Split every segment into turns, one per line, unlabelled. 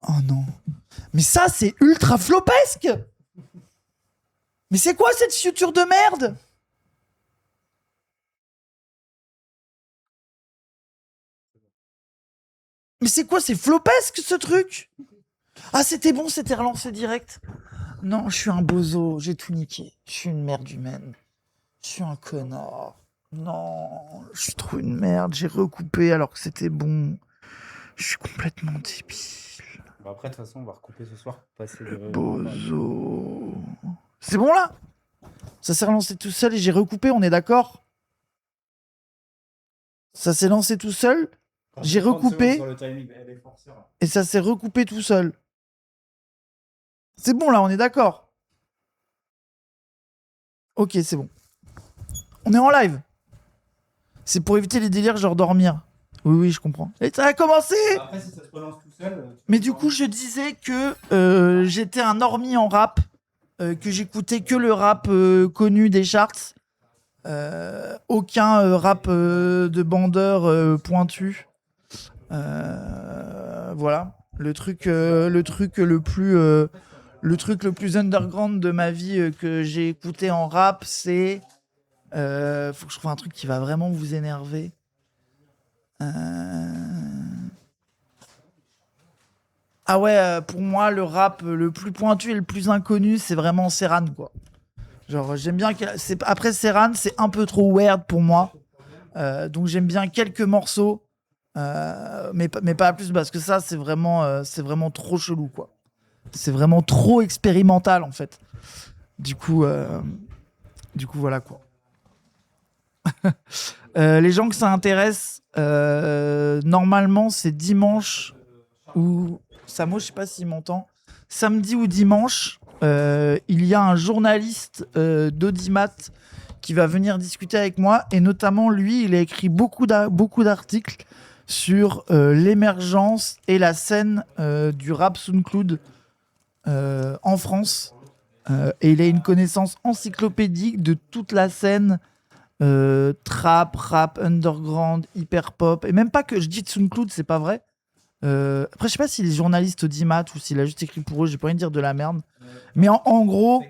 Oh non. Mais ça, c'est ultra flopesque. Mais c'est quoi cette future de merde? Mais c'est quoi, c'est flopesque ce truc? Ah, c'était bon, c'était relancé direct. Non, je suis un bozo, j'ai tout niqué. Je suis une merde humaine. Je suis un connard. Non, je suis trop une merde. J'ai recoupé alors que c'était bon. Je suis complètement débile.
Bah après, de toute façon, on va recouper ce soir pour passer de.
Bozo. C'est bon là? Ça s'est relancé tout seul et j'ai recoupé, on est d'accord? Ça s'est lancé tout seul, j'ai recoupé et ça s'est recoupé tout seul. C'est bon là, on est d'accord? Ok, c'est bon. On est en live. C'est pour éviter les délires genre dormir. Oui, je comprends. Et ça a commencé.
Après, si ça se relance tout seul.
Mais du coup, je disais que j'étais un normie en rap, que j'écoutais que le rap connu des charts. Aucun rap de bandeur pointu. Voilà. Le truc le plus underground de ma vie que j'ai écouté en rap, c'est faut que je trouve un truc qui va vraiment vous énerver. Ah ouais, pour moi, le rap le plus pointu et le plus inconnu, c'est vraiment Serran, quoi. Genre, j'aime bien. Après Serran, c'est un peu trop weird pour moi. Donc, j'aime bien quelques morceaux. Mais pas plus, parce que ça, c'est vraiment trop chelou, quoi. C'est vraiment trop expérimental, en fait. Du coup, voilà, quoi. Les gens que ça intéresse, normalement, c'est dimanche ou... Samo, je sais pas s'il m'entend. Samedi ou dimanche, il y a un journaliste d'Audimat qui va venir discuter avec moi. Et notamment, lui, il a écrit beaucoup d'articles sur l'émergence et la scène du rap SoundCloud en France. Et il a une connaissance encyclopédique de toute la scène trap, rap, underground, hyper pop. Et même pas que je dis de SoundCloud, c'est pas vrai. Après, je sais pas s'il est journaliste Audimat ou s'il a juste écrit pour eux, j'ai pas envie de dire de la merde. Mais en gros,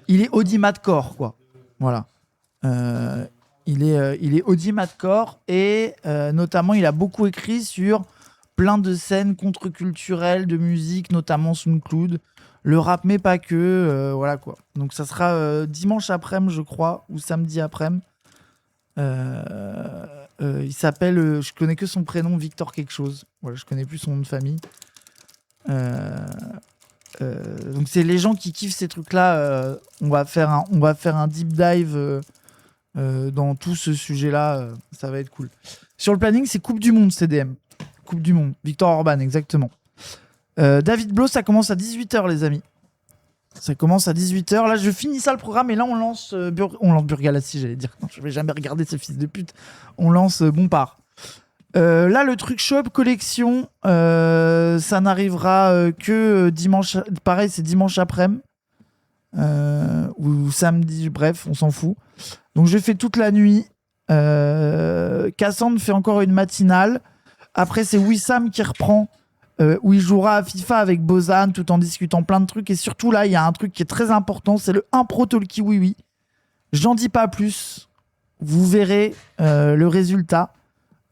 il est Audimat Core, quoi. Voilà. Il est Audimat Core et notamment, il a beaucoup écrit sur plein de scènes contre-culturelles de musique, notamment SoundCloud, le rap, mais pas que. Voilà, quoi. Donc, ça sera dimanche après-midi, je crois, ou samedi après-midi. Il s'appelle, je connais que son prénom, Victor quelque chose. Voilà, je connais plus son nom de famille. Donc c'est les gens qui kiffent ces trucs-là. On va faire un deep dive dans tout ce sujet-là. Ça va être cool. Sur le planning, c'est Coupe du Monde, CDM. Coupe du Monde. Victor Orban, exactement. David Blo, ça commence à 18h, les amis. Ça commence à 18h. Là, je finis ça le programme et là, on lance Burgalassi, j'allais dire. Non, je vais jamais regarder ce fils de pute. On lance Bompard. Là, le truc shop collection, ça n'arrivera que dimanche. Pareil, c'est dimanche après-midi. Ou samedi, bref, on s'en fout. Donc, je fais toute la nuit. Cassandre fait encore une matinale. Après, c'est Wissam qui reprend. Où il jouera à FIFA avec Bozan tout en discutant plein de trucs. Et surtout, là, il y a un truc qui est très important, c'est le impro talkie oui oui. J'en dis pas plus. Vous verrez le résultat.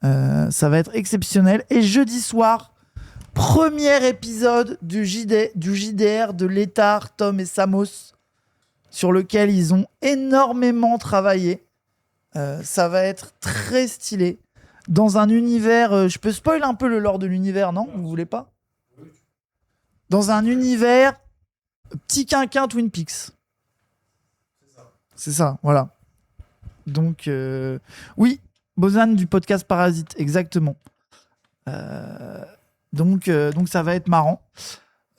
Ça va être exceptionnel. Et jeudi soir, premier épisode du JDR de Létard, Tom et Samos, sur lequel ils ont énormément travaillé. Ça va être très stylé. Dans un univers... je peux spoil un peu le lore de l'univers, non? Vous voulez pas? Dans un univers petit quinquin Twin Peaks. C'est ça, voilà. Donc, oui, Bozan du podcast Parasite, exactement. Donc ça va être marrant.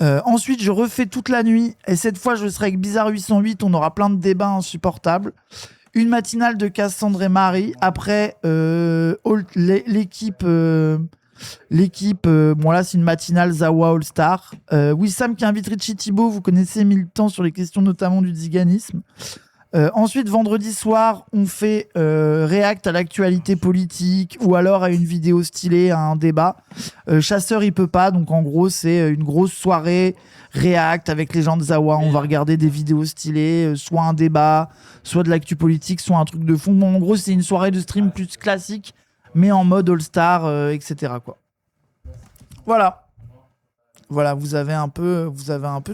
Ensuite, je refais toute la nuit. Et cette fois, je serai avec Bizarre 808. On aura plein de débats insupportables. Une matinale de Cassandre et Marie. Après, l'équipe... bon là c'est une matinale Zawa All Star. Wissam qui invite Richie Thibault, vous connaissez, militant sur les questions notamment du ziganisme. Ensuite, vendredi soir, on fait React à l'actualité politique ou alors à une vidéo stylée, à un débat. Chasseur, il peut pas. Donc, en gros, c'est une grosse soirée React avec les gens de Zawa. On va regarder des vidéos stylées, soit un débat, soit de l'actu politique, soit un truc de fond. Bon, en gros, c'est une soirée de stream plus classique, mais en mode All-Star, etc., quoi. Voilà. Voilà, vous avez un peu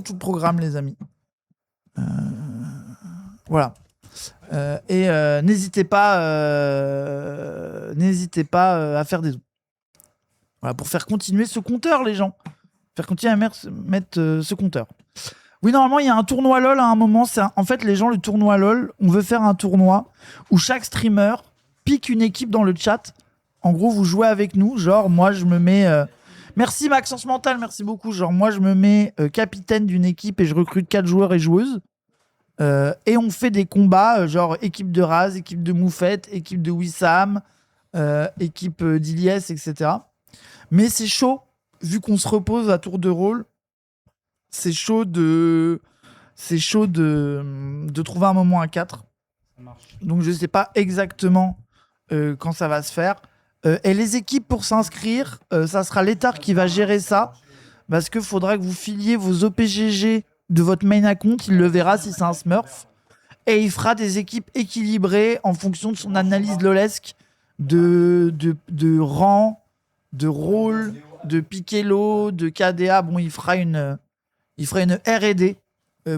tout le programme, les amis. Voilà. N'hésitez pas à faire des dons. Voilà, pour faire continuer ce compteur, les gens. Faire continuer à mettre ce compteur. Oui, normalement, il y a un tournoi LOL à un moment. En fait, les gens, le tournoi LOL, on veut faire un tournoi où chaque streamer pique une équipe dans le chat. En gros, vous jouez avec nous. Genre, moi, je me mets... Merci Maxence Mental, merci beaucoup. Genre, moi, je me mets capitaine d'une équipe et je recrute 4 joueurs et joueuses. Et on fait des combats, genre équipe de Raz, équipe de Moufette, équipe de Wissam, équipe d'Iliès, etc. Mais c'est chaud, vu qu'on se repose à tour de rôle, c'est chaud de trouver un moment à 4. Donc je sais pas exactement quand ça va se faire. Et les équipes pour s'inscrire, ça sera l'État qui va gérer ça, parce qu'il faudra que vous filiez vos OPGG de votre main account, il le verra si c'est un smurf, et il fera des équipes équilibrées en fonction de son analyse lolesque de rang, de rôle, de piquelo, de KDA. Bon, il fera une R&D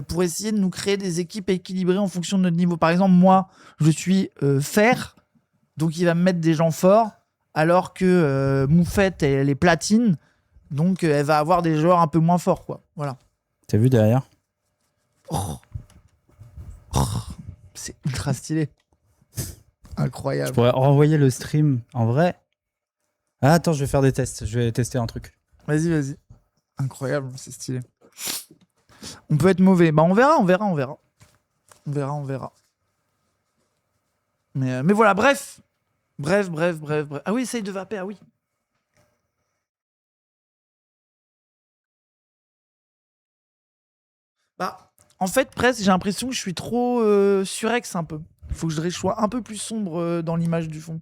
pour essayer de nous créer des équipes équilibrées en fonction de notre niveau. Par exemple, moi, je suis fer, donc il va me mettre des gens forts, alors que Moufette, elle est platine, donc elle va avoir des joueurs un peu moins forts, quoi. Voilà.
T'as vu derrière?
C'est ultra stylé. Incroyable.
Je pourrais renvoyer le stream en vrai. Ah, attends, je vais faire des tests. Je vais tester un truc.
Vas-y. Incroyable, c'est stylé. On peut être mauvais. Bah, on verra. Mais voilà, bref. Ah oui, essaye de vaper, ah oui. Bah, en fait, presque, j'ai l'impression que je suis trop surex un peu. Il faut que je sois un peu plus sombre dans l'image du fond.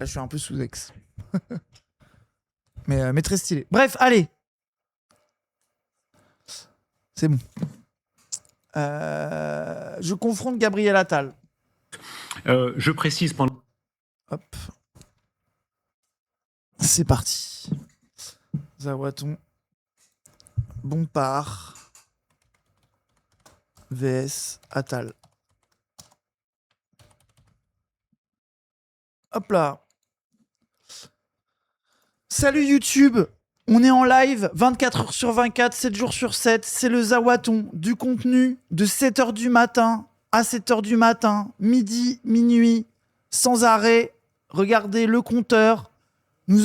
Là, je suis un peu sous-ex. mais très stylé. Bref, allez. C'est bon. Je confronte Gabriel Attal.
Je précise pendant...
Hop. C'est parti. Zawaton. Bompard. VS Attal. Hop là. Salut YouTube. On est en live 24h sur 24, 7 jours sur 7. C'est le Zawaton. Du contenu de 7h du matin à 7h du matin, midi, minuit, sans arrêt. Regardez le compteur. Nous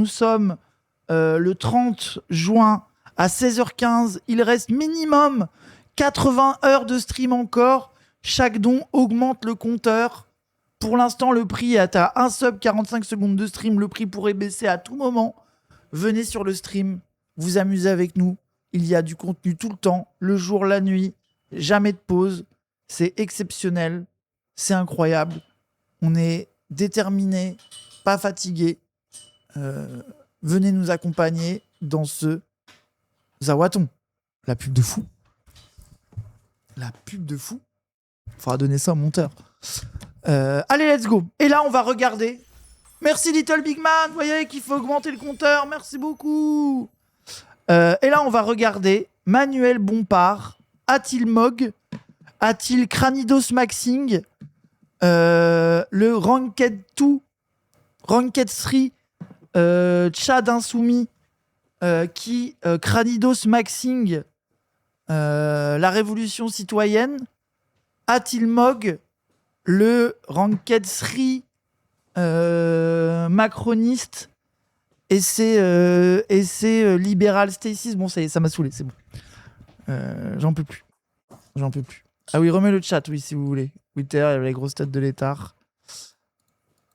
sommes le 30 juin à 16h15. Il reste minimum 80 heures de stream encore. Chaque don augmente le compteur. Pour l'instant, le prix est à 1 sub, 45 secondes de stream. Le prix pourrait baisser à tout moment. Venez sur le stream, vous amusez avec nous. Il y a du contenu tout le temps, le jour, la nuit, jamais de pause. C'est exceptionnel, c'est incroyable. On est déterminés, pas fatigués. Venez nous accompagner dans ce Zawaton. La pub de fou. Faudra donner ça au monteur. Allez, let's go. Et là, on va regarder. Merci Little Big Man. Vous voyez qu'il faut augmenter le compteur. Merci beaucoup. Et là, on va regarder Manuel Bompard. A-t-il Mog? A-t-il Cranidos Maxing? Le Ranked 2, Ranked 3, Chad Insoumis, qui Cranidos Maxing la révolution citoyenne. A-t-il Mog? Le Ranked 3 macroniste et c'est libéral stasis. Bon, ça y est, ça m'a saoulé, c'est bon. J'en peux plus. Ah oui, remets le chat, oui, si vous voulez. Twitter, il y avait les grosses têtes de l'étard.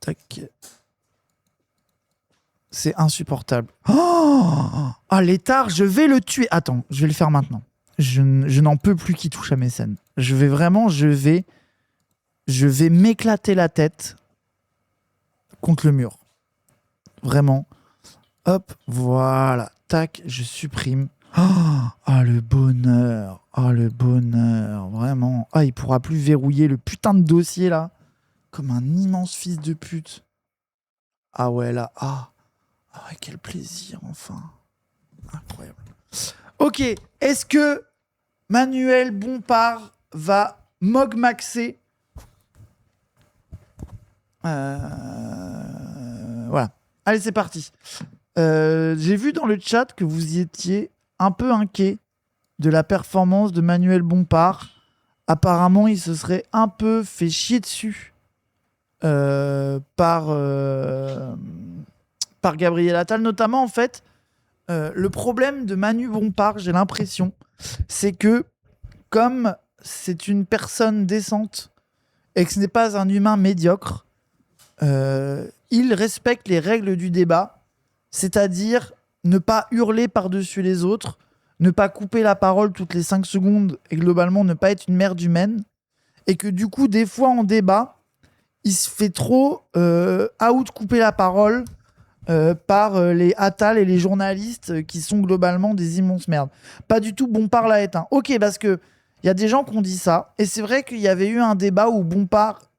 Tac. C'est insupportable. Oh ah, l'étard, je vais le tuer. Attends, je vais le faire maintenant. Je n'en peux plus qu'il touche à mes scènes. Je vais m'éclater la tête contre le mur. Vraiment. Hop, voilà. Tac, je supprime. Le bonheur. Le bonheur. Vraiment. Il pourra plus verrouiller le putain de dossier là. Comme un immense fils de pute. Ah ouais, là. Ouais, quel plaisir, enfin. Incroyable. Ok, est-ce que Manuel Bompard va mogmaxer Voilà. Allez, c'est parti. J'ai vu dans le chat que vous y étiez un peu inquiet de la performance de Manuel Bompard. Apparemment, il se serait un peu fait chier dessus par Gabriel Attal, notamment en fait. Le problème de Manu Bompard, j'ai l'impression, c'est que comme c'est une personne décente et que ce n'est pas un humain médiocre, il respecte les règles du débat, c'est-à-dire ne pas hurler par-dessus les autres, ne pas couper la parole toutes les 5 secondes et globalement ne pas être une merde humaine. Et que du coup, des fois en débat, il se fait trop couper la parole par les Attal et les journalistes qui sont globalement des immenses merdes. Pas du tout Bompard l'a éteint. Ok, parce que il y a des gens qui ont dit ça, et c'est vrai qu'il y avait eu un débat où Bompard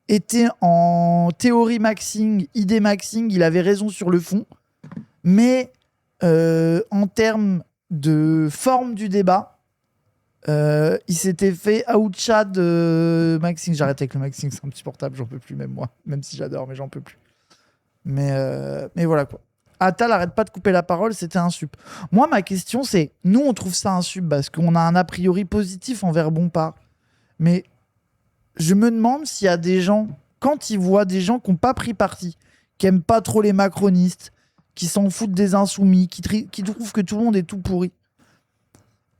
était en théorie maxing, idée maxing, il avait raison sur le fond, mais en termes de forme du débat, il s'était fait outchat de maxing. J'arrête avec le maxing, c'est insupportable, j'en peux plus même moi, même si j'adore, mais j'en peux plus. Mais voilà quoi. Attal arrête pas de couper la parole, c'était un sup. Moi, ma question, c'est, nous, on trouve ça un sup parce qu'on a un a priori positif envers Bompard. Mais je me demande s'il y a des gens, quand ils voient des gens qui n'ont pas pris parti, qui aiment pas trop les macronistes, qui s'en foutent des insoumis, qui trouvent que tout le monde est tout pourri,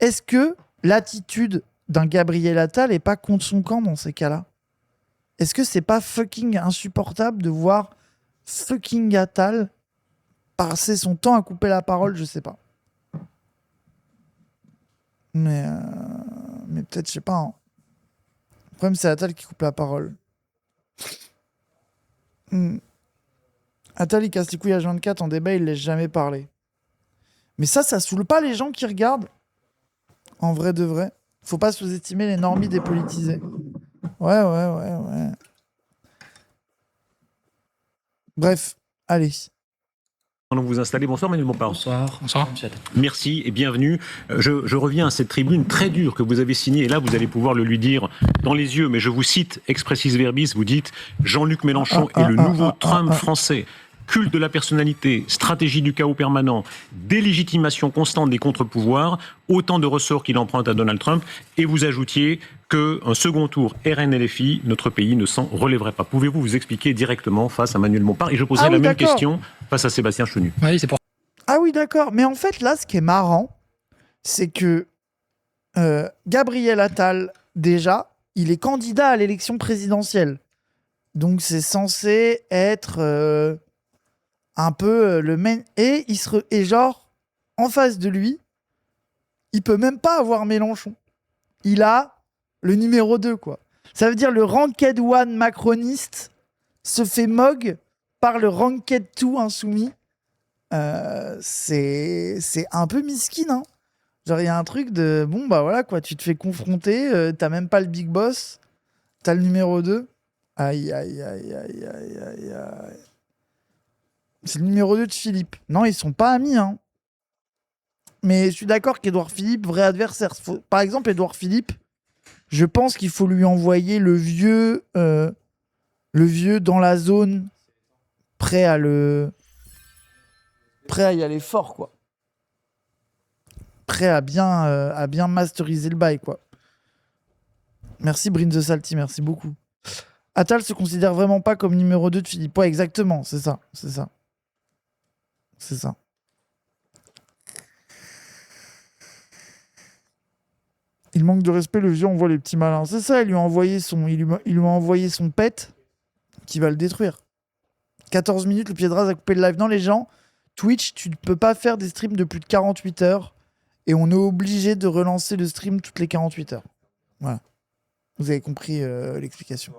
est-ce que l'attitude d'un Gabriel Attal est pas contre son camp dans ces cas-là? Est-ce que c'est pas fucking insupportable de voir fucking Attal passer son temps à couper la parole? Je sais pas. Mais peut-être, je sais pas. Hein. Le problème, c'est Attal qui coupe la parole. Attal, il casse les couilles à 24 en débat, il laisse jamais parler. Mais ça saoule pas les gens qui regardent. En vrai de vrai. Faut pas sous-estimer les normies dépolitisées. Ouais. Bref, allez.
Allons vous installer. Bonsoir Manuel Bompard.
Bonsoir.
Merci et bienvenue. Je reviens à cette tribune très dure que vous avez signée, et là vous allez pouvoir le lui dire dans les yeux, mais je vous cite expressis verbis, vous dites « Jean-Luc Mélenchon est le nouveau Trump français. Culte de la personnalité, stratégie du chaos permanent, délégitimation constante des contre-pouvoirs, autant de ressorts qu'il emprunte à Donald Trump, et vous ajoutiez qu'un second tour RN-LFI, notre pays ne s'en relèverait pas. Pouvez-vous vous expliquer directement face à Manuel Bompard? Et je poserai la même question face à Sébastien Chenu.
Oui, c'est pour
Ah oui, d'accord. Mais en fait, là, ce qui est marrant, c'est que Gabriel Attal, déjà, il est candidat à l'élection présidentielle. Donc, c'est censé être un peu le main. Et genre, en face de lui, il peut même pas avoir Mélenchon. Il a le numéro 2, quoi. Ça veut dire le ranked one macroniste se fait mog par le ranked 2 insoumis. C'est un peu miskin, hein. Genre, il y a un truc de bon, bah voilà, quoi, tu te fais confronter, t'as même pas le big boss, t'as le numéro 2. Aïe. C'est le numéro 2 de Philippe. Non, ils sont pas amis, hein. Mais je suis d'accord qu'Édouard Philippe, vrai adversaire. Par exemple, Édouard Philippe, je pense qu'il faut lui envoyer le vieux dans la zone, prêt à y aller fort, quoi. Prêt à bien masteriser le bail, quoi. Merci Brin the Salty, merci beaucoup. Attal se considère vraiment pas comme numéro 2 de Philippe. Ouais, exactement, c'est ça. Il manque de respect, le vieux envoie les petits malins. C'est ça, il lui a envoyé son pet qui va le détruire. 14 minutes, le pied de rase a coupé le live. Non, les gens, Twitch, tu ne peux pas faire des streams de plus de 48 heures et on est obligé de relancer le stream toutes les 48 heures. Voilà. Vous avez compris l'explication.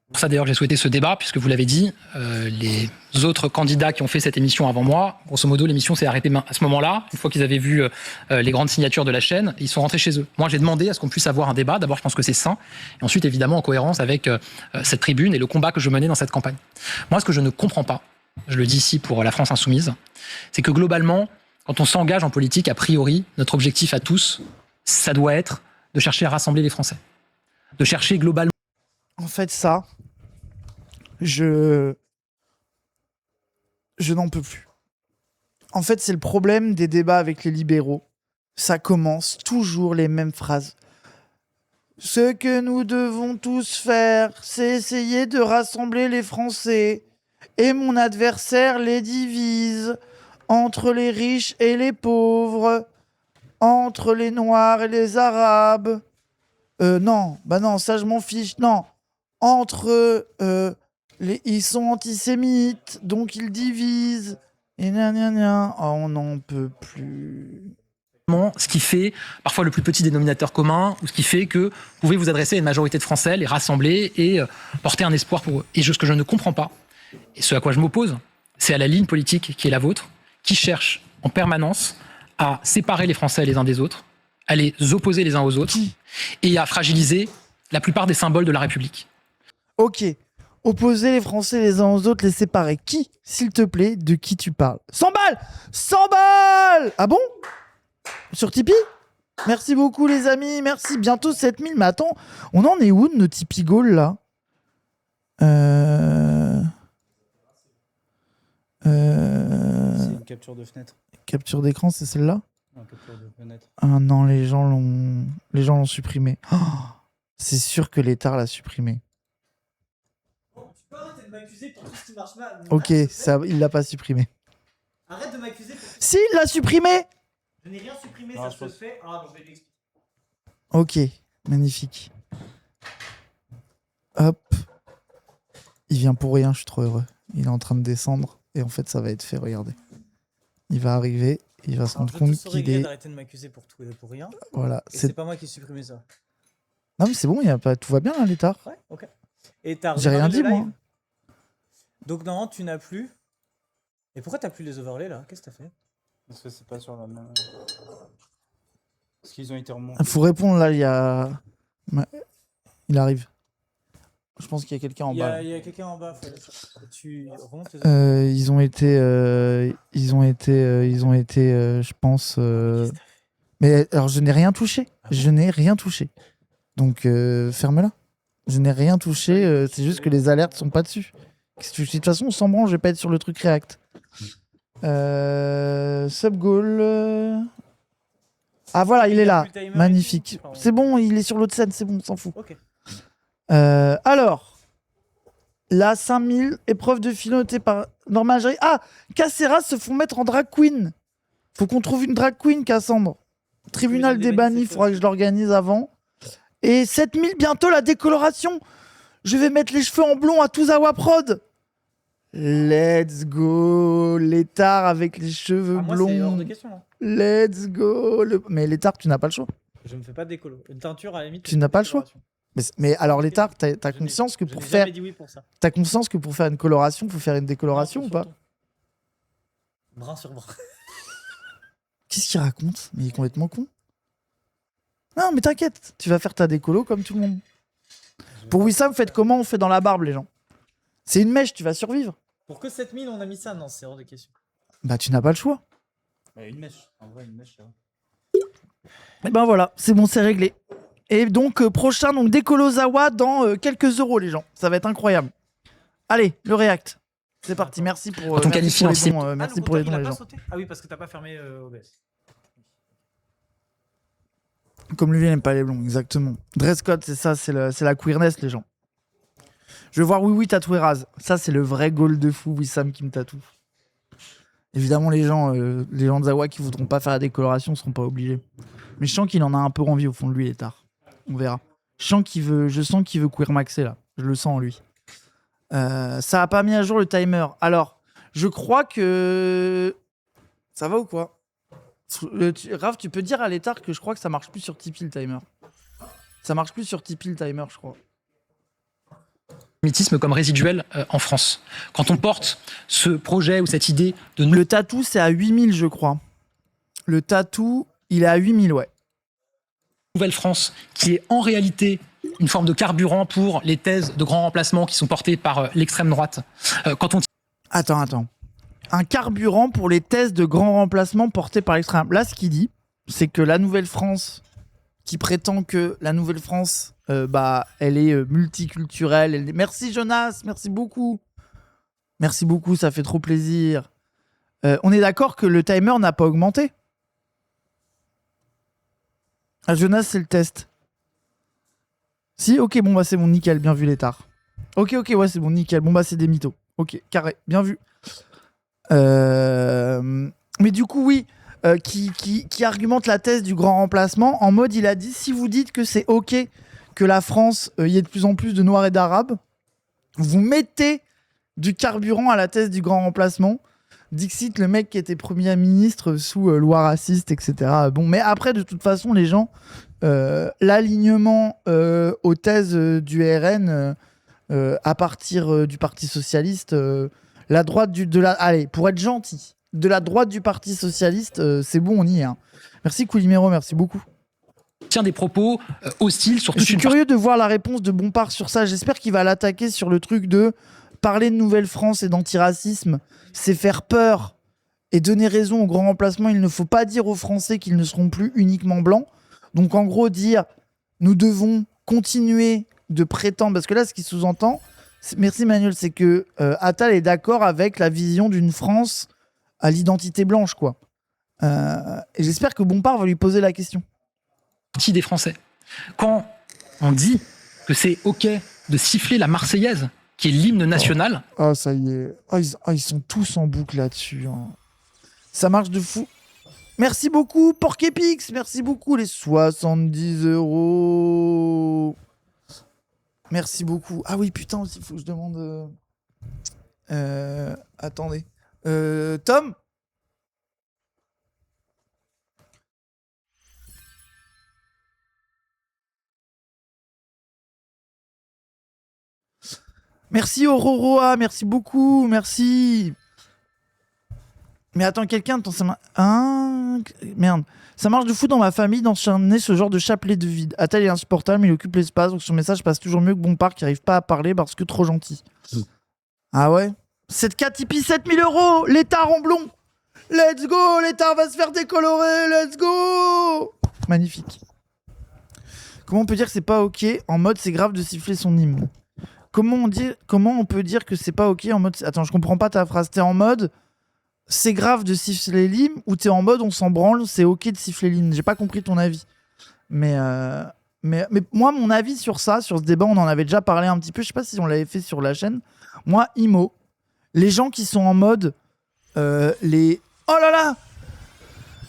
C'est pour ça d'ailleurs que j'ai souhaité ce débat, puisque vous l'avez dit, les autres candidats qui ont fait cette émission avant moi, grosso modo, l'émission s'est arrêtée à ce moment-là. Une fois qu'ils avaient vu les grandes signatures de la chaîne, ils sont rentrés chez eux. Moi, j'ai demandé à ce qu'on puisse avoir un débat. D'abord, je pense que c'est sain. Et ensuite, évidemment, en cohérence avec cette tribune et le combat que je menais dans cette campagne. Moi, ce que je ne comprends pas, je le dis ici pour la France insoumise, c'est que globalement, quand on s'engage en politique, a priori, notre objectif à tous, ça doit être de chercher à rassembler les Français. De chercher globalement.
En fait, ça, je n'en peux plus. En fait, c'est le problème des débats avec les libéraux. Ça commence toujours les mêmes phrases. Ce que nous devons tous faire, c'est essayer de rassembler les Français. Et mon adversaire les divise entre les riches et les pauvres, entre les Noirs et les Arabes. Non, ça je m'en fiche. Non, entre ils sont antisémites, donc ils divisent. Et gna. Oh, on n'en peut plus.
Ce qui fait parfois le plus petit dénominateur commun, ou ce qui fait que vous pouvez vous adresser à une majorité de Français, les rassembler et porter un espoir pour eux. Et ce que je ne comprends pas, et ce à quoi je m'oppose, c'est à la ligne politique qui est la vôtre, qui cherche en permanence à séparer les Français les uns des autres, à les opposer les uns aux autres, et à fragiliser la plupart des symboles de la République.
Ok. Opposer les Français les uns aux autres, les séparer. Qui, s'il te plaît, de qui tu parles? 100 balles 100 balles. Ah bon? Sur Tipeee? Merci beaucoup les amis, merci. Bientôt 7000. Mais attends, on en est où de nos Tipeee Goals là?
C'est une capture de fenêtre.
Capture d'écran, c'est celle-là?
Non, capture de fenêtre.
Ah non, les gens l'ont supprimé. Oh, c'est sûr que l'État l'a supprimé.
Tu peux arrêter de m'accuser pour tout ce qui marche mal.
Ok, ça, il l'a pas supprimé.
Arrête de m'accuser pour...
Si, il l'a supprimé!
Je n'ai rien supprimé,
Non,
ça
je
se
pense-
fait. Ah bon, je vais lui expliquer.
Ok, magnifique. Hop. Il vient pour rien, je suis trop heureux. Il est en train de descendre et en fait ça va être fait, regardez. Il va arriver, il va se rendre compte qu'il est...
d'arrêter de m'accuser pour tout et pour rien.
Voilà.
Et c'est pas moi qui ai supprimé ça.
Non mais c'est bon, il y a pas... tout va bien là, l'État.
Ouais, ok. Et t'as
J'ai rien dit,
redémarré le
moi.
live. Donc non, tu n'as plus. Et pourquoi t'as plus les overlays là? Qu'est-ce que t'as fait?
Parce que c'est pas sur la même. Parce qu'ils ont été remontés.
Il faut répondre là, il y a... Il arrive. Je pense qu'il y a quelqu'un en bas.
Il y a quelqu'un en bas. Tu remontes les
Ils ont été, je pense. Mais alors, je n'ai rien touché. Je n'ai rien touché. Donc, ferme-la. Je n'ai rien touché. C'est juste que les alertes sont pas dessus. De toute façon, on s'en branle. Je vais pas être sur le truc React. Subgoal. Ah voilà, il est là. Magnifique. C'est bon, il est sur l'autre scène. C'est bon, on s'en fout.
Ok.
Alors, la 5000, épreuve de philo notée par Norman Jarry. Ah, Cassera se font mettre en drag queen. Faut qu'on trouve une drag queen, Cassandre. Tribunal des bannis, il faudra que je l'organise avant. Et 7000, bientôt la décoloration. Je vais mettre les cheveux en blond à Tozawa Prod. Let's go. L'étard avec les cheveux
Moi, c'est hors
blonds.
de question. Hein.
Let's go. Mais l'étard, tu n'as pas le choix.
Je me fais pas de décolo. Une teinture à la limite.
Tu n'as pas le choix. Mais alors l'étard, t'as conscience que pour faire...
dit oui pour ça.
T'as conscience que pour faire une coloration, il faut faire une décoloration ou pas?
Brin sur brin.
Qu'est-ce qu'il raconte? Mais il est complètement con. Non, mais t'inquiète, tu vas faire ta décolo comme tout le monde. Pour Wissam, faites comment on fait dans la barbe, les gens? C'est une mèche, tu vas survivre.
Pour que 7000, on a mis ça? Non, c'est hors de question.
Bah, tu n'as pas le choix.
Bah, une mèche. En vrai, une mèche, ça va.
Et ben voilà, c'est bon, c'est réglé. Et donc, prochain, donc décolo Zawa dans quelques euros, les gens. Ça va être incroyable. Allez, le React. C'est parti, merci pour,
Quand on
merci
qualifie
pour
un
les
cible.
dons, merci pour les dons, les gens.
Ah oui, parce que t'as pas fermé OBS.
Comme lui, il n'aime pas les blonds, exactement. Dress code, c'est ça, c'est la queerness, les gens. Je vais voir oui tatouer Raz. Ça, c'est le vrai goal de fou, Wissam qui me tatoue. Évidemment, les gens de Zawa qui voudront pas faire la décoloration seront pas obligés. Mais je sens qu'il en a un peu envie au fond de lui, Létard. On verra. Je sens qu'il veut queer maxer là. Je le sens en lui. Ça a pas mis à jour le timer. Alors, je crois que... Ça va ou quoi? Raph, tu peux dire à Létard que je crois que ça marche plus sur Tipeee le timer. Ça marche plus sur Tipeee le timer, je crois.
Antisémitisme comme résiduel en France. Quand on porte ce projet ou cette idée de
Le tatou, c'est à 8000, je crois. Le tatou, il est à 8000, ouais.
Nouvelle France, qui est en réalité une forme de carburant pour les thèses de grand remplacement qui sont portées par l'extrême droite. Quand on
Attends. Un carburant pour les thèses de grand remplacement portées par l'extrême. Là, ce qu'il dit, c'est que la Nouvelle-France, qui prétend que la Nouvelle-France, elle est multiculturelle. Merci Jonas, merci beaucoup. Merci beaucoup, ça fait trop plaisir. On est d'accord que le timer n'a pas augmenté? Ah, Jonas, c'est le test. Si, ok, bon, bah c'est bon, nickel, bien vu Létard. Ok, ouais, c'est bon, nickel. Bon, bah c'est des mythos. Ok, carré, bien vu. Mais du coup, oui, qui argumente la thèse du grand remplacement en mode, il a dit, si vous dites que c'est ok que la France y ait de plus en plus de Noirs et d'Arabes, vous mettez du carburant à la thèse du grand remplacement. Dixit, le mec qui était Premier ministre sous loi raciste, etc. Bon, mais après, de toute façon, les gens, l'alignement aux thèses du RN à partir du Parti Socialiste, la droite allez, pour être gentil, de la droite du Parti Socialiste, c'est bon, on y est. Hein. Merci Coulimero, merci beaucoup.
tient des propos hostiles sur
Je
toute
suis
une
curieux de voir la réponse de Bompard sur ça. J'espère qu'il va l'attaquer sur le truc de parler de Nouvelle-France et d'antiracisme, c'est faire peur et donner raison au grand remplacement. Il ne faut pas dire aux Français qu'ils ne seront plus uniquement blancs. Donc en gros dire, nous devons continuer de prétendre, parce que là ce qu'il sous-entend, merci Manuel, c'est que Attal est d'accord avec la vision d'une France à l'identité blanche, quoi. Et j'espère que Bompard va lui poser la question.
partie des Français. Quand on dit que c'est ok de siffler la Marseillaise, qui est l'hymne national,
Ah, ça y est. Ils sont tous en boucle là-dessus. Hein. Ça marche de fou. Merci beaucoup, Porkepix. Merci beaucoup, les 70 €. Merci beaucoup. Ah oui, putain, aussi, il faut que je demande... Attendez. Tom ? Merci Aurora, merci beaucoup, merci. Mais attends, quelqu'un, merde. Ça marche de fou dans ma famille d'enchaîner ce genre de chapelet de vide. Attal est insupportable, mais il occupe l'espace, donc son message passe toujours mieux que Bompard qui n'arrive pas à parler parce que trop gentil. Ah ouais? 7K Tipeee, 7000 €, l'étard en blond. Let's go, l'étard va se faire décolorer, let's go. Magnifique. Comment on peut dire que c'est pas ok en mode c'est grave de siffler son hymne? Comment on peut dire que c'est pas ok en mode... Attends, je comprends pas ta phrase. T'es en mode c'est grave de siffler l'hymne ou t'es en mode on s'en branle, c'est ok de siffler l'hymne? J'ai pas compris ton avis. Mais moi, mon avis sur ça, sur ce débat, on en avait déjà parlé un petit peu. Je sais pas si on l'avait fait sur la chaîne. Moi, IMO, les gens qui sont en mode les... Oh là là,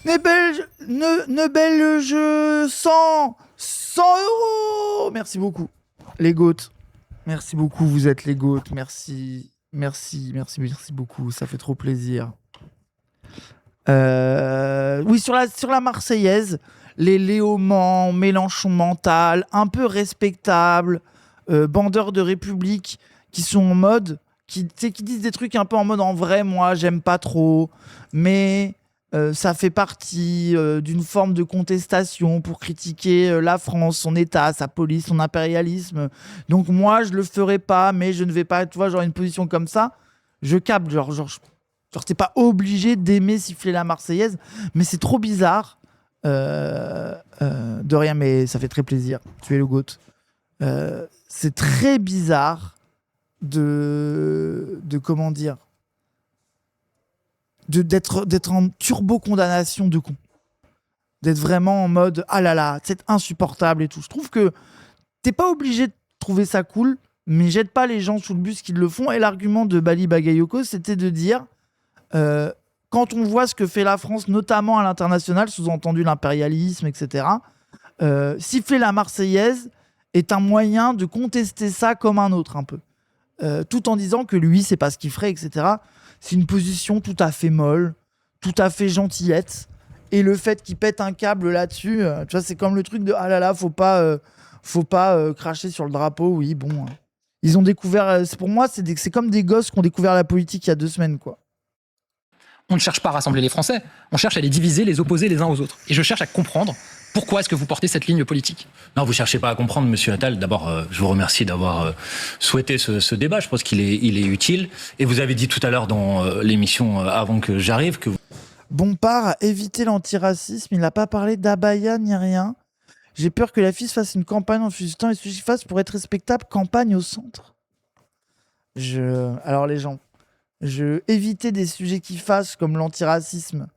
ne belge 100 €. Merci beaucoup. Les goats. Merci beaucoup, vous êtes les goats. Merci beaucoup, ça fait trop plaisir. Oui, sur la Marseillaise, les Léaumont, Mélenchon mental, un peu respectables, bandeurs de République qui sont en mode, qui disent des trucs un peu en mode en vrai, moi j'aime pas trop, mais ça fait partie d'une forme de contestation pour critiquer la France, son État, sa police, son impérialisme. Donc moi, je le ferai pas, mais je ne vais pas, tu vois, genre une position comme ça, je capte, genre t'es pas obligé d'aimer siffler la Marseillaise, mais c'est trop bizarre. De rien, mais ça fait très plaisir. Tu es le GOAT. C'est très bizarre de comment dire, d'être en turbo condamnation de con, d'être vraiment en mode ah là là, c'est insupportable et tout. Je trouve que t'es pas obligé de trouver ça cool, mais jette pas les gens sous le bus qui le font. Et l'argument de Bali Bagayoko, c'était de dire quand on voit ce que fait la France, notamment à l'international, sous-entendu l'impérialisme, etc., siffler la Marseillaise est un moyen de contester ça comme un autre, un peu. Tout en disant que lui, c'est pas ce qu'il ferait, etc. C'est une position tout à fait molle, tout à fait gentillette. Et le fait qu'il pète un câble là-dessus, tu vois, c'est comme le truc de ah là là, faut pas cracher sur le drapeau. Oui, bon. Ils ont découvert. Pour moi, c'est comme des gosses qui ont découvert la politique il y a 2 semaines, quoi.
On ne cherche pas à rassembler les Français, on cherche à les diviser, les opposer les uns aux autres. Et je cherche à comprendre pourquoi est-ce que vous portez cette ligne politique.
Non, vous cherchez pas à comprendre, Monsieur Attal. D'abord, je vous remercie d'avoir souhaité ce débat. Je pense qu'il est utile. Et vous avez dit tout à l'heure dans l'émission avant que j'arrive que
Bompard a évité l'antiracisme, il n'a pas parlé d'abaya ni rien. J'ai peur que la fille se fasse une campagne en fusitant et celui qui fasse pour être respectable, campagne au centre. Alors les gens, éviter des sujets qui fâchent comme l'antiracisme.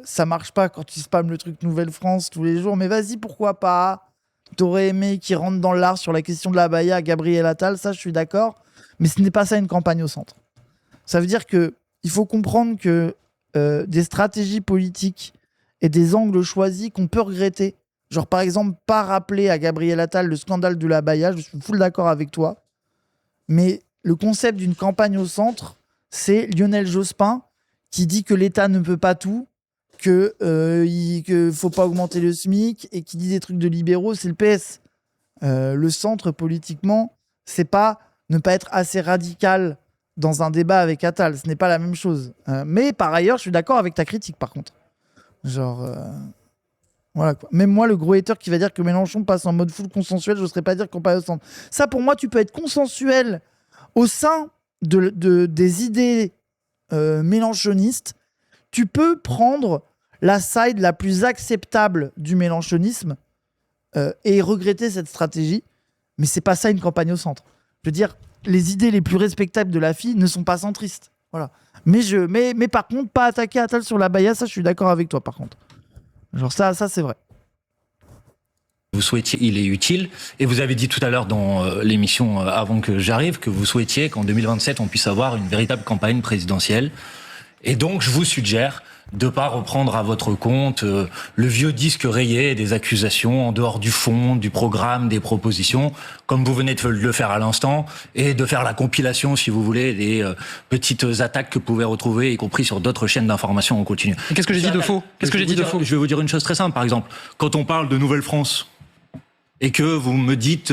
Ça marche pas quand tu spammes le truc Nouvelle-France tous les jours, mais vas-y, pourquoi pas. T'aurais aimé qu'il rentre dans l'art sur la question de l'abaya à Gabriel Attal, ça je suis d'accord, mais ce n'est pas ça une campagne au centre. Ça veut dire que il faut comprendre que des stratégies politiques et des angles choisis qu'on peut regretter, genre par exemple pas rappeler à Gabriel Attal le scandale de l'abaya, je suis full d'accord avec toi, mais le concept d'une campagne au centre, c'est Lionel Jospin qui dit que l'État ne peut pas tout, que faut pas augmenter le SMIC et qui dit des trucs de libéraux, c'est le PS. Le centre politiquement, c'est pas ne pas être assez radical dans un débat avec Attal, ce n'est pas la même chose. Mais par ailleurs, je suis d'accord avec ta critique par contre. Genre voilà quoi. Même moi, le gros hater qui va dire que Mélenchon passe en mode full consensuel, je n'oserais pas dire qu'on passe au centre. Ça pour moi, tu peux être consensuel au sein des idées mélenchonistes. Tu peux prendre la side la plus acceptable du mélenchonisme et regretter cette stratégie, mais c'est pas ça une campagne au centre. Je veux dire, les idées les plus respectables de la fille ne sont pas centristes. Voilà. Mais par contre, pas attaquer Attal sur l'abaya, ça je suis d'accord avec toi par contre. Genre ça c'est vrai.
vous souhaitiez, il est utile. Et vous avez dit tout à l'heure dans l'émission avant que j'arrive que vous souhaitiez qu'en 2027 on puisse avoir une véritable campagne présidentielle. Et donc je vous suggère de pas reprendre à votre compte le vieux disque rayé des accusations en dehors du fond, du programme, des propositions, comme vous venez de le faire à l'instant, et de faire la compilation, si vous voulez, des petites attaques que vous pouvez retrouver, y compris sur d'autres chaînes d'information en continu.
Et qu'est-ce que j'ai dit de faux ? Qu'est-ce que j'ai dit de faux ?
Je vais vous dire une chose très simple, par exemple. Quand on parle de Nouvelle-France, et que vous me dites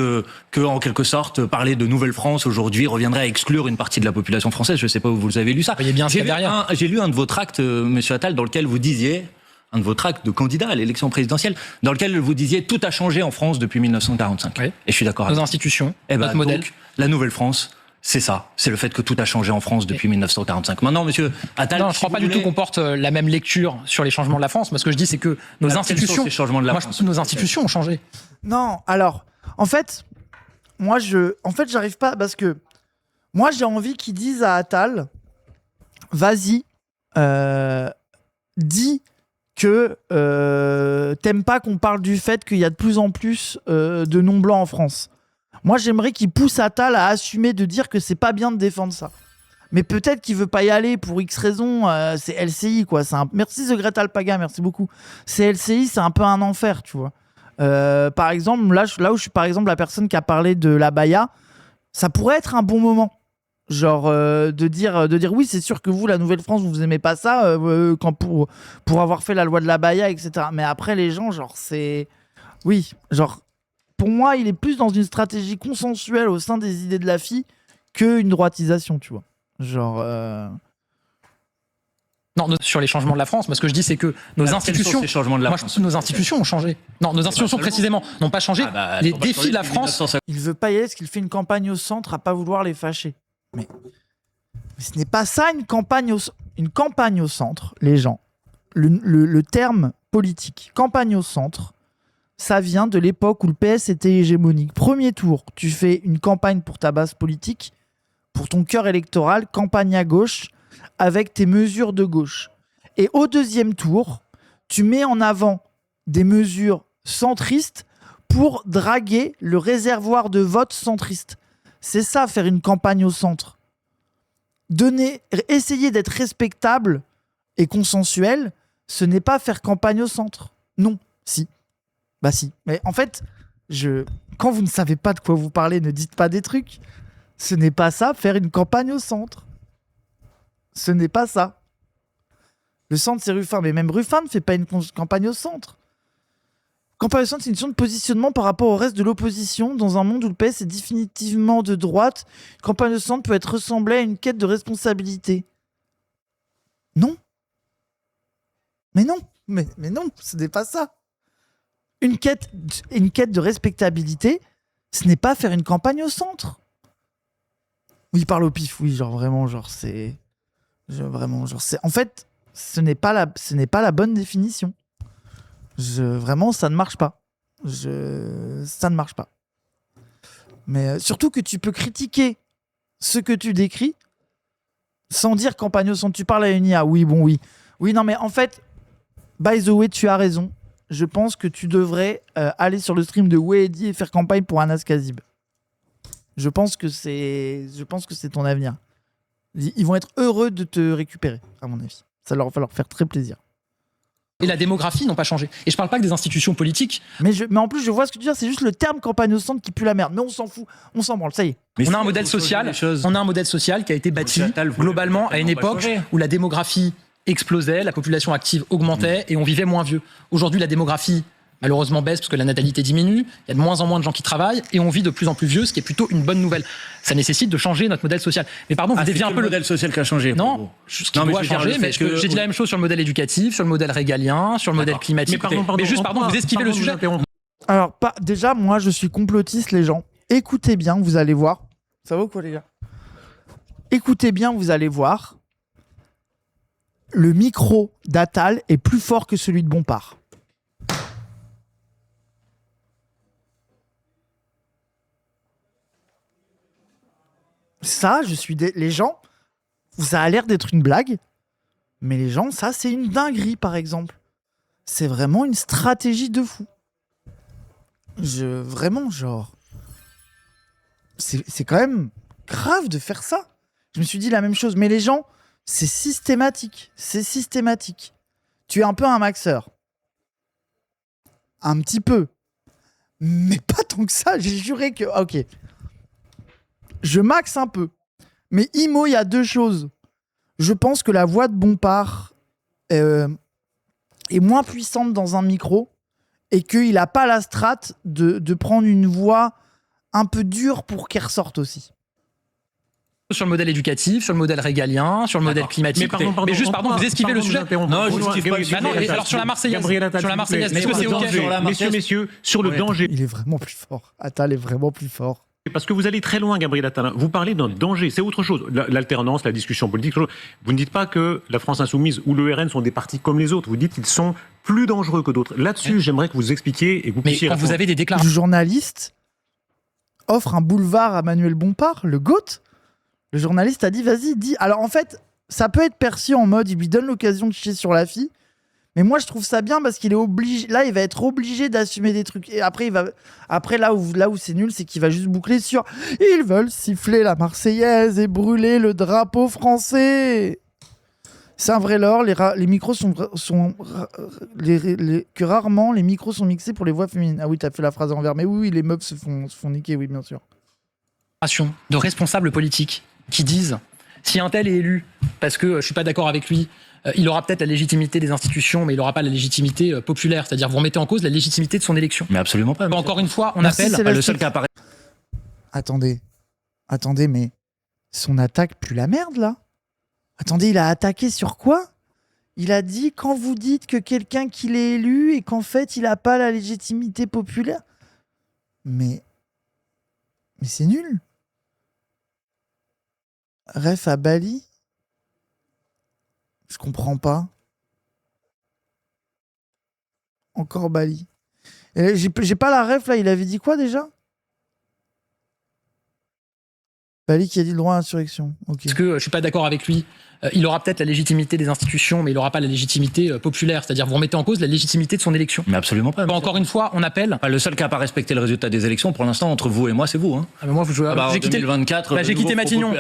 que, en quelque sorte, parler de Nouvelle-France aujourd'hui reviendrait à exclure une partie de la population française. Je ne sais pas où vous avez lu ça.
Voyez bien ce qu'il y a derrière.
J'ai lu un de vos tracts, Monsieur Attal, dans lequel vous disiez, un de vos tracts de candidat à l'élection présidentielle, dans lequel vous disiez tout a changé en France depuis 1945.
Oui.
Et je suis d'accord avec
Nos
vous.
institutions,
Eh ben,
notre modèle.
donc, la Nouvelle-France, c'est ça. C'est le fait que tout a changé en France depuis 1945. Maintenant, Monsieur Attal,
Non, je ne crois pas du tout qu'on porte la même lecture sur les changements de la France. Moi, ce que je dis, c'est que nos institutions,
ces changements de la
moi,
France.
nos institutions ont changé.
Non, alors, en fait, moi, j'arrive pas, parce que moi, j'ai envie qu'ils disent à Attal, vas-y, dis que t'aimes pas qu'on parle du fait qu'il y a de plus en plus de non-blancs en France. Moi, j'aimerais qu'il pousse Attal à assumer de dire que c'est pas bien de défendre ça. Mais peut-être qu'il veut pas y aller pour X raisons. C'est LCI, quoi. Merci The Great Alpaga, merci beaucoup. C'est LCI, c'est un peu un enfer, tu vois. Par exemple, là où je suis par exemple la personne qui a parlé de l'abaya, ça pourrait être un bon moment. Genre de dire oui, c'est sûr que vous, la Nouvelle-France, vous aimez pas ça quand pour avoir fait la loi de l'abaya, etc. Mais après, les gens, genre, c'est... Oui, genre, pour moi, il est plus dans une stratégie consensuelle au sein des idées de la fille qu'une droitisation, tu vois. Genre...
Non, sur les changements de la France, moi, ce que je dis, c'est que nos institutions,
ces changements de la
moi,
France.
nos institutions ont changé. Non, nos institutions précisément n'ont pas changé. Les défis de la France.
Il veut pas y aller parce qu'il fait une campagne au centre à pas vouloir les fâcher. Mais ce n'est pas ça une campagne au centre, les gens. Le terme politique, campagne au centre, ça vient de l'époque où le PS était hégémonique. Premier tour, tu fais une campagne pour ta base politique, pour ton cœur électoral, campagne à gauche, avec tes mesures de gauche. Et au deuxième tour, tu mets en avant des mesures centristes pour draguer le réservoir de vote centriste. C'est ça, faire une campagne au centre. Essayer d'être respectable et consensuel, ce n'est pas faire campagne au centre. Non, si. Bah si. Mais en fait, quand vous ne savez pas de quoi vous parlez, ne dites pas des trucs. Ce n'est pas ça, faire une campagne au centre. Ce n'est pas ça. Le centre, c'est Ruffin. Mais même Ruffin ne fait pas une campagne au centre. Campagne au centre, c'est une question de positionnement par rapport au reste de l'opposition. Dans un monde où le PS est définitivement de droite, campagne au centre peut être ressemblée à une quête de responsabilité. Non. Mais non. Mais non, ce n'est pas ça. Une quête de respectabilité, ce n'est pas faire une campagne au centre. Oui, il parle au pif, oui, genre vraiment, genre c'est... En fait, ce n'est pas la bonne définition. Vraiment, ça ne marche pas. Ça ne marche pas. Mais surtout que tu peux critiquer ce que tu décris sans dire campagne au centre. Tu parles à une IA, oui, bon, oui. Oui, non, mais en fait, by the way, tu as raison. Je pense que tu devrais aller sur le stream de Wehedi et faire campagne pour Anas Kazib. Je pense que c'est ton avenir. Ils vont être heureux de te récupérer, à mon avis. Ça va leur faire très plaisir.
Et la démographie n'ont pas changé. Et je parle pas que des institutions politiques.
Mais en plus, je vois ce que tu veux dire, c'est juste le terme campagne au centre qui pue la merde. Mais on s'en fout, on s'en branle, ça y est.
Mais
On a un modèle social qui a été bâti globalement à une époque où la démographie explosait, la population active augmentait et on vivait moins vieux. Aujourd'hui, la démographie malheureusement baisse parce que la natalité diminue, il y a de moins en moins de gens qui travaillent et on vit de plus en plus vieux, ce qui est plutôt une bonne nouvelle. Ça nécessite de changer notre modèle social. Mais pardon, vous déviez un peu
le modèle social qui a changé.
Non, ce qui doit changer, mais j'ai dit la même chose sur le modèle éducatif, sur le modèle régalien, sur le modèle climatique. Mais juste, vous esquivez le sujet.
Alors, déjà, moi, je suis complotiste, les gens. Écoutez bien, vous allez voir. Ça va ou quoi, les gars? Écoutez bien, vous allez voir. Le micro d'Attal est plus fort que celui de Bompard. Ça, les gens, ça a l'air d'être une blague, mais les gens, ça, c'est une dinguerie, par exemple. C'est vraiment une stratégie de fou. Vraiment, genre... C'est quand même grave de faire ça. Je me suis dit la même chose, mais les gens, c'est systématique. C'est systématique. Tu es un peu un maxeur. Un petit peu. Mais pas tant que ça, j'ai juré que... Ok. Je maxe un peu. Mais Imo, il y a deux choses. Je pense que la voix de Bompard est moins puissante dans un micro et qu'il n'a pas la strate de prendre une voix un peu dure pour qu'elle ressorte aussi.
Sur le modèle éducatif, sur le modèle régalien, sur le modèle climatique. Mais juste, vous esquivez le sujet.
Non, je n'esquive pas le sujet.
Alors sur la Marseillaise, est-ce que c'est OK?
Messieurs, sur le danger.
Il est vraiment plus fort. Attal est vraiment plus fort.
Parce que vous allez très loin, Gabriel Attal. Vous parlez d'un danger, c'est autre chose. L'alternance, la discussion politique, vous ne dites pas que la France Insoumise ou le RN sont des partis comme les autres. Vous dites qu'ils sont plus dangereux que d'autres. Là-dessus, j'aimerais que vous expliquiez et que vous puissiez...
Mais quand vous avez des déclarations...
Le journaliste offre un boulevard à Manuel Bompard, le GOAT. Le journaliste a dit, vas-y, dis. Alors en fait, ça peut être perçu en mode, il lui donne l'occasion de chier sur la fille. Mais moi, je trouve ça bien parce qu'il est obligé. Là, il va être obligé d'assumer des trucs. Et après, là où c'est nul, c'est qu'il va juste boucler sur. Ils veulent siffler la Marseillaise et brûler le drapeau français. C'est un vrai lore. Les micros sont que rarement les micros sont mixés pour les voix féminines. Ah oui, t'as fait la phrase à l'envers. Mais oui, les meufs se font niquer, oui, bien sûr.
De responsables politiques qui disent si un tel est élu parce que je suis pas d'accord avec lui, il aura peut-être la légitimité des institutions, mais il n'aura pas la légitimité populaire. C'est-à-dire, vous remettez en cause la légitimité de son élection.
Mais absolument pas.
Encore une fois, on
Merci,
appelle
c'est
Le seul qui apparaît.
Attendez, mais son attaque pue la merde, là. Attendez, il a attaqué sur quoi? Il a dit, quand vous dites que quelqu'un qu'il est élu et qu'en fait, il n'a pas la légitimité populaire. Mais c'est nul. Ref à Bali. Je comprends pas. Encore Bali. J'ai pas la ref là, il avait dit quoi déjà? Bali qui a dit le droit à l'insurrection. Ok.
Parce que je suis pas d'accord avec lui. Il aura peut-être la légitimité des institutions, mais il n'aura pas la légitimité populaire. C'est-à-dire, vous remettez en cause la légitimité de son élection.
Mais absolument pas.
Bon, encore une fois, on appelle.
Le seul qui n'a pas respecté le résultat des élections, pour l'instant, entre vous et moi, c'est vous. Hein.
Ah, mais moi,
En 2024,
j'ai quitté Matignon.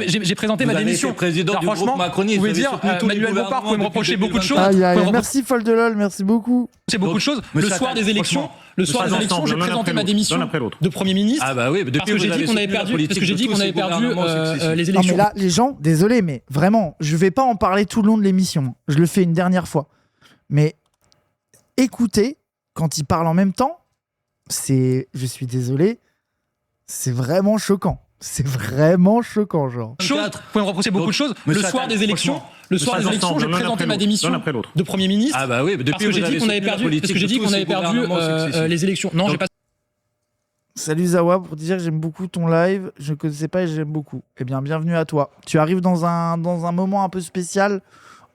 j'ai
J'ai présenté ma démission.
Président
Alors,
du groupe
franchement,
macroniste.
vous pouvez
avez
dire,
soutenu tous les
Manuel Bompard, vous pouvez me
gouvernements
reprocher
depuis
beaucoup de choses.
2024.
Aïe, aïe,
Faut-
merci Foldolol, merci beaucoup.
C'est beaucoup de choses. Le
Monsieur
soir
Attal,
des élections,
franchement,
le soir des
Pas
élections,
ensemble,
j'ai
l'un
présenté
après
ma
l'autre,
démission
l'un après l'autre.
de Premier ministre.
Ah bah oui, depuis
Parce que j'ai dit qu'on avait perdu, parce que j'ai dit qu'on avait perdu les
Non
élections.
mais là, les gens, désolé, mais vraiment, je vais pas en parler tout le long de l'émission. Je le fais une dernière fois. Mais écoutez, quand ils parlent en même temps, je suis désolé, c'est vraiment choquant. C'est vraiment choquant, genre.
Vous pouvez me reprocher beaucoup de choses. Le
Monsieur
soir
Attal,
des élections, j'ai présenté ma démission
l'un après l'autre.
de Premier ministre.
Ah bah oui, depuis
Parce que j'ai dit qu'on avait perdu, les élections. Non, j'ai pas.
Salut Zawa, pour te dire que j'aime beaucoup ton live, je ne connaissais pas et j'aime beaucoup. Eh bien, bienvenue à toi. Tu arrives dans un moment un peu spécial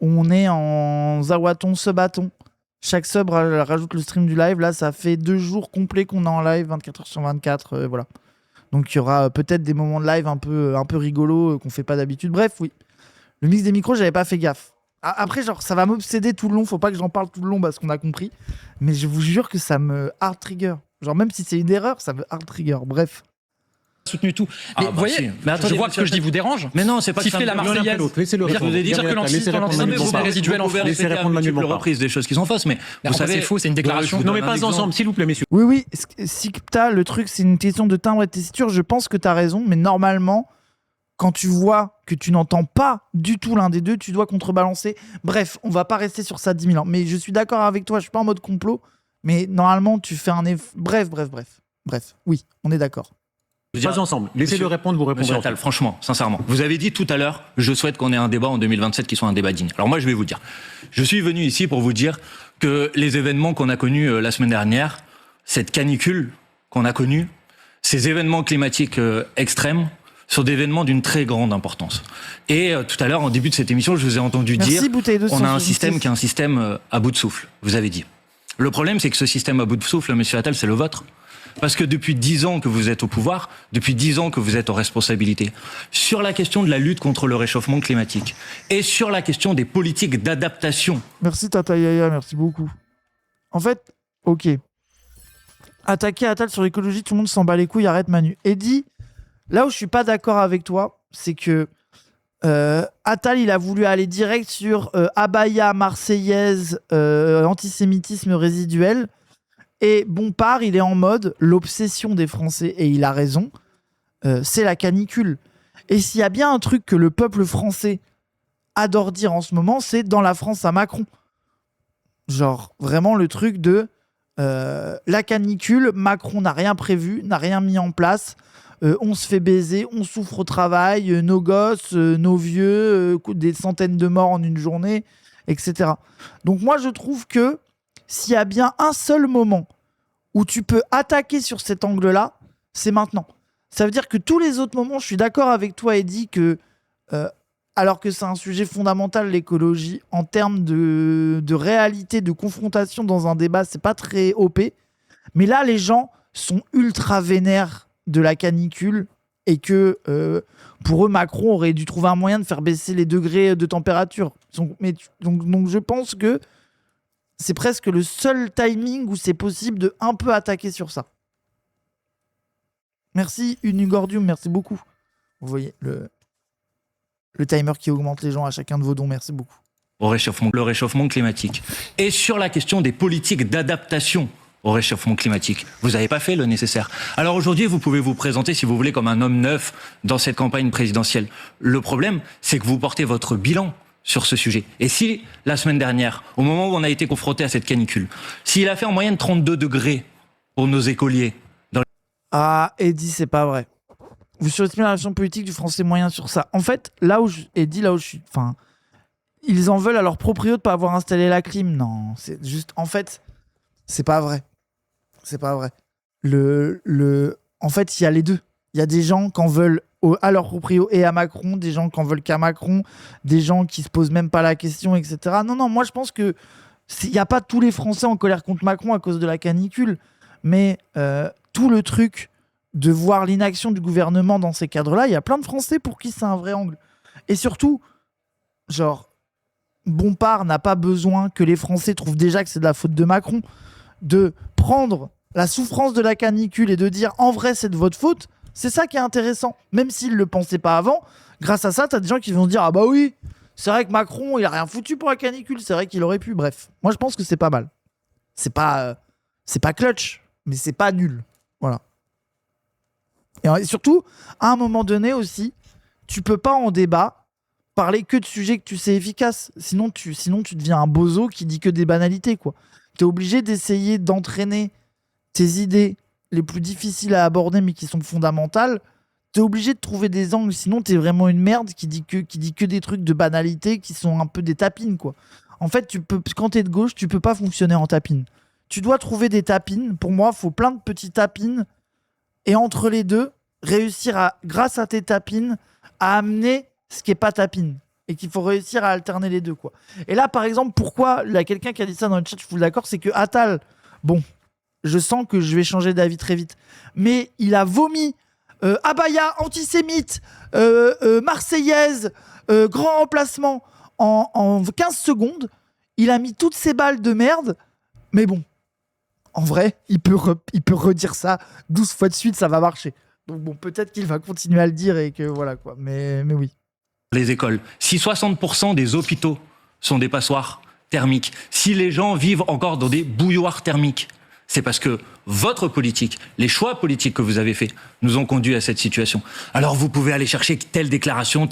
où on est en Zawaton, subaton. Chaque sub rajoute le stream du live. Là, ça fait 2 jours complets qu'on est en live, 24h sur 24. Voilà. Donc, il y aura peut-être des moments de live un peu rigolos qu'on fait pas d'habitude. Bref, oui. Le mix des micros, j'avais pas fait gaffe. Après, genre, ça va m'obséder tout le long. Faut pas que j'en parle tout le long parce qu'on a compris. Mais je vous jure que ça me hard trigger. Genre, même si c'est une erreur, ça me hard trigger. Bref.
Soutenu tout. Mais vous voyez,
Mais attendez,
je vois que ce que je dis vous dérange.
Mais non, c'est pas que
Siffler la
ça me-
Marseillaise.
Laissez-le
Dire
répondre.
dire que
Laissez répondre
l'antisémitisme
Manuel
est
Bompard.
résiduel en France.
Laissez répondre Manuel
multiples
Bompard.
reprises des choses qui sont fausses, mais
Mais
vous
enfin,
savez,
c'est faux, c'est une déclaration.
je vous
Non mais
donne un
pas
exemple.
ensemble, s'il vous plaît, messieurs.
Oui, si t'as le truc, c'est une question de timbre et de tessiture, je pense que t'as raison, mais normalement, quand tu vois que tu n'entends pas du tout l'un des deux, tu dois contrebalancer. Bref, on va pas rester sur ça 10 000 ans. Mais je suis d'accord avec toi, je suis pas en mode complot, mais normalement, tu fais un effort. Bref, oui, on est d'accord.
Je veux dire,
Pas ensemble. Laissez-le
Monsieur-
répondre, vous répondrez
Monsieur
ensemble.
Attal, franchement, sincèrement, vous avez dit tout à l'heure, je souhaite qu'on ait un débat en 2027 qui soit un débat digne. Alors moi, je vais vous dire, je suis venu ici pour vous dire que les événements qu'on a connus la semaine dernière, cette canicule qu'on a connue, ces événements climatiques extrêmes, sont des événements d'une très grande importance. Et tout à l'heure, en début de cette émission, je vous ai entendu
Merci,
dire,
bouteille de
on a un
166.
système qui est un système à bout de souffle, vous avez dit. Le problème, c'est que ce système à bout de souffle, monsieur Attal, c'est le vôtre. Parce que depuis 10 ans que vous êtes au pouvoir, depuis 10 ans que vous êtes aux responsabilités, sur la question de la lutte contre le réchauffement climatique et sur la question des politiques d'adaptation.
Merci Tata Yaya, merci beaucoup. En fait, ok. Attaquer Attal sur l'écologie, tout le monde s'en bat les couilles, arrête Manu. Eddy, là où je suis pas d'accord avec toi, c'est que Attal, il a voulu aller direct sur abaya, marseillaise, antisémitisme résiduel. Et Bompard, il est en mode l'obsession des Français, et il a raison, c'est la canicule. Et s'il y a bien un truc que le peuple français adore dire en ce moment, c'est dans la France à Macron. Genre, vraiment le truc de la canicule, Macron n'a rien prévu, n'a rien mis en place, on se fait baiser, on souffre au travail, nos gosses, nos vieux, des centaines de morts en une journée, etc. Donc moi, je trouve que s'il y a bien un seul moment où tu peux attaquer sur cet angle-là, c'est maintenant. Ça veut dire que tous les autres moments, je suis d'accord avec toi, Eddy, que alors que c'est un sujet fondamental, l'écologie, en termes de réalité, de confrontation dans un débat, c'est pas très OP. Mais là, les gens sont ultra vénères de la canicule et que pour eux, Macron aurait dû trouver un moyen de faire baisser les degrés de température. Donc je pense que c'est presque le seul timing où c'est possible de un peu attaquer sur ça. Merci Unigordium, merci beaucoup. Vous voyez le timer qui augmente les gens à chacun de vos dons, merci beaucoup.
Le réchauffement climatique. Et sur la question des politiques d'adaptation au réchauffement climatique. Vous n'avez pas fait le nécessaire. Alors aujourd'hui, vous pouvez vous présenter, si vous voulez, comme un homme neuf dans cette campagne présidentielle. Le problème, c'est que vous portez votre bilan sur ce sujet. Et si, la semaine dernière, au moment où on a été confronté à cette canicule, s'il a fait en moyenne 32 degrés pour nos écoliers...
Ah, Eddy, c'est pas vrai. Vous surestimez la réaction politique du français moyen sur ça. En fait, là où je suis... Enfin, ils en veulent à leur proprio de pas avoir installé la clim. Non, c'est juste... En fait, c'est pas vrai. C'est pas vrai. En fait, il y a les deux. Il y a des gens qui en veulent à leur proprio et à Macron, des gens qui en veulent qu'à Macron, des gens qui se posent même pas la question, etc. Non, moi je pense que il n'y a pas tous les Français en colère contre Macron à cause de la canicule, mais tout le truc de voir l'inaction du gouvernement dans ces cadres-là, il y a plein de Français pour qui c'est un vrai angle. Et surtout, genre, Bompard n'a pas besoin que les Français trouvent déjà que c'est de la faute de Macron, de prendre la souffrance de la canicule et de dire en vrai c'est de votre faute. C'est ça qui est intéressant. Même s'ils ne le pensaient pas avant, grâce à ça, tu as des gens qui vont se dire ah bah oui, c'est vrai que Macron il a rien foutu pour la canicule, c'est vrai qu'il aurait pu. Bref, moi je pense que c'est pas mal. C'est pas clutch, mais c'est pas nul. Voilà. Et surtout, à un moment donné aussi, tu peux pas en débat parler que de sujets que tu sais efficaces. Sinon tu deviens un bozo qui dit que des banalités, quoi. T'es obligé d'essayer d'entraîner tes idées les plus difficiles à aborder mais qui sont fondamentales. T'es obligé de trouver des angles, sinon t'es vraiment une merde qui dit que des trucs de banalité qui sont un peu des tapines, quoi. En fait, quand t'es de gauche, tu peux pas fonctionner en tapine. Tu dois trouver des tapines. Pour moi, il faut plein de petits tapines. Et entre les deux, réussir à, grâce à tes tapines, à amener ce qui est pas tapine. Et qu'il faut réussir à alterner les deux, quoi. Et là, par exemple, pourquoi il y a quelqu'un qui a dit ça dans le chat, je suis d'accord, c'est que Attal, bon, je sens que je vais changer d'avis très vite, mais il a vomi abaya, antisémite, marseillaise, grand remplacement en 15 secondes. Il a mis toutes ces balles de merde, mais bon, en vrai, il peut redire ça 12 fois de suite, ça va marcher. Donc bon, peut-être qu'il va continuer à le dire et que voilà, quoi. Mais oui.
Les écoles. Si 60% des hôpitaux sont des passoires thermiques, si les gens vivent encore dans des bouilloires thermiques, c'est parce que votre politique, les choix politiques que vous avez faits, nous ont conduit à cette situation. Alors vous pouvez aller chercher telle déclaration,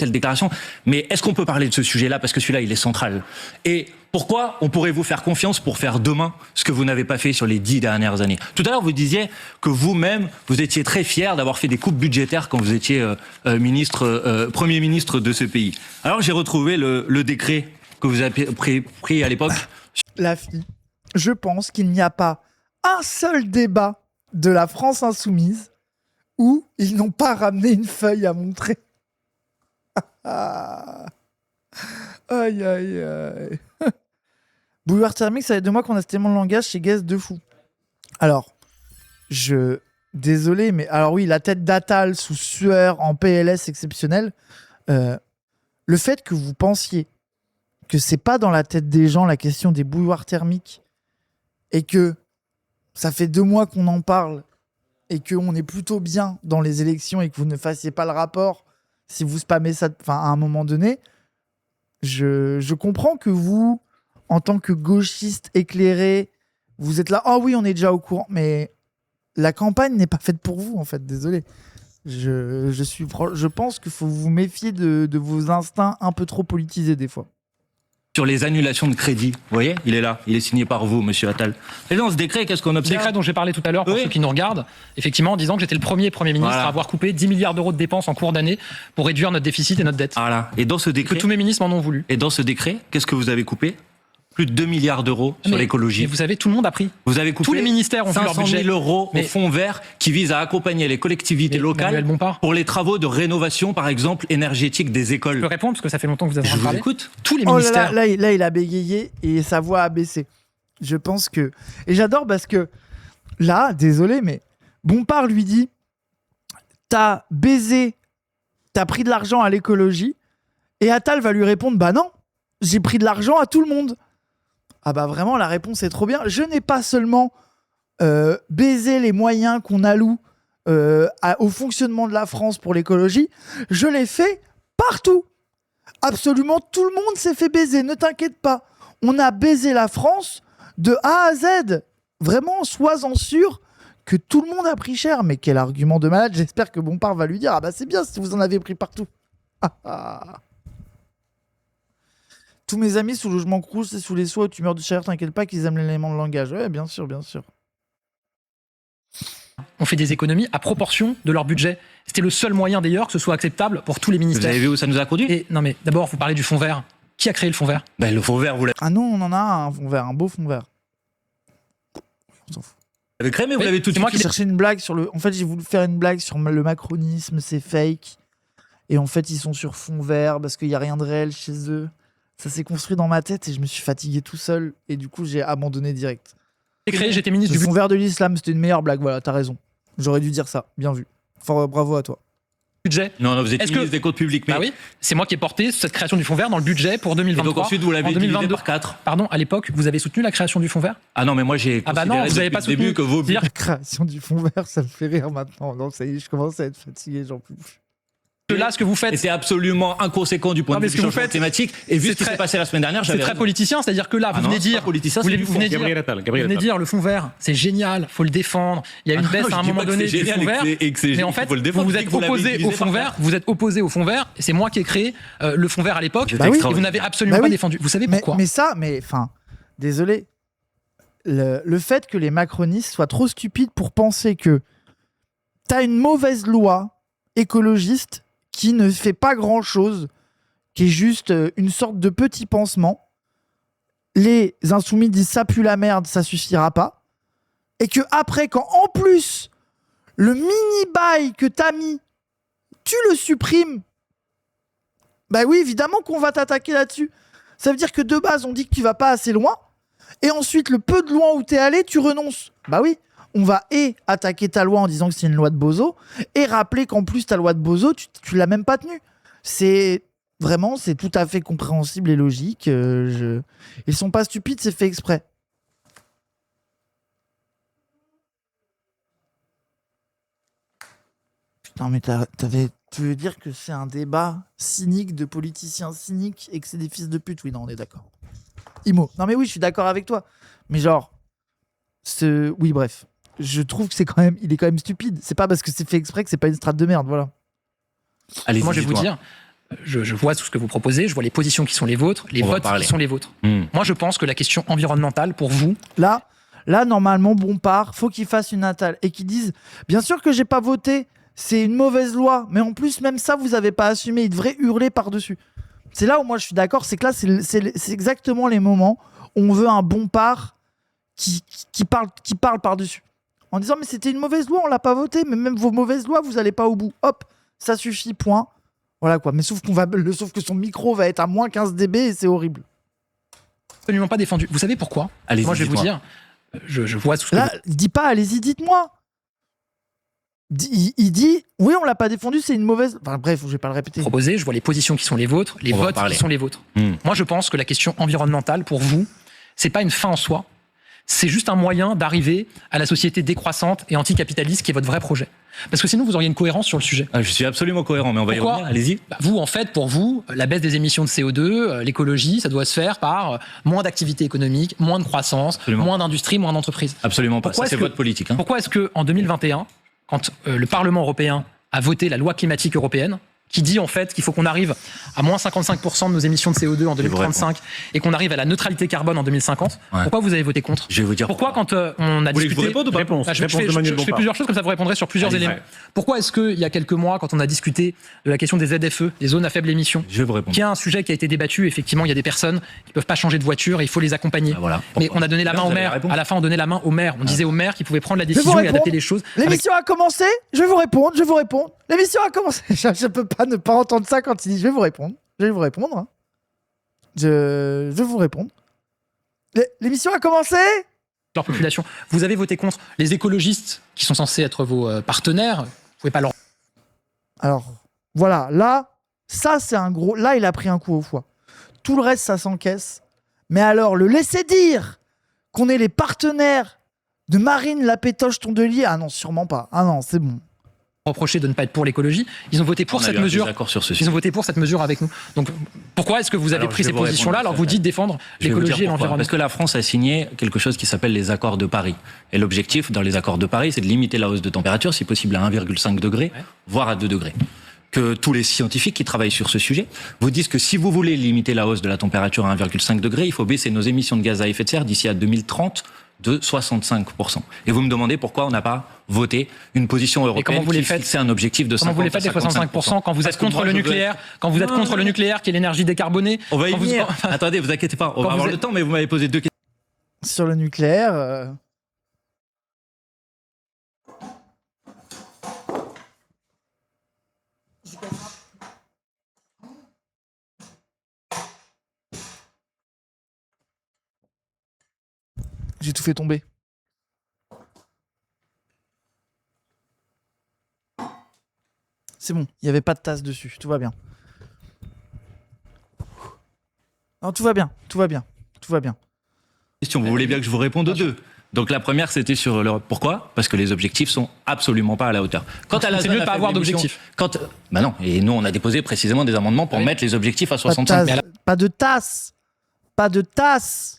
mais est-ce qu'on peut parler de ce sujet-là? Parce que celui-là, il est central. Et pourquoi on pourrait vous faire confiance pour faire demain ce que vous n'avez pas fait sur les 10 dernières années? Tout à l'heure, vous disiez que vous-même, vous étiez très fier d'avoir fait des coupes budgétaires quand vous étiez Premier ministre de ce pays. Alors j'ai retrouvé le décret que vous avez pris à l'époque.
La fille, je pense qu'il n'y a pas un seul débat de la France insoumise où ils n'ont pas ramené une feuille à montrer. Aïe, aïe, aïe. Bouilloire thermique, ça fait 2 mois qu'on a ce tellement de langage chez Guess de fou. Alors, désolé, mais alors oui, la tête d'Attal sous sueur en PLS exceptionnel. Le fait que vous pensiez que c'est pas dans la tête des gens la question des bouilloires thermiques et que ça fait 2 mois qu'on en parle et qu'on est plutôt bien dans les élections et que vous ne fassiez pas le rapport si vous spammez ça à un moment donné, je comprends que vous, en tant que gauchiste éclairé, vous êtes là, oh oui, on est déjà au courant, mais la campagne n'est pas faite pour vous, en fait, désolé. Je pense qu'il faut vous méfier de vos instincts un peu trop politisés des fois.
Sur les annulations de crédit, vous voyez, il est là, il est signé par vous, monsieur Attal. Et dans ce décret, qu'est-ce qu'on observe?
Décret dont j'ai parlé tout à l'heure pour
Oui.
ceux qui nous regardent, effectivement en disant que j'étais le premier ministre
Voilà.
à avoir coupé 10 milliards d'euros de dépenses en cours d'année pour réduire notre déficit et notre dette.
Voilà. Et dans ce
Que
décret,
tous mes ministres m'en ont voulu.
qu'est-ce que vous avez coupé? Plus de 2 milliards d'euros sur
Mais
l'écologie.
vous savez, tout le monde a pris.
Vous avez coupé
Tous les ministères ont vu leur
500 000
budget.
euros
Mais-
au fonds vert qui vise à accompagner les collectivités
Mais
locales
Manuel Bompard,
pour les travaux de rénovation, par exemple, énergétique des
je peux
écoles.
répondre parce que ça fait longtemps que vous avez
Je vous
parlé.
écoute.
Tous les
Oh là
ministères.
là, là, il a bégayé et sa voix a baissé. Je pense que... Et j'adore parce que là, désolé, mais Bompard lui dit t'as baisé, t'as pris de l'argent à l'écologie, et Attal va lui répondre bah non, j'ai pris de l'argent à tout le monde. Ah bah vraiment, la réponse est trop bien. Je n'ai pas seulement baisé les moyens qu'on alloue au fonctionnement de la France pour l'écologie, je l'ai fait partout. Absolument tout le monde s'est fait baiser, ne t'inquiète pas. On a baisé la France de A à Z. Vraiment, sois-en sûr que tout le monde a pris cher. Mais quel argument de malade. J'espère que Bompard va lui dire ah bah c'est bien si vous en avez pris partout. Ah, ah. Tous mes amis sous logement Crous et sous les soins aux tumeurs de chaleur, t'inquiète pas qu'ils aiment l'élément de langage. Ouais, bien sûr, bien sûr.
On fait des économies à proportion de leur budget. C'était le seul moyen d'ailleurs que ce soit acceptable pour tous les
Vous
ministères.
avez vu où ça nous a conduit?
Et non mais d'abord, vous parlez du fonds vert. Qui a créé le fonds vert?
Ben, le fonds vert, vous
Ah non, on en a un fond vert, un beau fond vert. On s'en fout.
l'avez créé, mais vous
Oui,
l'avez tout de
c'est moi
suite.
J'ai cherché une blague sur le. En fait, j'ai voulu faire une blague sur le macronisme, c'est fake. Et en fait, ils sont sur fond vert parce qu'il n'y a rien de réel chez eux. Ça s'est construit dans ma tête et je me suis fatigué tout seul. Et du coup, j'ai abandonné direct.
J'ai créé, j'étais ministre
Le
du
fond vert de l'islam, c'était une meilleure blague. Voilà, t'as raison. J'aurais dû dire ça. Bien vu. Fort, bravo à toi.
Budget.
Non, non, vous êtes
Est-ce
ministre
que-
des comptes publics. Mais...
Bah oui, c'est moi qui ai porté cette création du fonds vert dans le budget pour
Et
2023.
donc ensuite, vous l'avez
en
divisé
2022.
par 4.
Pardon, à l'époque, vous avez soutenu la création du fonds vert?
Ah non, mais moi j'ai
Ah bah
considéré
non, vous avez
depuis
pas
le début
soutenu.
que vos
C'est-à-dire
La création du fond vert, ça me fait rire maintenant. Non, ça y est, je commence à être fatigué, j'en peux plus.
que là, ce que vous faites,
était absolument inconséquent du point
Non,
de
mais
vue
ce
du
que vous
changement
faites,
climatique. Et vu
c'est
ce qui
très-
s'est passé la semaine dernière,
c'est
j'avais
très
raison.
politicien. C'est-à-dire que là, vous
Ah non,
venez
c'est
dire,
pas politicien,
vous
c'est du
venez
fond.
dire,
Gabriel Attal.
vous
Gabriel
venez
Attal.
dire le fonds vert, c'est génial, faut le défendre. Il y a une
Ah non,
baisse
je
à un
dis
moment
pas que
donné
c'est
du
génial
fonds
et que
vert.
c'est- et que c'est
Mais
génial,
en fait,
qu'il faut le
vous
défendre,
vous
je
êtes
dis que vous l'avez
opposé
divisé
au fond
par
vert. Vous êtes opposé au fonds vert. Et c'est moi qui ai créé le fonds vert à l'époque.
Bah oui.
Et vous n'avez absolument
Bah
pas
oui.
défendu. Vous savez pourquoi?
Enfin, désolé. Le fait que les macronistes soient trop stupides pour penser que t'as une mauvaise loi écologiste qui ne fait pas grand-chose, qui est juste une sorte de petit pansement. Les insoumis disent ça pue la merde, ça suffira pas. Et que après, quand en plus le mini-bail que t'as mis, tu le supprimes, bah oui, évidemment qu'on va t'attaquer là-dessus. Ça veut dire que de base, on dit que tu vas pas assez loin. Et ensuite, le peu de loin où t'es allé, tu renonces. Bah oui, on va attaquer ta loi en disant que c'est une loi de bozo, et rappeler qu'en plus, ta loi de bozo, tu l'as même pas tenue. C'est tout à fait compréhensible et logique. Ils sont pas stupides, c'est fait exprès. Putain, mais tu veux dire que c'est un débat cynique de politiciens cyniques et que c'est des fils de pute? Oui, non, on est d'accord. Imo. Non, mais oui, je suis d'accord avec toi. Mais genre, oui, bref. Je trouve que il est quand même stupide. C'est pas parce que c'est fait exprès que c'est pas une strate de merde, voilà.
Allez,
Moi, je vais vous dire, je vois tout ce que vous proposez, je vois les positions qui sont les vôtres, les
On va
votes
parler.
qui sont les vôtres.
Hmm.
Moi, je pense que la question environnementale, pour vous,
Là, normalement, Bompard, faut qu'il fasse une Natal et qu'il dise, bien sûr que j'ai pas voté, c'est une mauvaise loi, mais en plus, même ça, vous avez pas assumé. Il devrait hurler par-dessus. C'est là où moi je suis d'accord, c'est que là, c'est exactement les moments où on veut un Bompard qui parle par-dessus. En disant, mais c'était une mauvaise loi, on l'a pas voté, mais même vos mauvaises lois, vous allez pas au bout. Hop, ça suffit, point. Voilà quoi. Mais sauf que son micro va être à moins 15 dB et c'est horrible.
absolument pas défendu. Vous savez pourquoi?
Allez-y,
Moi, je vais vous
dites-moi.
dire, je vois tout ce que
Là, dis pas, allez-y, dites-moi. Il dit, oui, on l'a pas défendu, c'est une mauvaise. Enfin bref, je vais pas le répéter.
proposez, je vois les positions qui sont les vôtres, les
On va en
votes
parler.
qui sont les vôtres.
Hmm.
Moi, je pense que la question environnementale, pour vous, c'est pas une fin en soi. C'est juste un moyen d'arriver à la société décroissante et anticapitaliste qui est votre vrai projet. Parce que sinon, vous auriez une cohérence sur le sujet.
Ah, je suis absolument cohérent, mais on va y
Pourquoi
revenir. Allez-y.
Bah, vous, en fait, pour vous, la baisse des émissions de CO2, l'écologie, ça doit se faire par moins d'activité économique, moins de croissance,
Absolument.
moins d'industrie, moins d'entreprises.
Absolument pas.
Pourquoi
Ça, c'est
est-ce que-
votre politique. Hein.
Pourquoi est-ce qu'en 2021, quand le Parlement européen a voté la loi climatique européenne, qui dit en fait qu'il faut qu'on arrive à moins 55% de nos émissions de CO2 en
Je vais vous
2035 et qu'on arrive à la neutralité carbone en 2050,
Ouais.
pourquoi vous avez voté contre?
Je vais vous dire
Pourquoi quand on a
Vous voulez que je vous
discuté...
réponde ou pas?
Réponse.
Ah, je
Réponse
fais,
de Manuel
je fais
Bompard.
plusieurs choses, comme ça vous répondrez sur plusieurs
Allez-y.
éléments. Pourquoi est-ce qu'il y a quelques mois, quand on a discuté de la question des ZFE, des zones à faible émission,
Je vais vous répondre.
qui est un sujet qui a été débattu, effectivement, il y a des personnes qui peuvent pas changer de voiture et il faut les accompagner.
Ah, voilà.
Mais on a donné la main
Vous
au
avez la
maire.
réponse.
À la fin, on donnait la main au maire. On disait au maire qu'il pouvait prendre la
vous
décision et
répondre.
adapter les choses. avec-
L'émission a commencé, je vais vous répondre. L'émission a commencé. Je peux pas ne pas entendre ça quand il dit je vais vous répondre. Hein. Je vais vous répondre. L'émission a commencé.
leur population. Vous avez voté contre les écologistes qui sont censés être vos partenaires. Vous pouvez pas leur
Alors, voilà, là, ça c'est un gros... Là, il a pris un coup au foie. Tout le reste, ça s'encaisse. Mais alors, le laisser dire qu'on est les partenaires de Marine Lapétoche Tondelier, ah non, sûrement pas. Ah non, c'est bon.
reprocher de ne pas être pour l'écologie. Ils ont voté pour
On a
cette
eu un
mesure.
désaccord sur ce
Ils
sujet.
ont voté pour cette mesure avec nous. Donc pourquoi est-ce que vous avez
Alors,
pris
je vais
ces
vous
positions-là
répondre,
alors que vous dites défendre
Je vais vous
l'écologie et
dire pourquoi.
l'environnement?
Parce que la France a signé quelque chose qui s'appelle les accords de Paris. Et l'objectif dans les accords de Paris, c'est de limiter la hausse de température, si possible à 1,5 degré,
Ouais.
voire à 2 degrés. Que tous les scientifiques qui travaillent sur ce sujet vous disent que si vous voulez limiter la hausse de la température à 1,5 degré, il faut baisser nos émissions de gaz à effet de serre d'ici à 2030 de 65%. Et vous me demandez pourquoi on n'a pas voté une position
comment
européenne
vous les
qui
faites
fixait un objectif de 50
Comment vous les faites les
à
65% quand vous
Parce
êtes
que
contre
moi,
le
je veux
nucléaire, quand vous êtes
Non,
contre
non,
le
non.
nucléaire qui est l'énergie décarbonée?
On va y
quand vous-
venir. Attendez, vous inquiétez pas, on
Quand
va
vous
avoir
êtes-
le temps, mais vous m'avez posé deux questions.
Sur le nucléaire... J'ai tout fait tomber. C'est bon, il n'y avait pas de tasse dessus, tout va bien. Non, tout va bien, tout va bien, tout va bien.
Question. Vous voulez bien que je vous réponde aux deux? Donc la première, c'était sur le... Pourquoi? Parce que les objectifs sont absolument pas à la hauteur. Quant à la
C'est
zone
mieux de
à
pas
faible
avoir
émission,
d'objectifs.
Bah non, et nous on a déposé précisément des amendements pour
Oui.
mettre les objectifs à
Pas de
65.
tasse,
Mais à la-
pas de tasse, pas de tasse.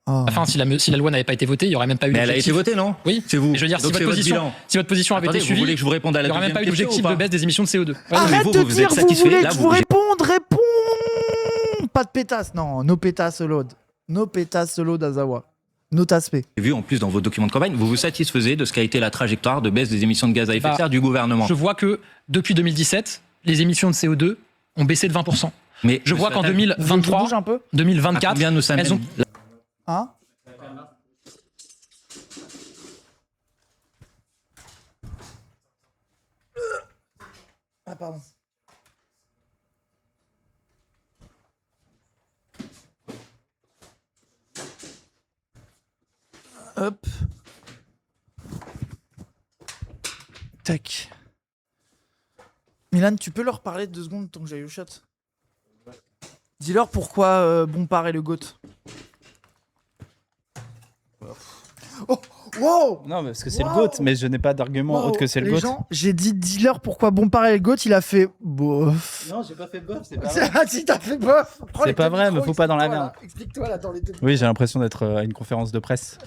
Oh.
Enfin, si la loi n'avait pas été votée, il n'y aurait même pas eu
Mais elle a été
d'objectif.
votée, non?
Oui.
C'est vous.
Mais je veux dire,
Donc
si
c'est
votre
bilan.
position avait
Attendez,
été
vous
suivie,
voulez que je vous réponde à
il
la
n'y aurait même
deuxième
pas eu
question
d'objectif
ou pas?
de baisse des émissions de CO2.
Ah, mais
Arrête
vous,
de
vous êtes
dire, vous
satisfait,
voulez
là,
que je
vous-
vous réponde, réponds. Pas de pétasse, non, no pétasse load. No pétasse load Azawa. No tasse-p.
J'ai vu en plus dans vos documents de campagne, vous vous satisfaisez de ce qu'a été la trajectoire de baisse des émissions de gaz à effet de
Bah,
serre du gouvernement.
Je vois que depuis 2017, les émissions de CO2 ont baissé de 20%.
Mais
Je vois qu'en
Attal,
Vous voulez que je
2023,
bouge un peu
2024,
à combien nous sommes
elles ont...
Hein Ah, pardon. Hop. Tac. Milan, tu peux leur parler 2 secondes tant que j'aille au shot? Dis-leur pourquoi Bompard est le GOAT. Oh, wow!
Non, mais parce que c'est
Wow.
le GOAT, mais je n'ai pas d'argument
Wow.
autre que c'est le
Les
GOAT.
gens, j'ai dit dis-leur pourquoi Bompard est le GOAT, il a fait bof.
Non, j'ai pas fait bof, c'est
Ah si, t'as fait bof. Prends
C'est
les
pas
deux
vrai,
micros,
me faut pas dans la
explique-toi,
merde.
là. Explique-toi là dans les deux.
Oui, j'ai l'impression d'être à une conférence de presse.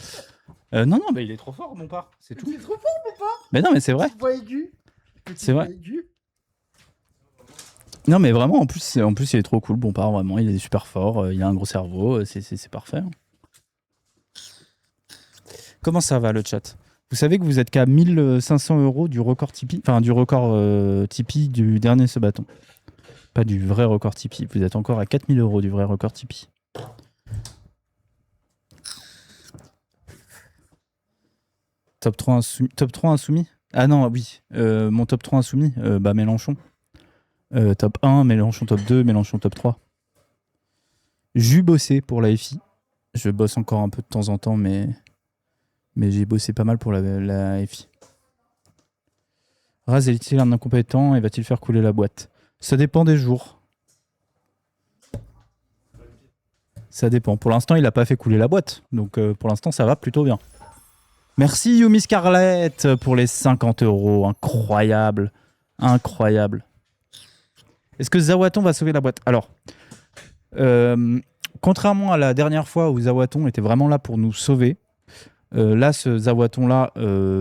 Non, mais il est trop fort, mon part. C'est tout.
Il est trop fort, Bompard.
Mais non, mais c'est vrai.
Petite voix aiguë. Petite
C'est vrai.
voix aiguë.
Non, mais vraiment, en plus, il est trop cool, Bompard, vraiment. Il est super fort, il a un gros cerveau, c'est parfait. hein. Comment ça va, le chat? Vous savez que vous êtes qu'à 1500 € du record Tipeee, enfin du record Tipeee du dernier ce bâton. Pas du vrai record Tipeee. Vous êtes encore à 4000 € du vrai record Tipeee. Top 3 insoumis? Ah non, oui. Mon top 3 insoumis, bah Mélenchon. Top 1, Mélenchon top 2, Mélenchon top 3. J'ai bossé pour la FI. Je bosse encore un peu de temps en temps, mais j'ai bossé pas mal pour la FI. Raz est-il un incompétent et va-t-il faire couler la boîte? Ça dépend des jours. Ça dépend. Pour l'instant, il n'a pas fait couler la boîte. Donc pour l'instant, ça va plutôt bien. Merci Yumi Scarlett pour les 50 €. Incroyable. Incroyable. Est-ce que Zawaton va sauver la boîte? Alors, contrairement à la dernière fois où Zawaton était vraiment là pour nous sauver, là, ce Zawaton-là,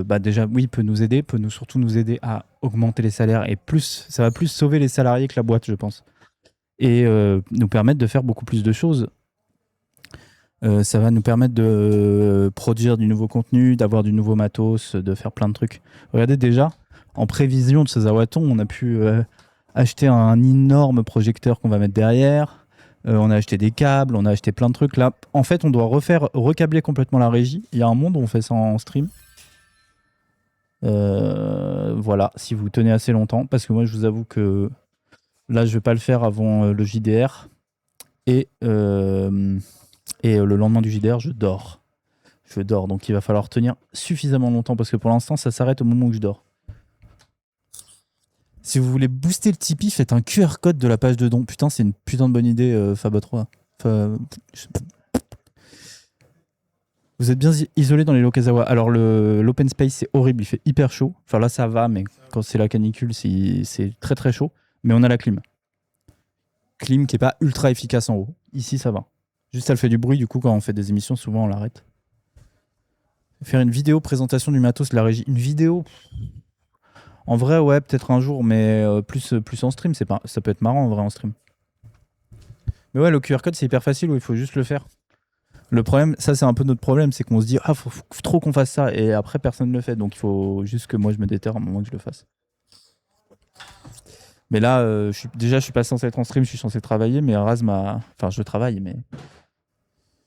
bah déjà, oui, peut nous aider, peut surtout nous aider à augmenter les salaires et plus, ça va plus sauver les salariés que la boîte, je pense. Et nous permettre de faire beaucoup plus de choses. Ça va nous permettre de produire du nouveau contenu, d'avoir du nouveau matos, de faire plein de trucs. Regardez déjà, en prévision de ce Zawaton, on a pu acheter un énorme projecteur qu'on va mettre derrière. On a acheté des câbles, on a acheté plein de trucs. Là, en fait, on doit recabler complètement la régie. Il y a un monde où on fait ça en stream. Voilà, si vous tenez assez longtemps. Parce que moi, je vous avoue que là, je vais pas le faire avant le JDR. Et le lendemain du JDR, je dors. Je dors, donc il va falloir tenir suffisamment longtemps. Parce que pour l'instant, ça s'arrête au moment où je dors. Si vous voulez booster le Tipeee, faites un QR code de la page de don. Putain, c'est une putain de bonne idée, Fab3. Vous êtes bien isolé dans les Lokazawa. Alors, l'open space, c'est horrible. Il fait hyper chaud. Enfin, là, ça va, mais quand c'est la canicule, c'est très très chaud. Mais on a la clim. Clim qui est pas ultra efficace en haut. Ici, ça va. Juste, elle fait du bruit. Du coup, quand on fait des émissions, souvent, on l'arrête. Faire une vidéo présentation du matos de la régie. Une vidéo... En vrai, ouais, peut-être un jour, mais plus en stream, ça peut être marrant en vrai en stream. Mais ouais, le QR code, c'est hyper facile, il faut juste le faire. Le problème, ça c'est un peu notre problème, c'est qu'on se dit, ah, faut trop qu'on fasse ça, et après personne ne le fait, donc il faut juste que moi je me déterre à un moment que je le fasse. Mais là, je suis pas censé être en stream, je suis censé travailler, mais Raz m'a... Enfin, je travaille, mais...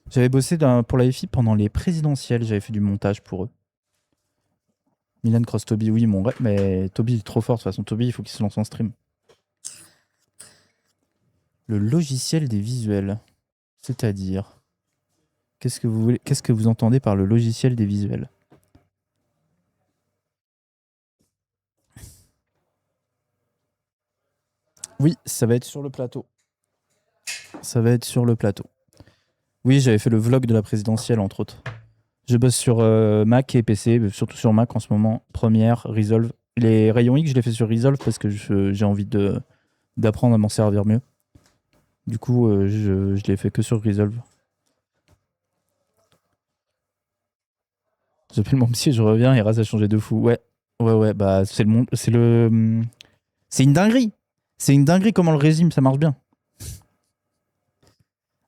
J'avais bossé pour la FI pendant les présidentielles, j'avais fait du montage pour eux. Milan cross Toby, oui, mon vrai, mais Toby est trop fort. De toute façon, Toby, il faut qu'il se lance en stream. Le logiciel des visuels. C'est-à-dire, qu'est-ce que vous entendez par le logiciel des visuels? Oui, ça va être sur le plateau. Ça va être sur le plateau. Oui, j'avais fait le vlog de la présidentielle, entre autres. Je bosse sur Mac et PC, mais surtout sur Mac en ce moment. Première, Resolve. Les rayons X, je les fais sur Resolve parce que j'ai envie d'apprendre à m'en servir mieux. Du coup, je l'ai fait que sur Resolve. J'appelle mon psy et je reviens et Raz a changé de fou. Ouais, bah c'est le monde. C'est une dinguerie. C'est une dinguerie comment le régime, ça marche bien.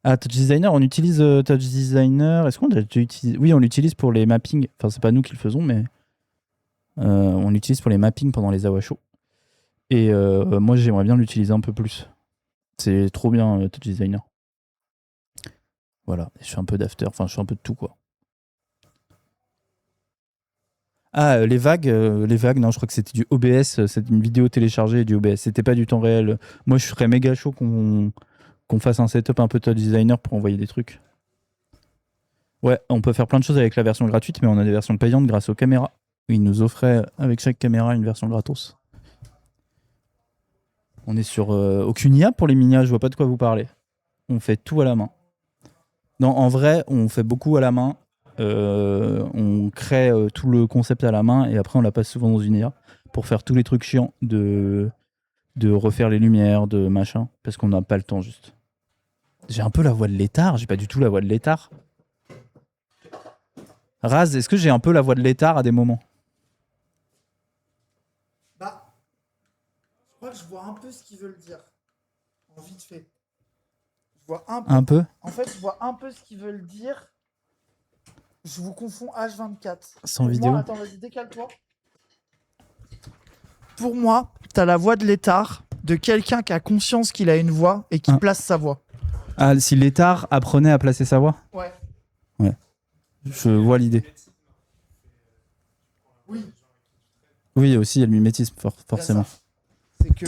Ah, Touch Designer, on utilise Touch Designer. Est-ce qu'on a déjà utilisé? Oui, on l'utilise pour les mappings. Enfin, c'est pas nous qui le faisons, mais on l'utilise pour les mappings pendant les AWA Show. Et moi, j'aimerais bien l'utiliser un peu plus. C'est trop bien, Touch Designer. Voilà, je fais un peu d'after. Enfin, je fais un peu de tout, quoi. Ah, les vagues, non, je crois que c'était du OBS. C'était une vidéo téléchargée du OBS. C'était pas du temps réel. Moi, je serais méga chaud qu'on fasse un setup un peu Touch Designer pour envoyer des trucs. Ouais, on peut faire plein de choses avec la version gratuite, mais on a des versions payantes grâce aux caméras. Ils nous offraient avec chaque caméra une version gratos. On est sur aucune IA pour les minias, je vois pas de quoi vous parlez. On fait tout à la main. Non, en vrai, on fait beaucoup à la main. On crée tout le concept à la main et après on la passe souvent dans une IA pour faire tous les trucs chiants de refaire les lumières, de machin, parce qu'on n'a pas le temps juste. J'ai un peu la voix de l'étard, j'ai pas du tout la voix de l'étard. Raz, est-ce que j'ai un peu la voix de l'étard à des moments?
Bah, je crois que je vois un peu ce qu'ils veulent dire. En vite fait. Je vois un peu.
Un peu?
En fait, je vois un peu ce qu'ils veulent dire. Je vous confonds H24.
Sans
Pour
vidéo.
moi, attends, vas-y, décale-toi. Pour moi, t'as la voix de l'étard, de quelqu'un qui a conscience qu'il a une voix et qui
Ah.
place sa voix.
Ah, si l'étard apprenait à placer sa voix?
Ouais.
Je vois l'idée.
Oui.
Oui, aussi, il y a le mimétisme, forcément.
C'est que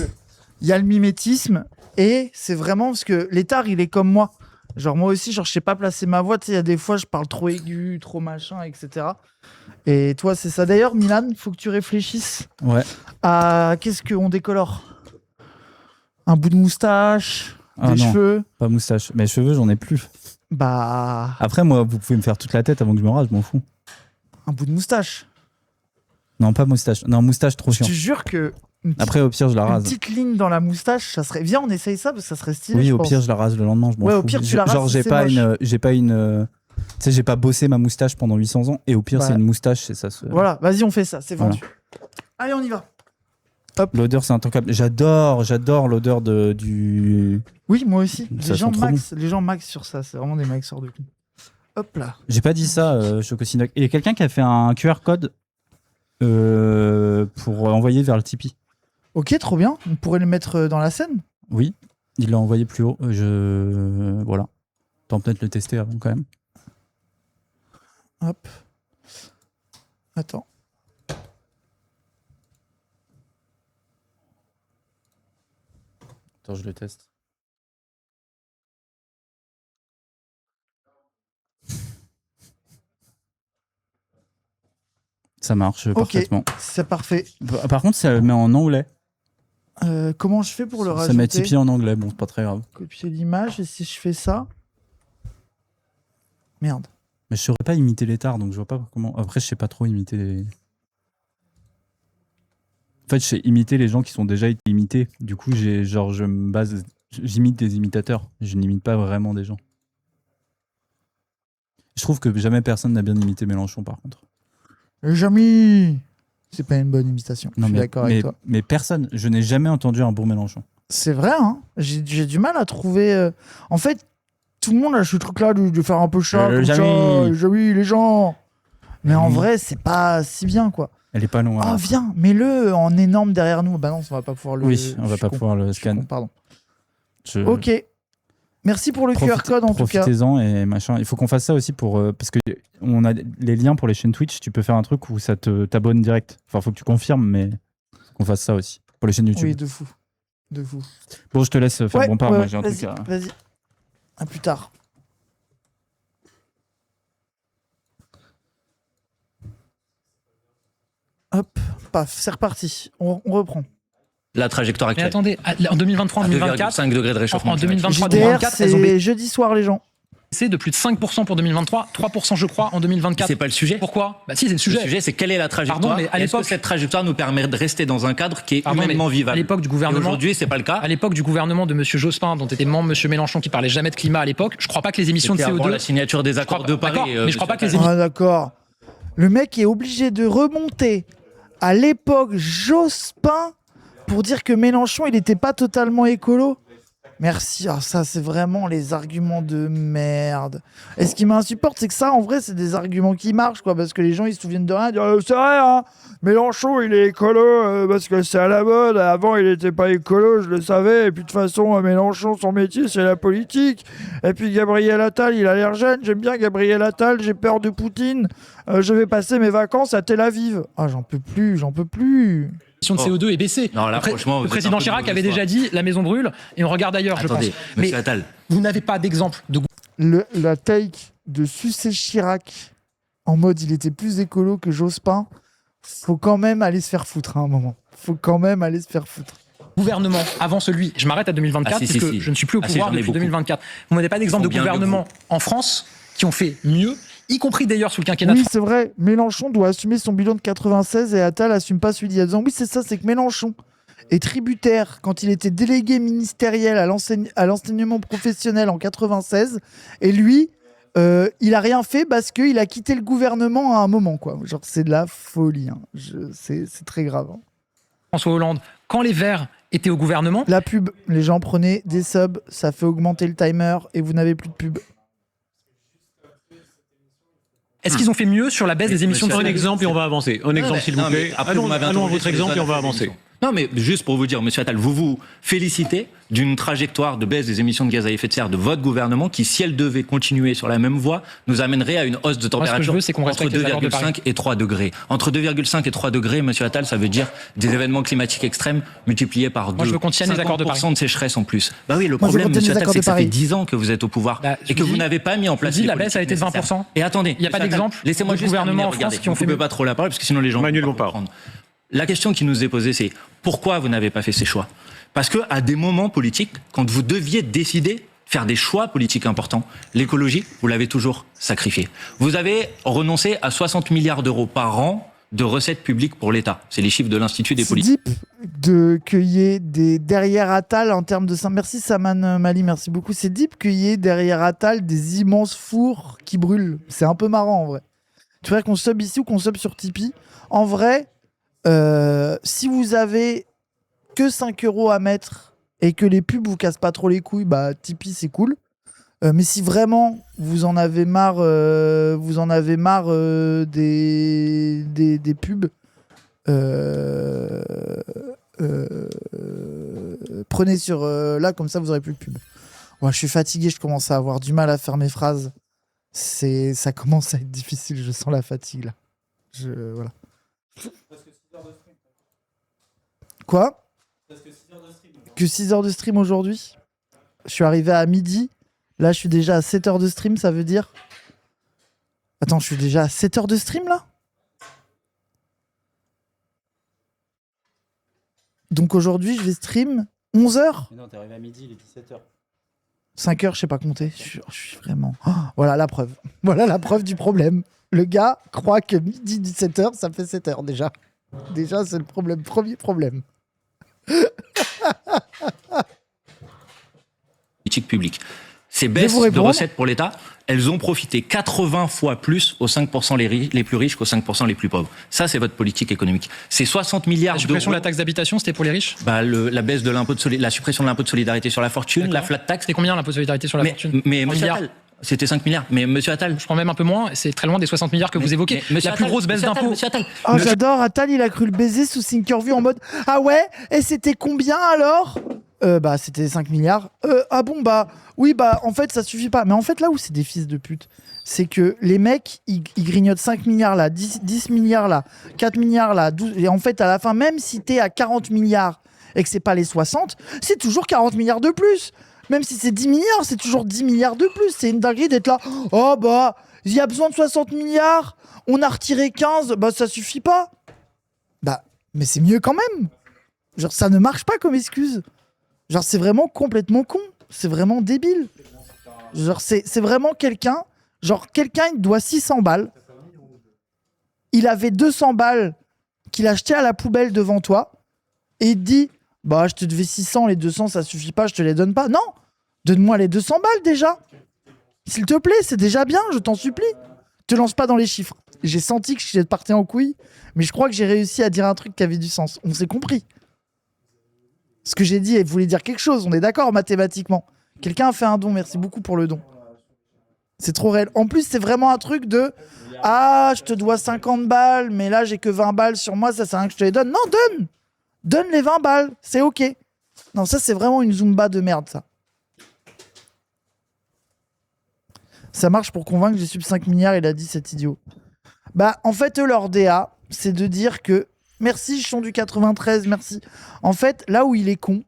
il y a le mimétisme et c'est vraiment parce que l'étard, il est comme moi. Genre moi aussi, genre je sais pas placer ma voix. Tu sais, il y a des fois, je parle trop aigu, trop machin, etc. Et toi, c'est ça. D'ailleurs, Milan, faut que tu réfléchisses
Ouais.
à qu'est-ce qu'on décolore. Un bout de moustache,
Ah
des
non.
cheveux.
Pas moustache. Mes cheveux, j'en ai plus.
Bah,
Après, moi, vous pouvez me faire toute la tête avant que je me rase, je m'en fous.
un bout de moustache.
Non, pas moustache. Non, moustache, trop
Je te
chiant.
jure que une petite,
Après, au pire, je la
une
rase.
petite ligne dans la moustache, ça serait. Viens, on essaye ça parce que ça serait stylé.
Oui,
je
au
pense.
pire, je la rase le lendemain, je m'en
Ouais,
fous.
au pire, tu la rases
Genre,
si
j'ai
c'est
pas
moche.
une. Tu sais, j'ai pas bossé ma moustache pendant 800 ans, et au pire,
Bah,
c'est une moustache, et ça se.
Voilà, vas-y, on fait ça, c'est
Voilà.
vendu. Allez, on y va.
L'odeur, c'est intancable. J'adore l'odeur du.
Oui, moi aussi.
Ça sent trop
Les gens max sur ça, c'est vraiment des maxeurs de cul. Hop là.
J'ai pas dit ça, Chocosinoc. Il y a quelqu'un qui a fait un QR code pour envoyer vers le Tipeee.
Ok, trop bien. On pourrait le mettre dans la scène.
Oui, il l'a envoyé plus haut. Voilà. Tant peut-être le tester avant quand même.
Hop. Attends.
Attends, je le teste. Ça marche parfaitement.
C'est parfait.
Par contre, ça le met en anglais.
Comment je fais pour le
Ça
rajouter?
met Tipeee en anglais. Bon, c'est pas très grave.
Copier l'image et si je fais ça. Merde.
Mais je saurais pas imiter les tards, donc je vois pas comment. Après, je sais pas trop imiter les. En fait, je sais imiter les gens qui sont déjà été imités. Du coup, j'imite des imitateurs. Je n'imite pas vraiment des gens. Je trouve que jamais personne n'a bien imité Mélenchon, par contre.
Jamais. C'est pas une bonne imitation. Je suis d'accord avec toi.
Mais personne. Je n'ai jamais entendu un bon Mélenchon.
C'est vrai, hein. J'ai du mal à trouver. En fait, tout le monde a ce truc-là de faire un peu chat. Comme
Jamy.
ça, Jamy, les gens. Mais en
Jamy.
vrai, c'est pas si bien, quoi.
Elle est pas loin.
Ah, viens, mets-le en énorme derrière nous. Bah non, on va pas pouvoir le.
Oui, on
je
va
suis
pas
con.
pouvoir le
Je suis con,
scan.
pardon.
Je-
Ok. Merci pour le QR code en tout cas.
Profitez-en et machin. Il faut qu'on fasse ça aussi pour parce que on a les liens pour les chaînes Twitch. Tu peux faire un truc où ça t'abonne direct. Enfin, faut que tu confirmes, mais qu'on fasse ça aussi pour les chaînes YouTube.
Oui, de fou. De fou.
Bon, je te laisse faire
Ouais,
bon part.
ouais,
Moi, j'ai un
vas-y,
truc à.
vas-y. À plus tard. Hop, paf, c'est reparti. On reprend.
la trajectoire
Mais
actuelle.
attendez, en 2023, en 2024,
5 degrés de réchauffement
en
climatique.
2023,
JDR,
2024, elles ont
c'est jeudi soir, les gens.
baissé de plus de 5% pour 2023, 3% je crois en 2024.
C'est pas le sujet.
Pourquoi? Bah si, c'est le
Le
sujet.
sujet, c'est quelle est la trajectoire.
Pardon, mais à
et est-ce que
l'époque-
cette trajectoire nous permet de rester dans un cadre qui est
Pardon,
humainement
mais
vivable.
à l'époque du
Et
gouvernement,
aujourd'hui, c'est pas le cas.
à l'époque du gouvernement de M. Jospin, dont était membre M. Mélenchon, qui parlait jamais de climat à l'époque, je crois pas que les émissions de
C'était avant
CO2.
la signature des
Je crois
accords
pas-
de Paris.
d'accord, mais je crois pas que les
monsieur
émissions.
Ah, d'accord. Le mec est obligé de remonter à l'époque Jospin pour dire que Mélenchon, il n'était pas totalement écolo. Merci. Ah, ça, c'est vraiment les arguments de merde. Et ce qui m'insupporte, c'est que ça, en vrai, c'est des arguments qui marchent, quoi, parce que les gens, ils se souviennent de rien. Ils disent, c'est vrai, hein, Mélenchon, il est écolo parce que c'est à la mode. Avant, il n'était pas écolo, je le savais. Et puis, de toute façon, Mélenchon, son métier, c'est la politique. Et puis, Gabriel Attal, il a l'air jeune. J'aime bien Gabriel Attal. J'ai peur de Poutine. Je vais passer mes vacances à Tel Aviv. Ah, j'en peux plus, j'en peux plus.
de CO2 est baissée.
Non, là,
Le pré-
franchement, vous
le
êtes
président
un peu de
Chirac
mauvaise
avait
foi.
déjà dit la maison brûle et on regarde ailleurs, je
Attendez,
pense. Mais
monsieur Attal.
vous n'avez pas d'exemple de
La take de sucer Chirac en mode il était plus écolo que Jospin, faut quand même aller se faire foutre à un moment. Faut quand même aller se faire foutre.
gouvernement avant celui. Je m'arrête à 2024
Ah, si,
puisque
si.
je ne suis plus au
Ah, si,
pouvoir
j'en ai
depuis
beaucoup.
2024. Vous n'avez pas d'exemple de
Combien de
gouvernement en France qui ont fait mieux, y compris d'ailleurs sous le quinquennat de
Oui, c'est vrai, Mélenchon doit assumer son bilan de 96 et Attal assume pas celui d'il y a 2 ans. Oui, c'est ça, c'est que Mélenchon est tributaire quand il était délégué ministériel à l'enseignement professionnel en 96 et lui, il a rien fait parce qu'il a quitté le gouvernement à un moment, quoi. Genre, c'est de la folie, hein. C'est très grave, hein.
François Hollande. Quand les Verts étaient au gouvernement,
La pub, les gens prenaient des subs, ça fait augmenter le timer et vous n'avez plus de pub.
est-ce qu'ils ont fait mieux sur la baisse des émissions de
Un
CO2?
exemple et on va avancer. Un exemple, s'il vous
Non, mais
plaît.
après, vous m'avez
Allons à
interrogé
votre
sur les
exemple et on va
zones à
avancer.
émission. Non, mais juste pour vous dire, monsieur Attal, vous vous félicitez d'une trajectoire de baisse des émissions de gaz à effet de serre de votre gouvernement qui, si elle devait continuer sur la même voie, nous amènerait à une hausse de
Moi, ce que je
température
veux, c'est qu'on
entre
respecte les accords de
2,5 et 3 degrés. Entre 2,5 et 3 degrés, monsieur Attal, ça veut dire des événements climatiques extrêmes multipliés par 2.
Moi, je veux qu'on tienne les accords de Paris.
50% de sécheresse en plus. Bah oui, le
Moi, je veux
problème,
qu'on tienne
monsieur
les
Attal,
accords
c'est
de
que ça fait
Paris.
10 ans que vous êtes au pouvoir
Bah, je
et que
vous
vous
dis-
n'avez pas mis en place
dis,
les
la baisse a
politiques
été de 20%.
nécessaires. Et attendez,
Il y a pas
monsieur Attal,
d'exemple
laissez-moi
de
juste
gouvernement
terminer,
en France
regardez,
qui ont
vous
fait
coupez
mieux.
pas trop la parole parce que sinon les gens
Manuel
vont pas
Bompard.
comprendre. La question qui nous est posée, c'est pourquoi vous n'avez pas fait ces choix? Parce que à des moments politiques, quand vous deviez décider, faire des choix politiques importants, l'écologie, vous l'avez toujours sacrifié. Vous avez renoncé à 60 milliards d'euros par an de recettes publiques pour l'État. C'est les chiffres de l'Institut des
C'est
politiques.
deep qu'il y ait des derrière Attal en termes de... Merci Saman Mali, merci beaucoup. C'est deep qu'il y ait derrière Attal des immenses fours qui brûlent. C'est un peu marrant en vrai. Tu vois qu'on sub ici ou qu'on sub sur Tipeee. En vrai, si vous avez que 5 € à mettre et que les pubs vous cassent pas trop les couilles, bah Tipeee c'est cool. Mais si vraiment vous en avez marre, des pubs, prenez sur là, comme ça vous aurez plus de pub. Ouais, je suis fatigué, je commence à avoir du mal à faire mes phrases. Ça commence à être difficile, je sens la fatigue là. Voilà. Quoi? Que 6 heures de stream aujourd'hui? Je suis arrivé à midi. Là, je suis déjà à 7 heures de stream, ça veut dire... Attends, je suis déjà à 7 heures de stream, là? Donc aujourd'hui, je vais stream 11 heures?
Mais non, t'es arrivé à midi, il est 17h.
5 heures, je sais pas compter. Je suis vraiment... Oh, voilà la preuve. Voilà la preuve du problème. Le gars croit que midi, 17 heures, ça fait 7 heures, déjà. Déjà, c'est le problème. Premier problème.
Politique publique. Ces
vais
baisses
vous
de
répondre.
recettes pour l'État, elles ont profité 80 fois plus aux 5% les plus riches qu'aux 5% les plus pauvres. Ça, c'est votre politique économique. C'est 60 milliards
La
d'euros.
suppression de la taxe d'habitation, c'était pour les riches?
Bah, la baisse de l'impôt la suppression de l'impôt de solidarité sur la fortune,
D'accord.
la flat tax.
C'était combien l'impôt de solidarité sur la fortune?
Mais
3
monsieur
milliards.
Attal, c'était 5 milliards. Mais monsieur Attal,
Je prends même un peu moins, c'est très loin des 60 milliards que vous évoquez.
monsieur
La plus
Attal,
grosse baisse
monsieur Attal,
d'impôts.
monsieur Attal.
Oh, j'adore. Attal, il a cru le baiser sous Thinkerview en mode « Ah ouais? Et c'était combien alors ?» Bah, c'était 5 milliards. Ah bon, bah, oui, bah, en fait, ça suffit pas. Mais en fait, là où c'est des fils de pute, c'est que les mecs, ils grignotent 5 milliards là, 10 milliards là, 4 milliards là, 12. Et en fait, à la fin, même si t'es à 40 milliards et que c'est pas les 60, c'est toujours 40 milliards de plus. Même si c'est 10 milliards, c'est toujours 10 milliards de plus. C'est une dinguerie d'être là. Oh, bah, il y a besoin de 60 milliards. On a retiré 15. Bah, ça suffit pas. Bah, mais c'est mieux quand même. Genre, ça ne marche pas comme excuse. Genre, c'est vraiment complètement con. C'est vraiment débile. Genre, c'est vraiment quelqu'un... Genre, quelqu'un, il doit 600 balles. Il avait 200 balles qu'il a acheté à la poubelle devant toi. Et il te dit, bah, je te devais 600, les 200, ça suffit pas, je te les donne pas. Non, donne-moi les 200 balles déjà. S'il te plaît, c'est déjà bien, je t'en supplie. Te lance pas dans les chiffres. J'ai senti que je partais en couille, mais je crois que j'ai réussi à dire un truc qui avait du sens. On s'est compris. Ce que j'ai dit, elle voulait dire quelque chose, on est d'accord mathématiquement. Quelqu'un a fait un don, merci beaucoup pour le don. C'est trop réel. En plus, c'est vraiment un truc de « Ah, je te dois 50 balles, mais là, j'ai que 20 balles sur moi, ça sert à rien que je te les donne. » Non, donne. Donne les 20 balles, c'est ok. Non, ça, c'est vraiment une Zumba de merde, ça. Ça marche pour convaincre que j'ai sub 5 milliards, il a dit, cet idiot. Bah, en fait, leur DA, c'est de dire que merci, Chon du 93, merci. En fait, là où il est con,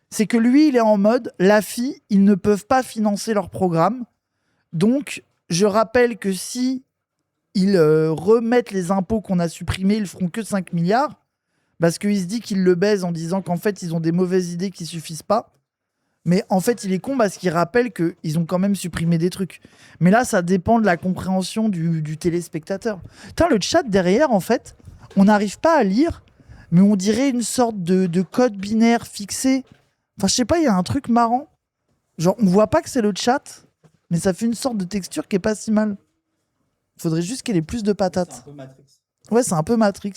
c'est que lui, il est en mode la fille, ils ne peuvent pas financer leur programme. Donc, je rappelle que si ils remettent les impôts qu'on a supprimés, ils feront que 5 milliards. Parce qu'il se dit qu'ils le baisent en disant qu'en fait, ils ont des mauvaises idées qui suffisent pas. Mais en fait, il est con parce qu'il rappelle qu'ils ont quand même supprimé des trucs. Mais là, ça dépend de la compréhension du téléspectateur. Putain, le chat derrière, en fait, on n'arrive pas à lire, mais on dirait une sorte de code binaire fixé. Enfin, je sais pas, il y a un truc marrant. Genre, on voit pas que c'est le chat, mais ça fait une sorte de texture qui est pas si mal. Faudrait juste qu'elle ait plus de patates.
C'est un peu Matrix.
Ouais, c'est un peu Matrix.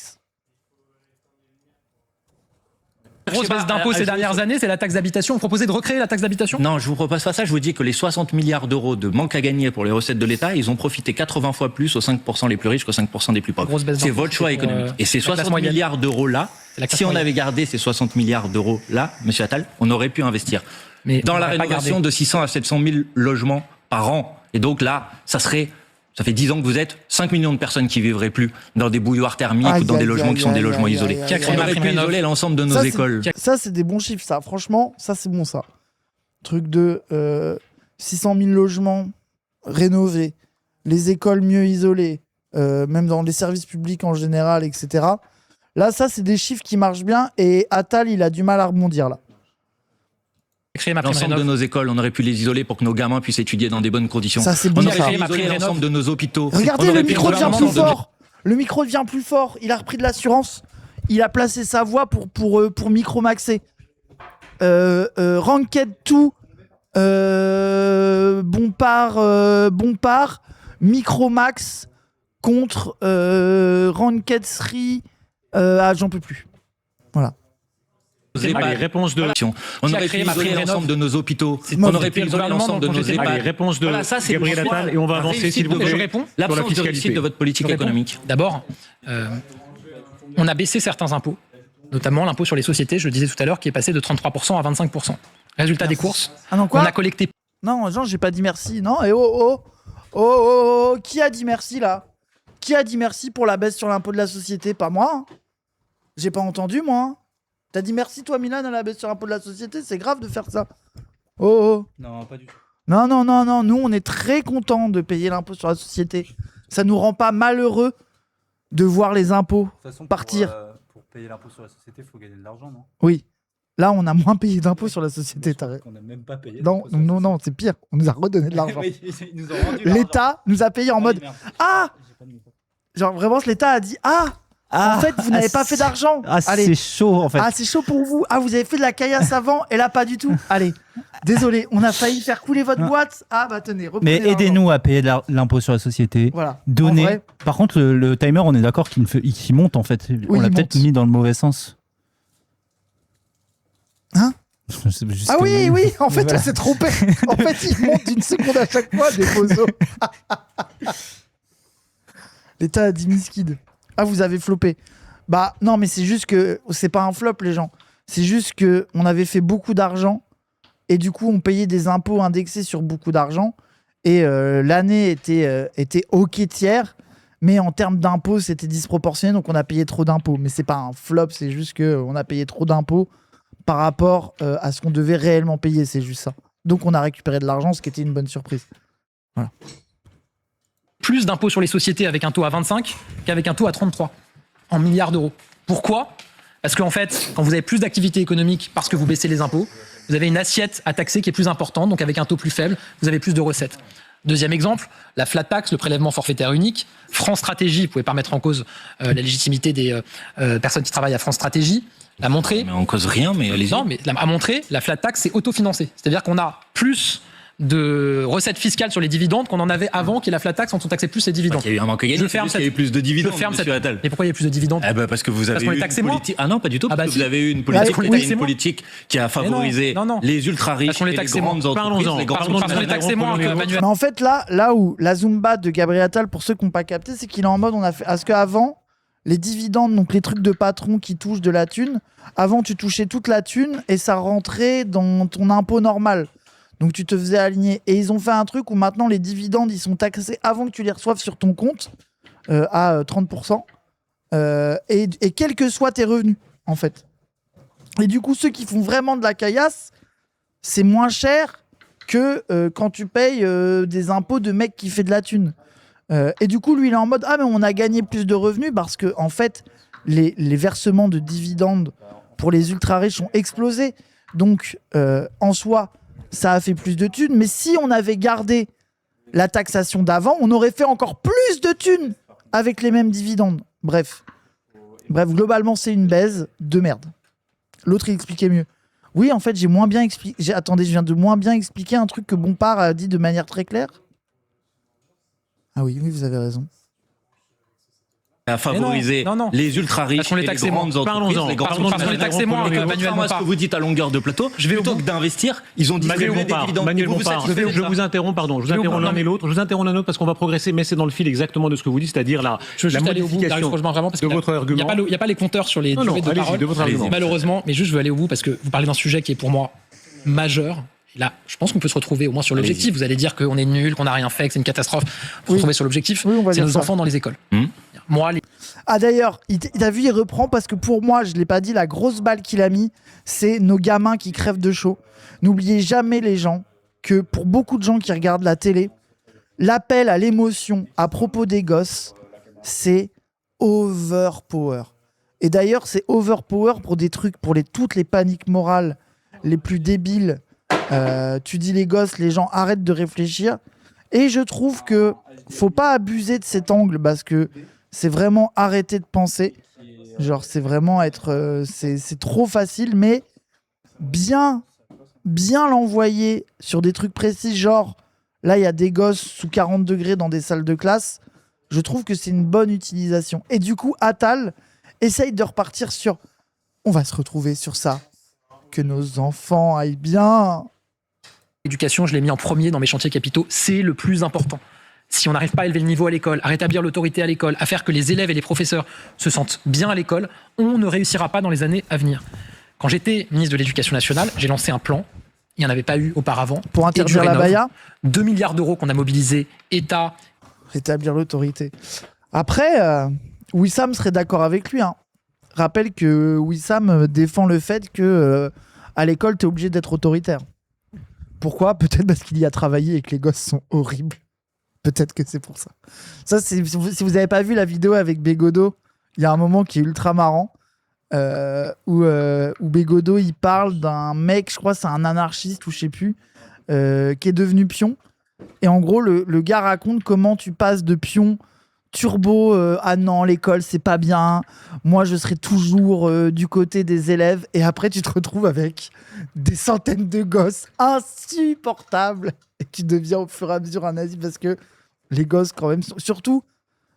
Grosse baisse d'impôts ces dernières années, c'est la taxe d'habitation. Vous proposez de recréer la taxe d'habitation?
Non, je vous propose pas ça. Je vous dis que les 60 milliards d'euros de manque à gagner pour les recettes de l'État, ils ont profité 80 fois plus aux 5% les plus riches qu'aux 5% des plus pauvres.
Grosse baisse
C'est
d'impôts,
votre choix
c'est pour,
économique. Et ces
la classe
60
moyenne.
milliards d'euros-là,
C'est la classe
si on
moyenne.
avait gardé ces 60 milliards d'euros-là, monsieur Attal, on aurait pu investir
Mais
dans
on
la
l'aurait pas
rénovation
gardé.
de 600 à 700 000 logements par an. Et donc là, ça fait 10 ans que vous êtes 5 millions de personnes qui vivraient plus dans des bouilloires thermiques ou dans des logements qui sont des logements isolés.
Qui a créé
On aurait pu
MaPrimeRénov'.
isoler l'ensemble de nos
Ça, c'est-
écoles.
Ça, c'est des bons chiffres, ça. Franchement, ça, c'est bon, ça. Truc de 600 000 logements rénovés, les écoles mieux isolées, même dans les services publics en général, etc. Là, ça, c'est des chiffres qui marchent bien et Attal, il a du mal à rebondir, là.
Créer
L'ensemble de
MaPrimeRénov'.
nos écoles, on aurait pu les isoler pour que nos gamins puissent étudier dans des bonnes conditions.
Ça, c'est
On
bien,
aurait
ça.
pu isoler
MaPrimeRénov'.
l'ensemble de nos hôpitaux.
Regardez,
On
le
aurait pu
micro devient
l'ensemble
plus
de-
fort. Le micro devient plus fort. Il a repris de l'assurance. Il a placé sa voix pour micro-maxer. Ranked 2, Bompard, Micromax contre Ranked 3. J'en peux plus. Voilà.
Allez,
réponse de...
On
Qui a
aurait pu
créé
isoler
MaPrimeRénov'.
l'ensemble de nos hôpitaux.
C'est
On
moi,
aurait
c'était
pu
le
isoler
gouvernement
l'ensemble de
dont
nos
j'étais-
EHPAD.
Allez, réponse de
Voilà, ça, c'est
Gabriel
pour
Attal et on va
la
avancer,
réussite
s'il vous
de-
plaît,
Je réponds.
sur la
L'absence de
fiscalité.
réussite de votre politique
Je réponds.
économique.
D'abord, on a baissé certains impôts, notamment l'impôt sur les sociétés, je le disais tout à l'heure, qui est passé de 33% à 25%. Résultat des courses,
Ah non, quoi
on a collecté
Non, Jean, j'ai pas dit merci. Non, et oh. Qui a dit merci, là? Qui a dit merci pour la baisse sur l'impôt de la société? Pas moi. Hein. J'ai pas entendu, moi. Hein. T'as dit merci, toi, Milan, à la baisse sur l'impôt de la société? C'est grave de faire ça. Oh.
Non, pas du tout.
Non. Nous, on est très contents de payer l'impôt sur la société. Ça nous rend pas malheureux de voir les impôts
De toute façon,
partir.
Pour payer l'impôt sur la société, il faut gagner de l'argent, non?
Oui. Là, on a moins payé d'impôts sur la société. T'as raison.
On n'a même pas payé.
Non,
d'impôt sur la
non, c'est pire. On nous a redonné de l'argent.
société. Mais ils nous ont rendu l'argent.
L'État nous a payé en mode
merde.
Ah
J'ai pas de micro.
Genre vraiment, l'État a dit en fait, vous n'avez pas fait d'argent. Allez.
c'est chaud en fait.
Ah, c'est chaud pour vous. Ah, vous avez fait de la caillasse avant et là, pas du tout. Allez, désolé, on a failli faire couler votre
Non.
boîte. Ah, bah tenez, reprenez
Mais
l'argent.
aidez-nous à payer l'impôt sur la société.
Voilà. En
Donnez.
vrai,
Par contre, le timer, on est d'accord qu'il monte en fait. On l'a
il
peut-être
monte.
mis dans le mauvais sens.
Hein?
C'est juste
Ah
que-
oui, en fait,
Voilà.
on s'est trompé. En fait, il monte d'une seconde à chaque fois des bozos. L'État a dit miskid. Ah, vous avez floppé. Bah, non, mais c'est juste que c'est pas un flop, les gens. C'est juste que on avait fait beaucoup d'argent et du coup, on payait des impôts indexés sur beaucoup d'argent et l'année était ok tiers, mais en termes d'impôts, c'était disproportionné, donc on a payé trop d'impôts. Mais c'est pas un flop, c'est juste que on a payé trop d'impôts par rapport à ce qu'on devait réellement payer, c'est juste ça. Donc on a récupéré de l'argent, ce qui était une bonne surprise.
plus d'impôts sur les sociétés avec un taux à 25 qu'avec un taux à 33 en milliards d'euros. Pourquoi ? Parce qu'en fait, quand vous avez plus d'activité économique parce que vous baissez les impôts, vous avez une assiette à taxer qui est plus importante, donc avec un taux plus faible, vous avez plus de recettes. Deuxième exemple, la flat tax, le prélèvement forfaitaire unique. France Stratégie, vous pouvez pas mettre en cause la légitimité des personnes qui travaillent à France Stratégie, l'a montré.
Mais on cause rien, mais allez-y.
Non, mais a montré, la flat tax, c'est autofinancé. C'est-à-dire qu'on a plus de recettes fiscales sur les dividendes qu'on en avait avant qu'il y ait la flat tax, quand on taxait plus les dividendes.
Il y a eu un manque à gagner,
Je ferme
il y a eu plus de dividendes,
Je ferme
monsieur Attal.
Mais pourquoi il y a plus de dividendes?
Parce que vous avez
qu'on est
eu
taxé
une
moins.
politique... Ah non, pas du tout,
Ah
parce
bah
que vous
si.
avez eu une politique,
qu'on est taxé
une
moins.
politique qui a favorisé
non.
les ultra riches
Parce qu'on
et
est
les
taxé
grandes
moins.
entreprises,
Parlons-en.
les grandes
Parce qu'on est
entreprises.
taxé moins que Manuel.
Mais en fait, là où la Zumba de Gabriel Attal, pour ceux qui n'ont pas capté, c'est qu'il est en mode, on a fait. Parce qu'avant, les dividendes, donc les trucs de patron qui touchent de la thune, avant, tu touchais toute la thune et ça rentrait dans ton impôt normal. Donc tu te faisais aligner. Et ils ont fait un truc où maintenant, les dividendes, ils sont taxés avant que tu les reçoives sur ton compte à 30%. Et quels que soient tes revenus, en fait. Et du coup, ceux qui font vraiment de la caillasse, c'est moins cher que quand tu payes des impôts de mec qui fait de la thune. Et du coup, lui, il est en mode « Ah, mais on a gagné plus de revenus parce que, en fait, les versements de dividendes pour les ultra-riches ont explosé. Donc, en soi, ça a fait plus de thunes. Mais si on avait gardé la taxation d'avant, on aurait fait encore plus de thunes avec les mêmes dividendes. Bref, globalement, c'est une baise de merde. » L'autre, il expliquait mieux. Oui, en fait, j'ai moins bien expliqué. Attendez, je viens de moins bien expliquer un truc que Bompard a dit de manière très claire. Ah oui, vous avez raison.
À favoriser
non.
les ultra riches
Parce qu'on les
et les
taxait
grandes
moins.
entreprises,
Parlons-en.
les grandes
Pardon,
parce qu'on les taxait moins que Manuel
Contrairement à ce que
Bompard.
vous dites à longueur de plateau,
Je vais au
plutôt
bout.
que d'investir, ils ont distribué
Manuel
des
Bompard,
dividendes.
Manuel
Et vous, vous
Bompard,
satisfaites
je
de
vous
ça
interromps, pardon. Je vous
Je vais au
interromps
bout.
l'un
Non,
et l'autre. Je vous interromps l'un et l'autre parce qu'on va progresser, mais c'est dans le fil exactement de ce que vous dites, c'est-à-dire
Je veux
la
juste aller au bout, Darius,
modification
rejoins vraiment, parce
de
qu'il
votre argument.
Il n'y a pas les compteurs sur les
Non,
durées de
allez-y,
parole,
de votre argument.
malheureusement, mais juste je veux aller au bout parce que vous parlez d'un sujet qui est pour moi majeur. Et là, je pense qu'on peut se retrouver au moins sur l'objectif. Vous allez dire qu'on est nul, qu'on n'a rien fait, que c'est une catastrophe. Vous se retrouver sur l'objectif,
Oui, on va
c'est
dire
nos
ça.
enfants dans les écoles. Moi,
Ah d'ailleurs, t'as vu, il reprend parce que pour moi, je l'ai pas dit, la grosse balle qu'il a mis, c'est nos gamins qui crèvent de chaud. N'oubliez jamais les gens que pour beaucoup de gens qui regardent la télé, l'appel à l'émotion à propos des gosses, c'est overpower. Et d'ailleurs, c'est overpower pour des trucs, pour toutes les paniques morales les plus débiles. Tu dis les gosses, les gens arrêtent de réfléchir. Et je trouve que faut pas abuser de cet angle parce que c'est vraiment arrêter de penser. Genre, c'est vraiment être... c'est trop facile, mais bien l'envoyer sur des trucs précis, genre, là, il y a des gosses sous 40 degrés dans des salles de classe. Je trouve que c'est une bonne utilisation. Et du coup, Attal essaye de repartir sur... On va se retrouver sur ça. Que nos enfants aillent bien.
l'éducation, je l'ai mis en premier dans mes chantiers capitaux, c'est le plus important. Si on n'arrive pas à élever le niveau à l'école, à rétablir l'autorité à l'école, à faire que les élèves et les professeurs se sentent bien à l'école, on ne réussira pas dans les années à venir. Quand j'étais ministre de l'Éducation nationale, j'ai lancé un plan, il n'y en avait pas eu auparavant.
Pour interdire la
Rénov',
baya,
2 milliards d'euros qu'on a mobilisés, État.
rétablir l'autorité. Après, Wissam serait d'accord avec lui. Rappelle que Wissam défend le fait que à l'école, tu es obligé d'être autoritaire. Pourquoi ? Peut-être parce qu'il y a travaillé et que les gosses sont horribles. Peut-être que c'est pour ça. Ça, si vous n'avez pas vu la vidéo avec Bégodeau, il y a un moment qui est ultra marrant où Bégodeau il parle d'un mec, je crois c'est un anarchiste ou je sais plus, qui est devenu pion. Et en gros, le gars raconte comment tu passes de pion turbo ah non, l'école c'est pas bien, moi je serai toujours du côté des élèves, et après tu te retrouves avec des centaines de gosses insupportables et tu deviens au fur et à mesure un nazi parce que les gosses quand même surtout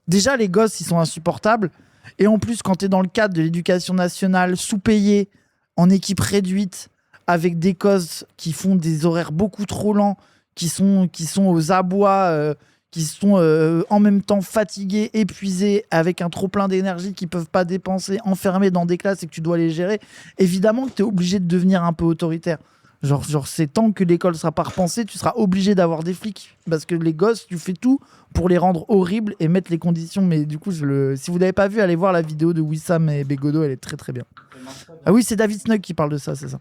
déjà les gosses ils sont insupportables, et en plus quand tu es dans le cadre de l'éducation nationale sous-payée en équipe réduite avec des gosses qui font des horaires beaucoup trop lents, qui sont aux abois, qui sont en même temps fatigués, épuisés, avec un trop-plein d'énergie qu'ils peuvent pas dépenser, enfermés dans des classes et que tu dois les gérer, évidemment que tu es obligé de devenir un peu autoritaire. Genre c'est tant que l'école sera pas repensée, tu seras obligé d'avoir des flics. Parce que les gosses, tu fais tout pour les rendre horribles et mettre les conditions. Mais du coup, si vous n'avez pas vu, allez voir la vidéo de Wissam et Bégodeau, elle est très très bien. Ah oui, c'est David Snug qui parle de ça, c'est ça.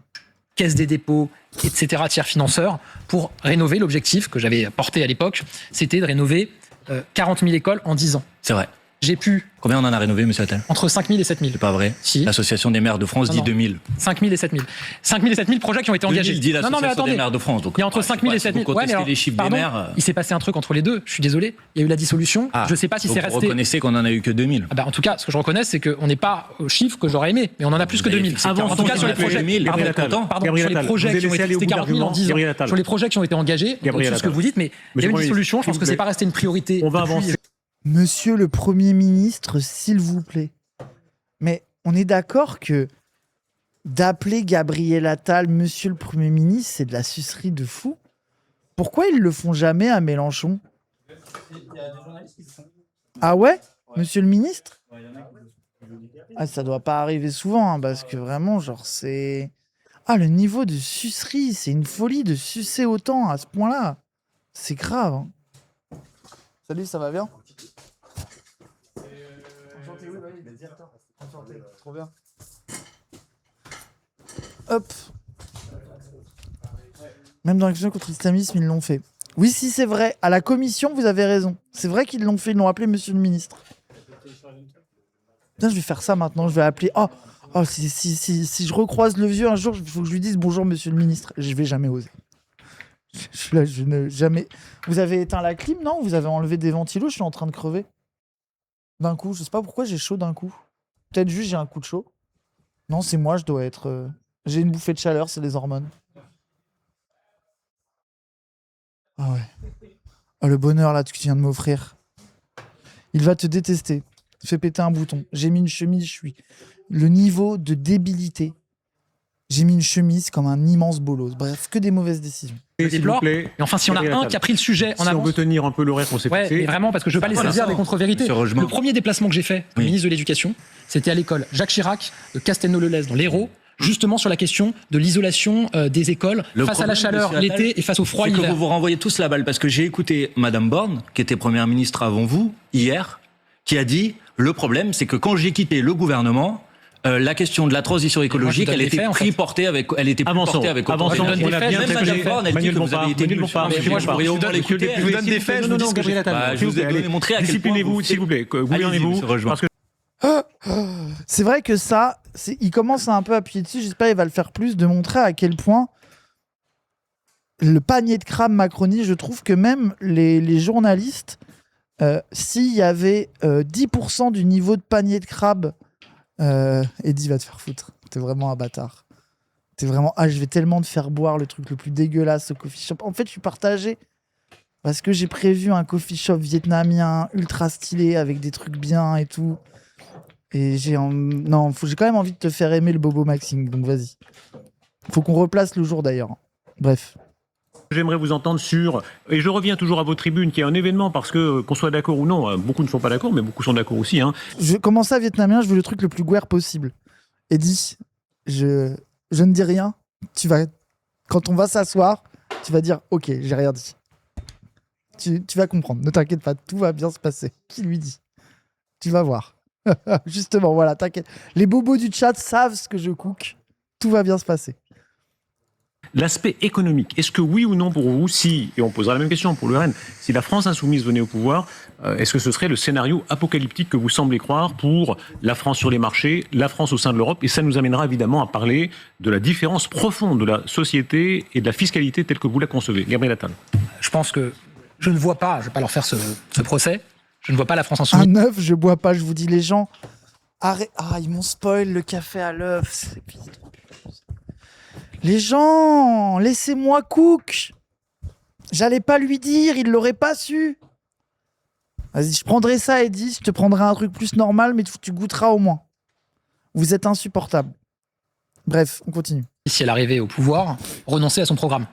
Caisse des dépôts, etc., tiers financeurs, pour rénover. L'objectif que j'avais porté à l'époque, c'était de rénover 40 000 écoles en 10 ans.
C'est vrai.
j'ai pu,
Combien on en a rénové, monsieur Attal?
entre 5 000 et 7 000.
C'est pas vrai.
Si.
L'Association des maires de France dit
Non.
2000.
5 000 et 7 000. 5 000 et 7 000 projets qui ont été engagés.
2000 dit
non, mais
l'Association des
attendez.
maires de France. Donc,
Il y a entre 5 000 et 7 000.
Vous contestez
mais alors,
les chiffres
pardon,
des maires.
il s'est passé un truc entre les deux. Je suis désolé. Il y a eu la dissolution.
Ah,
Je sais pas si
donc
c'est
vous
resté.
reconnaissez qu'on en a eu que 2000.
Ah bah, en tout cas, ce que je reconnais, c'est qu'on n'est pas au chiffre que j'aurais aimé, mais on en a plus que 2000. En tout cas, sur les projets, sur les projets qui ont été, c'était 40 000 en 10 ans. Sur les projets qui ont été engagés, c'est ce que vous dites, mais il y a une dissolution. Je pense que c'est pas resté une priorité.
On va
depuis-
avancer.
Monsieur le Premier ministre, s'il vous plaît. Mais on est d'accord que d'appeler Gabriel Attal Monsieur le Premier ministre, c'est de la sucerie de fou. Pourquoi ils le font jamais à Mélenchon? Ah ouais, Monsieur le ministre? Ah, ça doit pas arriver souvent, hein, parce que vraiment, genre, c'est... Ah, le niveau de sucerie, c'est une folie de sucer autant à ce point-là. C'est grave. Hein. Salut, ça va bien? Enchanté, oui, enchanté, trop bien. Hop. Même dans l'action contre l'islamisme, ils l'ont fait. Oui, si, c'est vrai. À la commission, vous avez raison. C'est vrai qu'ils l'ont fait. Ils l'ont appelé Monsieur le Ministre. Putain, je vais faire ça maintenant. Je vais appeler... Oh, si je recroise le vieux un jour, il faut que je lui dise bonjour, Monsieur le Ministre. Je vais jamais oser. Je ne jamais... Vous avez éteint la clim, non? Vous avez enlevé des ventilos? Je suis en train de crever. D'un coup, je sais pas pourquoi j'ai chaud d'un coup. Peut-être juste j'ai un coup de chaud. Non, c'est moi, je dois être... J'ai une bouffée de chaleur, c'est les hormones. Ah ouais. Oh, le bonheur là que tu viens de m'offrir. Il va te détester. Fais péter un bouton. J'ai mis une chemise, je suis... Le niveau de débilité. J'ai mis une chemise comme un immense bolos. Bref, que des mauvaises décisions.
Je déplore. Mais enfin, si on a un qui a pris le sujet en
Si on
avance...
veut tenir un peu l'horaire qu'on s'est
Ouais,
fixé.
mais vraiment, parce que je veux pas laisser dire des contre-vérités.
Monsieur Rogemont.
Le premier déplacement que j'ai fait comme
Oui.
ministre de l'Éducation, c'était à l'école Jacques Chirac de Castelnau-le-Lez dans l'Hérault, justement sur la question de l'isolation des écoles
Le
face à la
problème,
chaleur
monsieur Attal,
l'été et face au froid
C'est que
l'hiver.
vous vous renvoyez tous la balle parce que j'ai écouté Madame Borne, qui était première ministre avant vous, hier, qui a dit le problème, c'est que quand j'ai quitté le gouvernement, la question de la transition écologique,
donne
elle
des
était
faits, en
pris
fait.
portée avec, elle était plus
Avançons,
portée avec autant
avançons.
de-
On a bien
Même
traité.
Madame Borne, elle dit
Manuel
que vous avez été nul.
Bompard,
Mais moi, je
pourrais au
vous
moins
donne-
l'écouter.
je vous donne des faits, je vous dis ce que j'ai fait.
Bah, je vous ai donné montré à quel point
Disciplinez-vous,
vous-
s'il vous plaît.
Allez-y,
Gouvernez-vous.
monsieur Rogemont.
Parce que
C'est vrai que ça, il commence à un peu appuyer dessus, j'espère qu'il va le faire plus, de montrer à quel point le panier de crabe Macronie, je trouve que même les journalistes, s'il y avait 10% du niveau de panier de crabe, Eddie va te faire foutre. T'es vraiment un bâtard. T'es vraiment... Ah, je vais tellement te faire boire le truc le plus dégueulasse au coffee shop. En fait, je suis partagé. Parce que j'ai prévu un coffee shop vietnamien ultra stylé avec des trucs bien et tout. Et j'ai quand même envie de te faire aimer le Bobo Maxing, donc vas-y. Faut qu'on replace le jour d'ailleurs. Bref.
J'aimerais vous entendre sur, et je reviens toujours à vos tribunes, qui est un événement parce que, qu'on soit d'accord ou non, beaucoup ne sont pas d'accord, mais beaucoup sont d'accord aussi. Hein.
Comment ça, vietnamien? Je veux le truc le plus guerre possible. Eddie, je ne dis rien. Quand on va s'asseoir, tu vas dire ok, j'ai rien dit. Tu vas comprendre, ne t'inquiète pas, tout va bien se passer. Qui lui dit? Tu vas voir. Justement, voilà, t'inquiète. Les bobos du chat savent ce que je cook. Tout va bien se passer.
L'aspect économique, est-ce que oui ou non pour vous, si, et on posera la même question pour le RN, si la France insoumise venait au pouvoir, est-ce que ce serait le scénario apocalyptique que vous semblez croire pour la France sur les marchés, la France au sein de l'Europe? Et ça nous amènera évidemment à parler de la différence profonde de la société et de la fiscalité telle que vous la concevez. Gabriel Attal.
Je pense que je ne vois pas, je ne vais pas leur faire ce procès, je ne vois pas la France insoumise.
Un œuf, je bois pas, je vous dis, les gens. Arrête. Ah, ils m'ont spoil le café à l'œuf. C'est pire. Les gens, laissez-moi cook. J'allais pas lui dire, il l'aurait pas su. Vas-y, je prendrai ça, Eddie. Je te prendrai un truc plus normal, mais tu goûteras au moins. Vous êtes insupportable. Bref, on continue.
Si elle arrivait au pouvoir, renoncer à son programme.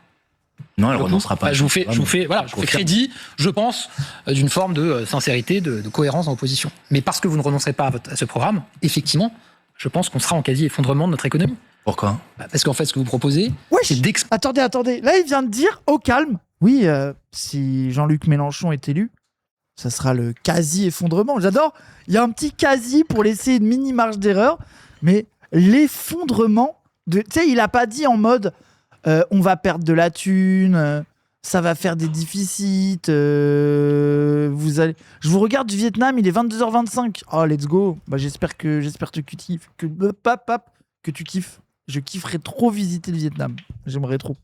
Non, elle renoncera pas.
Bah, je vous fais crédit, je pense, d'une forme de sincérité, de cohérence dans l'opposition. Mais parce que vous ne renoncerez pas à ce programme, effectivement, je pense qu'on sera en quasi-effondrement de notre économie.
Pourquoi?
Bah, parce qu'en fait, ce que vous proposez,
Wesh,
c'est
attendez. Là, il vient de dire, au calme. Oui, si Jean-Luc Mélenchon est élu, ça sera le quasi-effondrement. J'adore. Il y a un petit quasi pour laisser une mini marge d'erreur, mais l'effondrement de... Tu sais, il a pas dit en mode on va perdre de la thune, ça va faire des déficits. Je vous regarde du Vietnam, il est 22h25. Oh, let's go. Bah, j'espère que tu kiffes. Que tu kiffes. Je kifferais trop visiter le Vietnam. J'aimerais trop.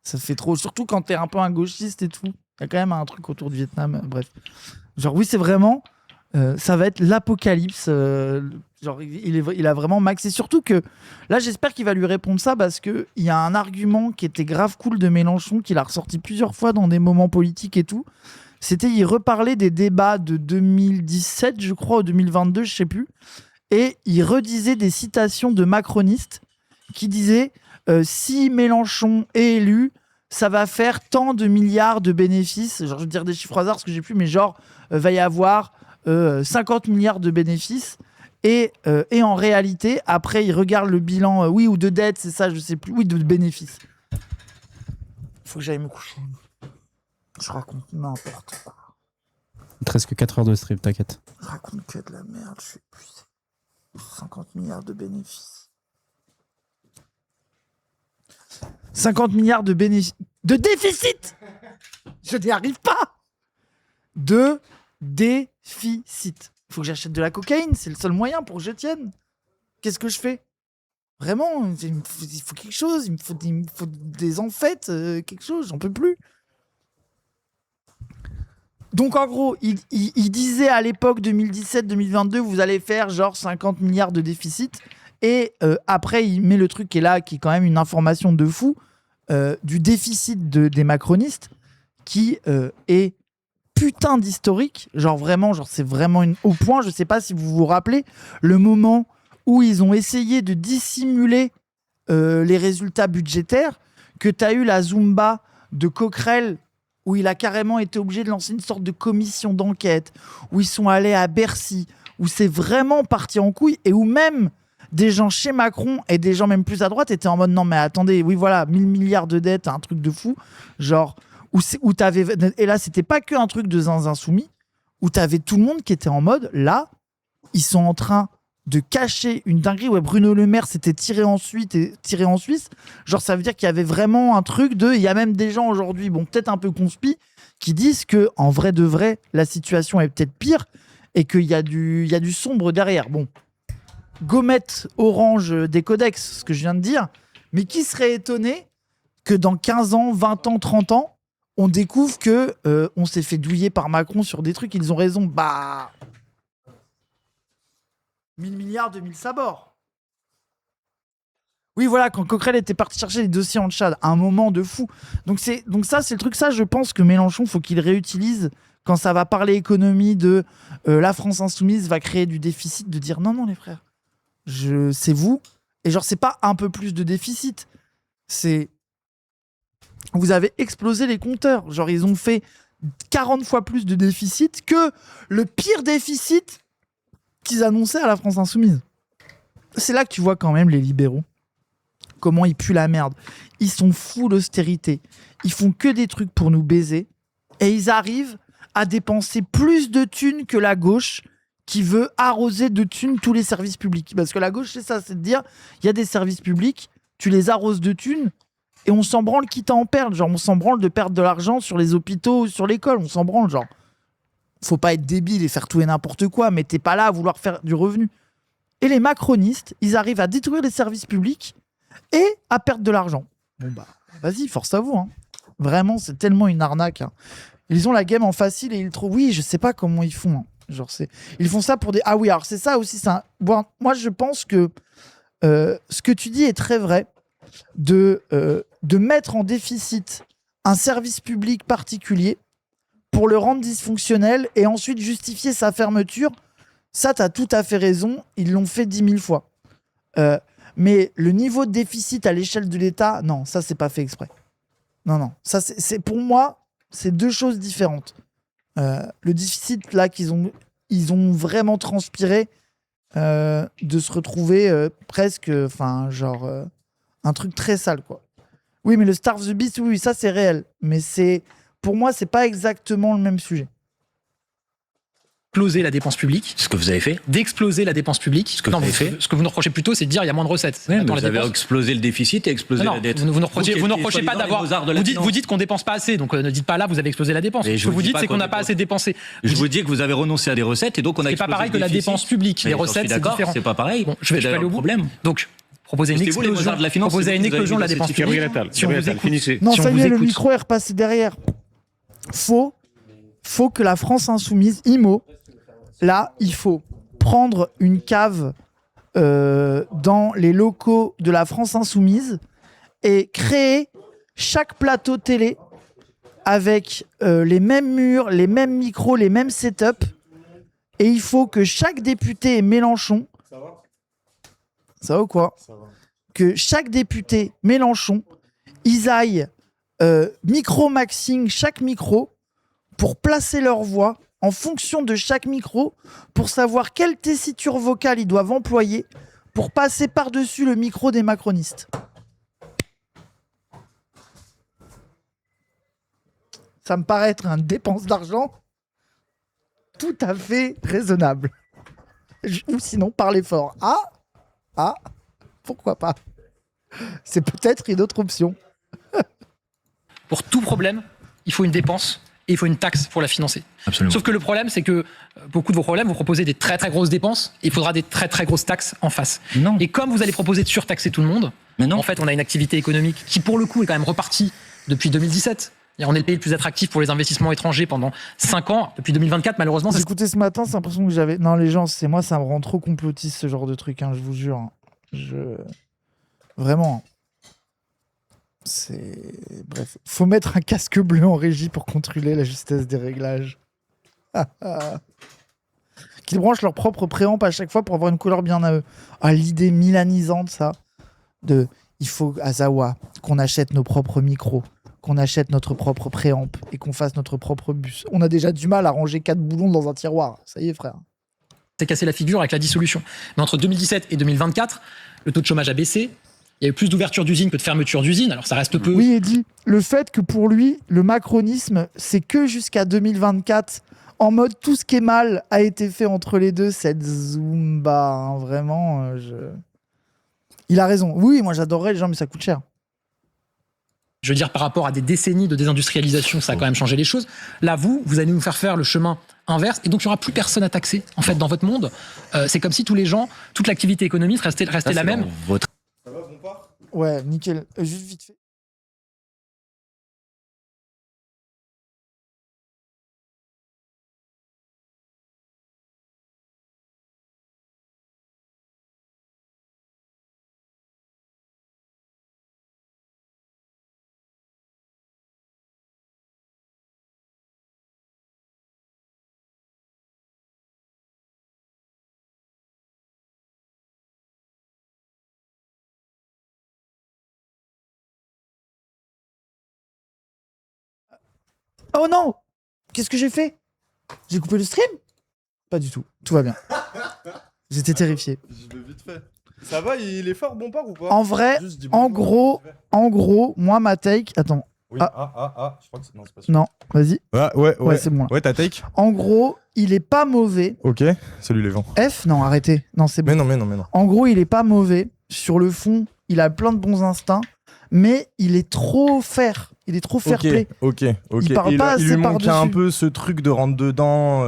Ça fait trop. Surtout quand t'es un peu un gauchiste et tout. Il y a quand même un truc autour du Vietnam. Bref. Genre, oui, c'est vraiment. Ça va être l'apocalypse. Genre, il a vraiment maxé. Surtout que là, j'espère qu'il va lui répondre ça parce qu'il y a un argument qui était grave cool de Mélenchon, qu'il a ressorti plusieurs fois dans des moments politiques et tout. C'était, il reparlait des débats de 2017, je crois, ou 2022, je sais plus. Et il redisait des citations de macronistes qui disaient si Mélenchon est élu, ça va faire tant de milliards de bénéfices. Genre, je vais dire des chiffres au hasard parce que j'ai plus, mais genre, va y avoir 50 milliards de bénéfices. Et en réalité, après, il regarde le bilan, oui, ou de dette, c'est ça, je sais plus, oui, de bénéfices. Faut que j'aille me coucher. Je raconte n'importe quoi.
Il te reste que 4 heures de stream, t'inquiète.
Je raconte que de la merde, je suis épuisé. 50 milliards de bénéfices. 50 milliards de bénéfices. De déficit. Je n'y arrive pas. De déficit. Il faut que j'achète de la cocaïne, c'est le seul moyen pour que je tienne. Qu'est-ce que je fais? Vraiment, il faut quelque chose, il me faut des enfêtes, quelque chose, j'en peux plus. Donc en gros, il disait à l'époque 2017-2022, vous allez faire genre 50 milliards de déficit. Et après, il met le truc qui est là, qui est quand même une information de fou, du déficit des macronistes, qui est putain d'historique. Genre vraiment, c'est vraiment au point, je sais pas si vous vous rappelez, le moment où ils ont essayé de dissimuler les résultats budgétaires, que tu as eu la Zumba de Coquerel, où il a carrément été obligé de lancer une sorte de commission d'enquête, où ils sont allés à Bercy, où c'est vraiment parti en couille, et où même des gens chez Macron et des gens même plus à droite étaient en mode non mais attendez, oui voilà, 1000 milliards de dettes, un truc de fou, genre où t'avais, et là c'était pas que un truc de zinzin soumis, où t'avais tout le monde qui était en mode là, ils sont en train de cacher une dinguerie. Ouais, Bruno Le Maire s'était tiré en Suisse. Genre, ça veut dire qu'il y avait vraiment un truc de. Il y a même des gens aujourd'hui, bon, peut-être un peu conspi, qui disent que en vrai de vrai, la situation est peut-être pire et qu'il y a du sombre derrière. Bon, gommette orange des codex, ce que je viens de dire, mais qui serait étonné que dans 15 ans, 20 ans, 30 ans, on découvre que on s'est fait douiller par Macron sur des trucs, ils ont raison. Bah. 1000 milliards de 1000 sabords. Oui, voilà, quand Coquerel était parti chercher les dossiers en Tchad, un moment de fou. Donc ça, c'est le truc, ça, je pense que Mélenchon, faut qu'il réutilise quand ça va parler économie de la France insoumise va créer du déficit, de dire non, les frères, c'est vous. Et genre, c'est pas un peu plus de déficit, c'est vous avez explosé les compteurs. Genre, ils ont fait 40 fois plus de déficit que le pire déficit qu'ils annonçaient à la France insoumise. C'est là que tu vois quand même les libéraux, comment ils puent la merde. Ils sont full austérité. Ils font que des trucs pour nous baiser. Et ils arrivent à dépenser plus de thunes que la gauche qui veut arroser de thunes tous les services publics. Parce que la gauche, c'est ça, c'est de dire, il y a des services publics, tu les arroses de thunes et on s'en branle quitte à en perdre. Genre, on s'en branle de perdre de l'argent sur les hôpitaux ou sur l'école. On s'en branle, genre. Faut pas être débile et faire tout et n'importe quoi, mais t'es pas là à vouloir faire du revenu. Et les macronistes, ils arrivent à détruire les services publics et à perdre de l'argent. Bon bah, vas-y, force à vous. Hein. Vraiment, c'est tellement une arnaque. Hein. Ils ont la game en facile et ils trouvent... Oui, je sais pas comment ils font. Hein. Genre, ils font ça pour des... Ah oui, alors c'est ça aussi. Bon, moi, je pense que ce que tu dis est très vrai. De mettre en déficit un service public particulier pour le rendre dysfonctionnel et ensuite justifier sa fermeture, ça, t'as tout à fait raison. Ils l'ont fait 10 000 fois. Mais le niveau de déficit à l'échelle de l'État, non, ça, c'est pas fait exprès. Non. Ça, c'est pour moi, c'est deux choses différentes. Le déficit, là, ils ont vraiment transpiré de se retrouver presque, enfin, genre, un truc très sale, quoi. Oui, mais le Starve the Beast, oui, ça, c'est réel. Mais pour moi, c'est pas exactement le même sujet.
d'exploser la dépense publique.
Ce que vous avez fait.
D'exploser la dépense publique.
Ce que vous avez fait.
Ce que vous nous reprochez plutôt, c'est de dire il y a moins de recettes.
Oui, mais
Attends,
vous
la
avez
dépense-
explosé le déficit et explosé
Non,
la dette.
vous nous reprochez,
qui
vous nous
étiez
reprochez pas
soi-disant
d'avoir.
les beaux-arts de la
Vous
finance.
dites qu'on dépense pas assez, donc ne dites pas là, vous avez explosé la dépense.
Mais
Ce
je
que
vous
vous
dis
dites,
pas
c'est qu'on
qu'on
n'a pas
dépense.
assez dépensé.
Je vous dis que vous avez renoncé à des recettes et donc on a
C'est pas
explosé
pareil
le
que la
déficit.
dépense publique.
Mais
Les
j'en suis
recettes, c'est
d'accord,
différent.
c'est pas pareil.
Bon, je vais
C'est
aller au bout.
problème.
Donc, proposer une
C'était vous, les
explosion,
beaux-arts de la finance,
proposer
c'est
une
vous qui avez
explosion de la
mis
dépense
cette
publique.
Gabriel Attal,
Si on vous écoute.
finissez.
Non,
Si on
ça y
vous
est, le
écoute.
micro est repassé derrière. Faut que la France insoumise, IMO, là, il faut prendre une cave dans les locaux de la France insoumise et créer chaque plateau télé avec les mêmes murs, les mêmes micros, les mêmes setups. Et il faut que chaque député et Mélenchon... Ça va ou quoi? Que chaque député Mélenchon, ils aillent micro-maxing chaque micro pour placer leur voix en fonction de chaque micro pour savoir quelle tessiture vocale ils doivent employer pour passer par-dessus le micro des macronistes. Ça me paraît être une dépense d'argent tout à fait raisonnable. Ou sinon, parler fort. Ah, pourquoi pas? C'est peut-être une autre option.
Pour tout problème, il faut une dépense et il faut une taxe pour la financer.
Absolument.
Sauf que le problème, c'est que beaucoup de vos problèmes, vous proposez des très très grosses dépenses et il faudra des très très grosses taxes en face.
Non.
Et comme vous allez proposer de surtaxer tout le monde,
Mais non.
en fait, on a une activité économique qui, pour le coup, est quand même repartie depuis 2017. On est le pays le plus attractif pour les investissements étrangers pendant 5 ans. Depuis 2024, malheureusement, c'est
J'écoutais ce matin, c'est l'impression que j'avais... Non, les gens, c'est moi, ça me rend trop complotiste, ce genre de truc, hein, je vous jure. Vraiment. Bref. Faut mettre un casque bleu en régie pour contrôler la justesse des réglages. Qu'ils branchent leur propre préamp à chaque fois pour avoir une couleur bien à eux. Ah, l'idée milanisante, ça. Il faut, à Zawa, qu'on achète nos propres micros, qu'on achète notre propre préamp et qu'on fasse notre propre bus. On a déjà du mal à ranger 4 boulons dans un tiroir. Ça y est, frère.
s'est cassé la figure avec la dissolution. Mais entre 2017 et 2024, le taux de chômage a baissé. Il y a eu plus d'ouverture d'usines que de fermeture d'usines. Alors ça reste peu.
Oui, Eddy, le fait que pour lui, le macronisme, c'est que jusqu'à 2024, en mode tout ce qui est mal a été fait entre les deux, cette Zumba, hein, vraiment, il a raison. Oui, moi j'adorerais les gens, mais ça coûte cher.
Je veux dire, par rapport à des décennies de désindustrialisation, ça a quand même changé les choses. Là, vous allez nous faire le chemin inverse, et donc il n'y aura plus personne à taxer. En fait, dans votre monde, c'est comme si tous les gens, toute l'activité économique restait la même.
Ça va, bon part?
Ouais, nickel. Juste vite fait. Oh non! Qu'est-ce que j'ai fait? J'ai coupé le stream? Pas du tout. Tout va bien. J'étais terrifié.
Je vais vite fait. Ça va, il est fort, bon part ou pas?
En vrai,
Juste dis
en
bonjour.
gros, moi, ma take... Attends.
Oui,
Ah.
je crois que c'est... Non, c'est pas sûr.
Non, vas-y.
Ouais,
c'est bon. Là.
Ouais, ta take?
En gros, il est pas mauvais.
Ok, salut les gens.
F? Non, arrêtez. Non, c'est bon.
Mais non.
En gros, il est pas mauvais. Sur le fond, il a plein de bons instincts. Mais il est trop fair. Il est trop fair play.
Ok.
Il parle pas
il
assez
lui manque
par-dessus.
un peu ce truc de rentre dedans.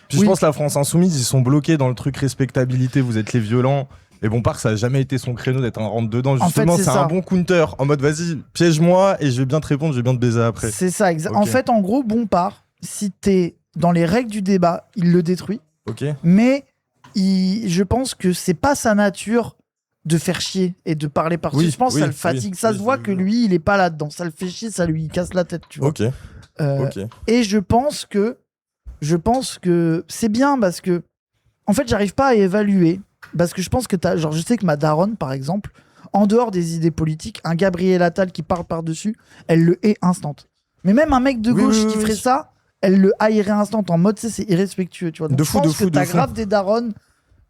Puis
Oui.
je pense que la France Insoumise, ils sont bloqués dans le truc respectabilité, vous êtes les violents. Et Bompard, ça a jamais été son créneau d'être un rentre dedans.
En fait,
Justement,
c'est
c'est
ça.
un bon counter. En mode, vas-y, piège-moi et je vais bien te répondre, je vais bien te baiser après.
C'est ça,
Ok.
En fait, en gros, Bompard, si t'es dans les règles du débat, il le détruit.
Ok.
Mais je pense que c'est pas sa nature de faire chier et de parler par-dessus.
Oui,
Je pense que ça
oui,
le fatigue.
oui,
ça
oui,
se voit
oui,
que
oui.
lui, il est pas là-dedans. Ça le fait chier, ça lui casse la tête, tu vois.
Ok. Ok.
Et je pense que c'est bien parce que, en fait, j'arrive pas à évaluer. Parce que je pense que genre, je sais que ma daronne, par exemple, en dehors des idées politiques, un Gabriel Attal qui parle par-dessus, elle le hait instant. Mais même un mec de
Oui,
gauche
oui,
qui
oui,
ferait
oui.
ça, elle le haïrait instant en mode, tu sais, c'est irrespectueux, tu vois. Donc,
De
je
fou,
pense
de fou,
que t'as
de fou.
grave des darons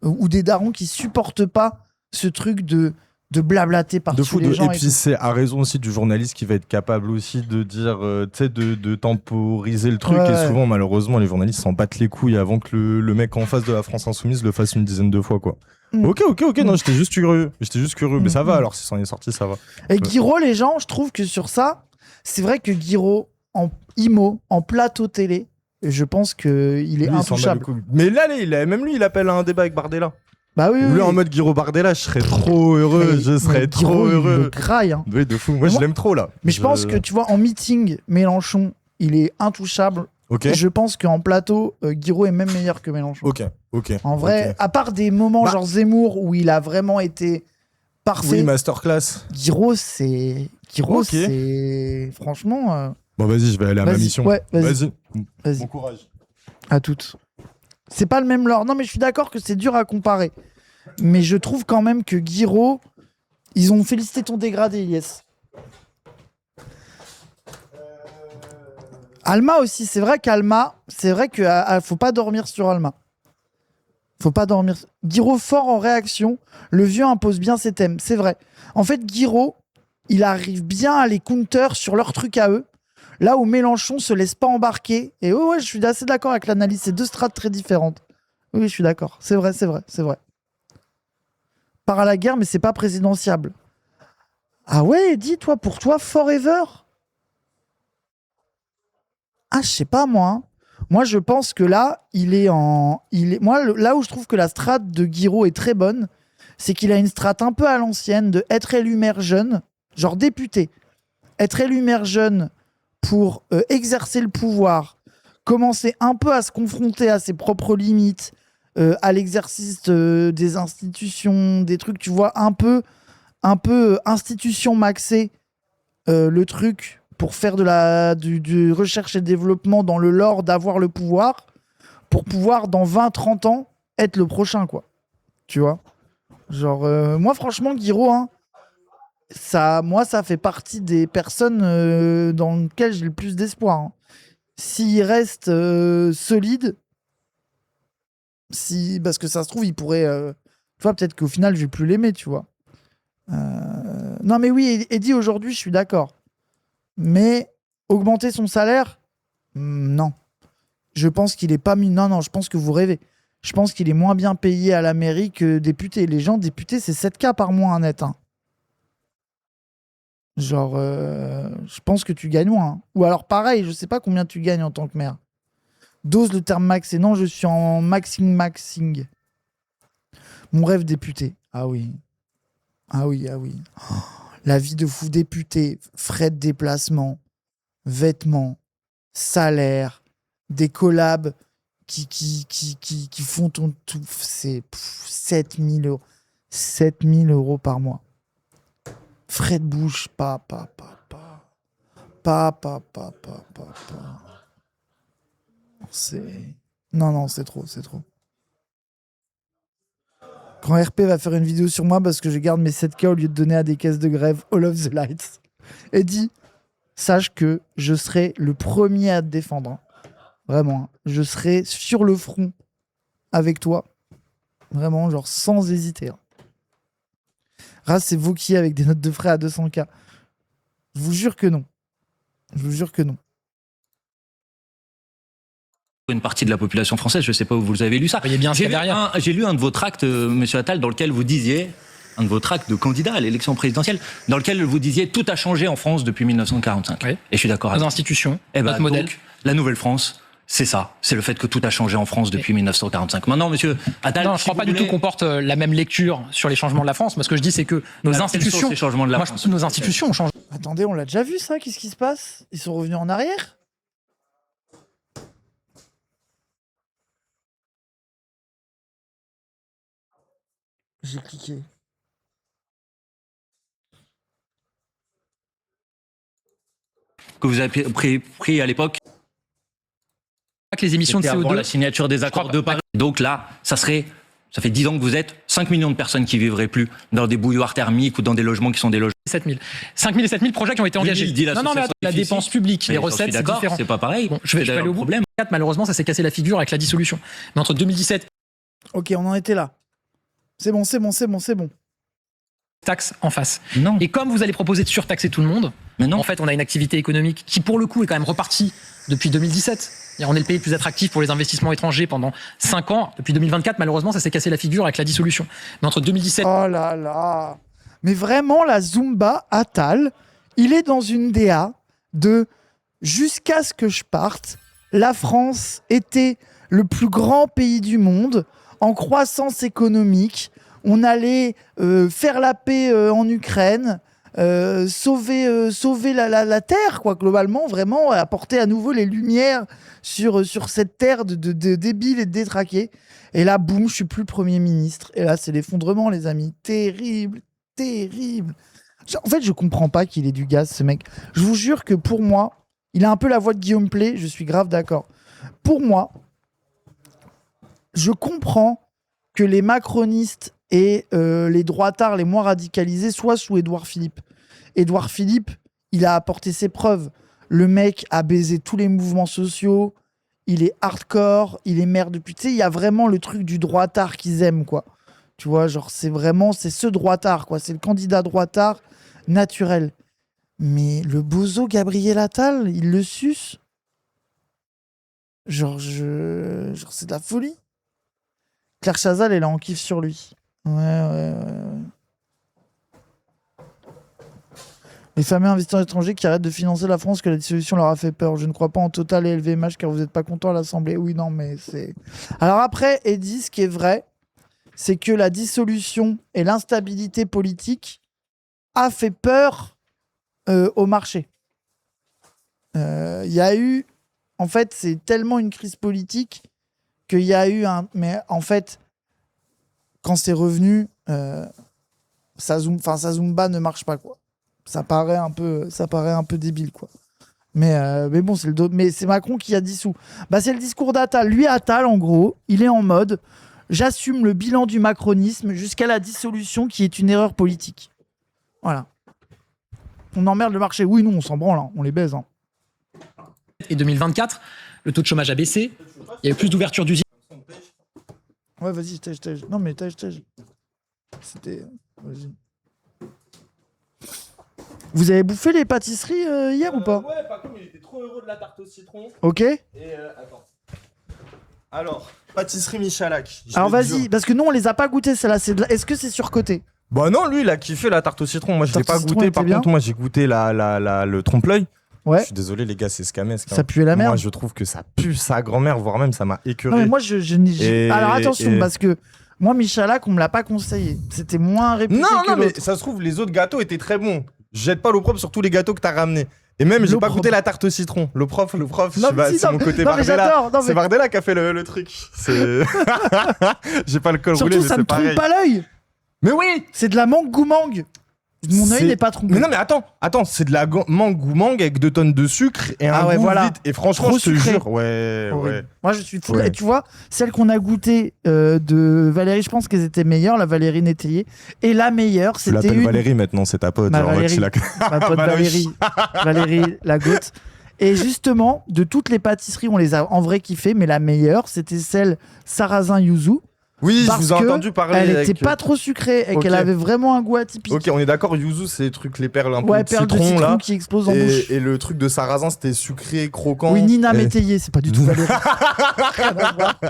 ou des darons qui supportent pas ce truc de de blablater
De
par-dessus
fou.
les gens.
Et puis c'est à raison aussi du journaliste qui va être capable aussi de dire, tu sais, de temporiser le truc.
Ouais,
Et
ouais.
souvent, malheureusement, les journalistes s'en battent les couilles avant que le mec en face de la France Insoumise le fasse une dizaine de fois, quoi. Ok, non, j'étais juste curieux. Mais ça va, alors si ça en est sorti, ça va.
Et Guiraud, les gens, je trouve que sur ça, c'est vrai que Guiraud, en IMO, en plateau télé, je pense qu'il est
Lui, il s'en bat les
intouchable.
couilles. Mais là, même lui, il appelle à un débat avec Bardella.
Bah oui,
Lui, en mode Guiraud Bardella, je serais trop heureux. Je serais trop
Il le
heureux.
graille, hein.
Oui, de fou. Moi, je l'aime trop, là.
Mais je pense que, tu vois, en meeting, Mélenchon, il est intouchable.
Ok.
Et je pense qu'en plateau, Guiraud est même meilleur que Mélenchon.
Ok.
En vrai,
Ok.
à part des moments
Bah.
genre Zemmour où il a vraiment été parfait,
Oui, masterclass.
Guiraud, c'est. Guiraud,
Ok.
c'est. Franchement.
Bon, vas-y, je vais aller à ma
Vas-y,
mission.
ouais, vas-y.
Vas-y.
Vas-y.
Bon courage.
À toutes. C'est pas le même lore. Non, mais je suis d'accord que c'est dur à comparer. Mais je trouve quand même que Guiraud, ils ont félicité ton dégradé, Yes. Alma aussi, c'est vrai qu'Alma, c'est vrai qu'il faut pas dormir sur Alma. Faut pas dormir. Guiraud fort en réaction, le vieux impose bien ses thèmes, c'est vrai. En fait, Guiraud, il arrive bien à les counter sur leur truc à eux. Là où Mélenchon se laisse pas embarquer. Et ouais, je suis assez d'accord avec l'analyse. C'est deux strates très différentes. Oui, je suis d'accord. C'est vrai. Part à la guerre, mais c'est pas présidentiable. Ah ouais, dis-toi, pour toi, forever? Ah, je sais pas, moi. Hein. Moi, je pense que là, là où je trouve que la strate de Guiraud est très bonne, c'est qu'il a une strate un peu à l'ancienne de être élu maire jeune, genre député. Être élu maire jeune pour exercer le pouvoir, commencer un peu à se confronter à ses propres limites, à l'exercice des institutions, des trucs, tu vois, un peu institution maxée, le truc pour faire du recherche et développement dans le lore d'avoir le pouvoir, pour pouvoir, dans 20-30 ans, être le prochain, quoi. Tu vois? Genre, moi, franchement, Guiraud, hein, ça fait partie des personnes dans lesquelles j'ai le plus d'espoir. Hein. S'il reste solide, parce que ça se trouve, il pourrait... tu vois, peut-être qu'au final, je vais plus l'aimer, tu vois. Non, mais oui, Eddie, aujourd'hui, je suis d'accord. Mais augmenter son salaire, non. Je pense qu'il est pas mis. Non, je pense que vous rêvez. Je pense qu'il est moins bien payé à la mairie que député. Les gens, députés, c'est 7K par mois, un net. Hein. Genre, je pense que tu gagnes moins. Hein. Ou alors, pareil, je sais pas combien tu gagnes en tant que maire. Dose le terme max. Et non, je suis en maxing. Mon rêve député. Ah oui. Oh, la vie de fou député, frais de déplacement, vêtements, salaire, des collabs qui font ton tout. C'est 7 000 euros. 7 000 euros par mois. Frais de bouche, pas. C'est... Non, c'est trop. Quand RP va faire une vidéo sur moi parce que je garde mes 7K au lieu de donner à des caisses de grève, All of the Lights. Et dit, sache que je serai le premier à te défendre. Hein. Vraiment. Hein. Je serai sur le front avec toi. Vraiment, genre sans hésiter. Hein. Raz, c'est Vauquier avec des notes de frais à 200K. Je vous jure que non.
Une partie de la population française, je ne sais pas où vous avez lu ça.
Voyez bien ce qu'il y a derrière.
J'ai lu un de vos tracts, monsieur Attal, dans lequel vous disiez, un de vos tracts de candidat à l'élection présidentielle, dans lequel vous disiez tout a changé en France depuis 1945.
Oui.
Et je suis d'accord avec
Nos
vous.
institutions,
Eh ben,
notre modèle.
donc, la nouvelle France, c'est ça. C'est le fait que tout a changé en France depuis 1945. Maintenant, monsieur Attal,
Non, je ne crois pas du tout qu'on porte la même lecture sur les changements de la France. Moi, ce que je dis, c'est que nos institutions.
Ces changements de la
Moi, je
France.
pense que nos institutions ont changé.
Attendez, on l'a déjà vu ça? Qu'est-ce qui se passe? Ils sont revenus en arrière? J'ai cliqué.
Que vous avez pris à l'époque,
Que les émissions de
c'était avant
CO2.
la signature des accords de Paris. Donc là, ça fait 10 ans que vous êtes 5 millions de personnes qui vivraient plus dans des bouilloires thermiques ou dans des logements qui sont des logements.
7 000. 5 000 et 7 000 projets qui ont été engagés.
Dit
Non, mais
l'association
attends, la
Déficit.
dépense publique, les
Mais j'en
recettes,
suis
c'est
d'accord,
différent.
c'est pas pareil.
Bon, je vais aller au bout.
problème.
Malheureusement, ça s'est cassé la figure avec la dissolution. Mais entre 2017
Ok, on en était là. C'est bon.
taxe en face.
Non.
Et comme vous allez proposer de surtaxer tout le monde,
Mais non.
en fait, on a une activité économique qui, pour le coup, est quand même repartie depuis 2017. On est le pays le plus attractif pour les investissements étrangers pendant 5 ans. Depuis 2024, malheureusement, ça s'est cassé la figure avec la dissolution. Mais entre 2017...
Oh là là. Mais vraiment, la Zumba Attal, il est dans une DA de jusqu'à ce que je parte, la France était le plus grand pays du monde en croissance économique. On allait faire la paix en Ukraine, sauver la terre, quoi, globalement, vraiment, apporter à nouveau les lumières sur cette terre de débiles et de détraqués. Et là, boum, je suis plus Premier ministre. Et là, c'est l'effondrement, les amis. Terrible, terrible. En fait, je comprends pas qu'il ait du gaz, ce mec. Je vous jure que pour moi, il a un peu la voix de Guillaume Play, je suis grave d'accord. Pour moi, je comprends que les macronistes et les droitards les moins radicalisés soient sous Édouard Philippe. Édouard Philippe, il a apporté ses preuves. Le mec a baisé tous les mouvements sociaux, il est hardcore, il est maire depuis... Tu sais, il y a vraiment le truc du droitard qu'ils aiment, quoi. Tu vois, genre, c'est ce droitard, quoi. C'est le candidat droitard naturel. Mais le bozo Gabriel Attal, il le suce. Genre, c'est de la folie. Claire Chazal, elle est en kiff sur lui. Ouais. Les fameux investisseurs étrangers qui arrêtent de financer la France, que la dissolution leur a fait peur. Je ne crois pas en Total et LVMH car vous n'êtes pas content à l'Assemblée. Oui, non, mais c'est... Alors après, Eddy, ce qui est vrai, c'est que la dissolution et l'instabilité politique a fait peur au marché. Il y a eu... En fait, c'est tellement une crise politique qu'il y a eu un... Mais en fait, quand c'est revenu, sa Zumba ne marche pas, quoi. Ça paraît un peu débile, quoi. Mais bon, mais c'est Macron qui a dissous. Bah, c'est le discours d'Attal. Lui, Attal, en gros, il est en mode j'assume le bilan du macronisme jusqu'à la dissolution qui est une erreur politique. Voilà. On emmerde le marché. Oui, nous, on s'en branle, hein. On les baise. Hein.
Et 2024, le taux de chômage a baissé. Il y a eu plus d'ouverture d'usines.
Ouais, vas-y, tège. Non, mais tège. C'était... Vas-y. Vous avez bouffé les pâtisseries hier ou pas?
Ouais, par contre, il était trop heureux de la tarte au citron.
Ok.
Et attends. Alors, pâtisserie Michalak.
Alors vas-y, parce que nous on les a pas goûtées celle-là. Est-ce que c'est surcoté?
Bah non, lui il a kiffé la tarte au citron. Moi je l'ai
Tarte au
pas
citron
goûté.
était
Par
bien.
contre, moi j'ai goûté le trompe-l'œil.
Ouais.
Je suis désolé les gars, c'est scamesque.
Ça puait la merde.
Moi je trouve que ça pue sa grand-mère, voire même ça m'a écœuré.
Non mais moi
Et-
alors attention
et-
parce que moi Michalak on me l'a pas conseillé. C'était moins réputé
Non,
que
non, mais
l'autre.
ça se trouve, les autres gâteaux étaient très bons. Je jette pas l'opprobre sur tous les gâteaux que t'as ramenés. Et même, j'ai pas
L'opprobre.
goûté la tarte au citron. L'opprobre,
Non, mais si,
c'est
non,
mon côté
non, mais
Bardella.
j'adore, non,
C'est
mais-
Bardella qui a fait le truc. C'est... j'ai pas le col roulé,
Surtout
mais
ça ne
c'est
trompe
pareil.
pas l'œil.
Mais oui!
C'est de la mangue goumang. Mon œil
C'est-
n'est pas trompé.
Mais non, mais attends, c'est de la mangue ou mangue avec 2 tonnes de sucre et
Ah
un
ouais,
goût
voilà.
vite. Et franchement,
Trop
je te
sucré.
jure, ouais.
Horrible. Moi je suis fou.
Ouais.
Et tu vois, celle qu'on a goûtée de Valérie, je pense qu'elles étaient meilleures, la Valérie Nétayer. Et la meilleure,
Tu
c'était
l'appelles
une...
Valérie maintenant, c'est ta pote.
Ma
genre, en mode,
Valérie. Ma pote
Valérie.
Valérie la goûte. Et justement, de toutes les pâtisseries, on les a en vrai kiffé, mais la meilleure, c'était celle Sarrasin Yuzu.
Oui, je
Parce
vous ai
que
entendu parler.
Elle
avec-
était pas trop sucrée et
Ok.
qu'elle avait vraiment un goût atypique.
Ok, on est d'accord, yuzu, c'est les trucs, les perles un peu
Ouais,
de
perles de
citron,
citron
là.
qui explosent en bouche.
Et le truc de sarrasin, c'était sucré, croquant.
Oui, Nina
Et-
Métayer, c'est pas du tout Valérie. Rien à voir.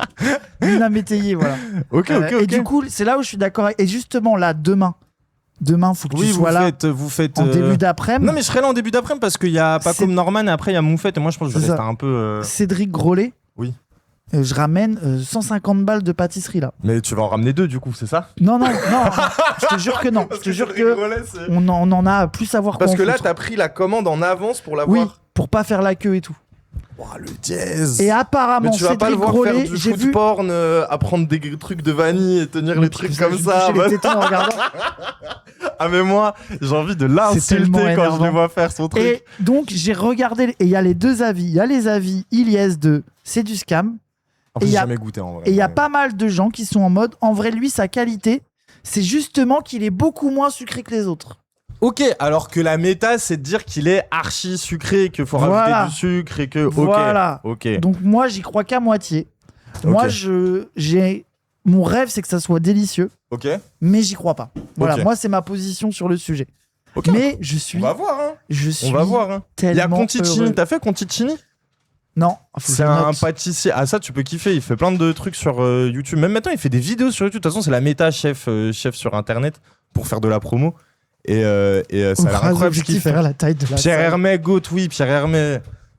Nina Métayer, voilà.
Ok,
Et du coup, c'est là où je suis d'accord. Et justement, là, demain, faut que
oui,
tu sois là
vous faites.
en début d'après-midi.
Non, mais je serai là en début d'après-midi parce qu'il y a pas
C'est-
comme Norman et après il y a Moufette et moi je pense que je vais
C'est
rester
ça.
un peu.
Cédric Grolet.
Oui.
Je ramène 150 balles de pâtisserie là.
Mais tu vas en ramener 2 du coup, c'est ça?
Non, je te jure que non. Je te jure que on en a plus à voir.
Parce
quoi
que
en
là,
foutre.
t'as pris la commande en avance pour la
Oui,
voir.
pour pas faire la queue et tout.
Ouah, le dièse.
Et apparemment,
Mais tu vas pas le
Cédric
voir faire
Grolet,
du
j'ai
food
vu.
porn, apprendre des trucs de vanille et tenir les trucs comme ça.
Les tétons en regardant.
Ah mais moi, j'ai envie de
C'est
l'insulter
tellement
quand je
énervant.
le vois faire son truc.
Et donc, j'ai regardé, et il y a les deux avis. Il y a les avis Ilyes de c'est du scam.
En plus,
et y
j'ai
a-
jamais goûté en vrai.
Et il y a pas mal de gens qui sont en mode, en vrai, lui, sa qualité, c'est justement qu'il est beaucoup moins sucré que les autres.
Ok, alors que la méta, c'est de dire qu'il est archi sucré, qu'il faut
Voilà.
rajouter du sucre et que. Ok.
Voilà.
Ok.
Donc moi, j'y crois qu'à moitié.
Ok.
Moi, j'ai mon rêve, c'est que ça soit délicieux,
Ok.
mais j'y crois pas. Voilà,
Ok.
moi, c'est ma position sur le sujet.
Ok.
Mais je suis,
On va voir, hein.
je suis
On va voir, hein. Il y a
tellement
Conticini.
heureux.
T'as fait Conticini?
Non, faut que
C'est
je
un
note.
pâtissier. Ah, ça, tu peux kiffer. Il fait plein de trucs sur YouTube. Même maintenant, il fait des vidéos sur YouTube. De toute façon, c'est la méta chef sur Internet pour faire de la promo. Et ça a l'air
Phrase
incroyable ce
objectif,
qu'il fait.
faire la taille de la
Pierre
salle.
Hermé, GOAT, oui, Pierre Hermé.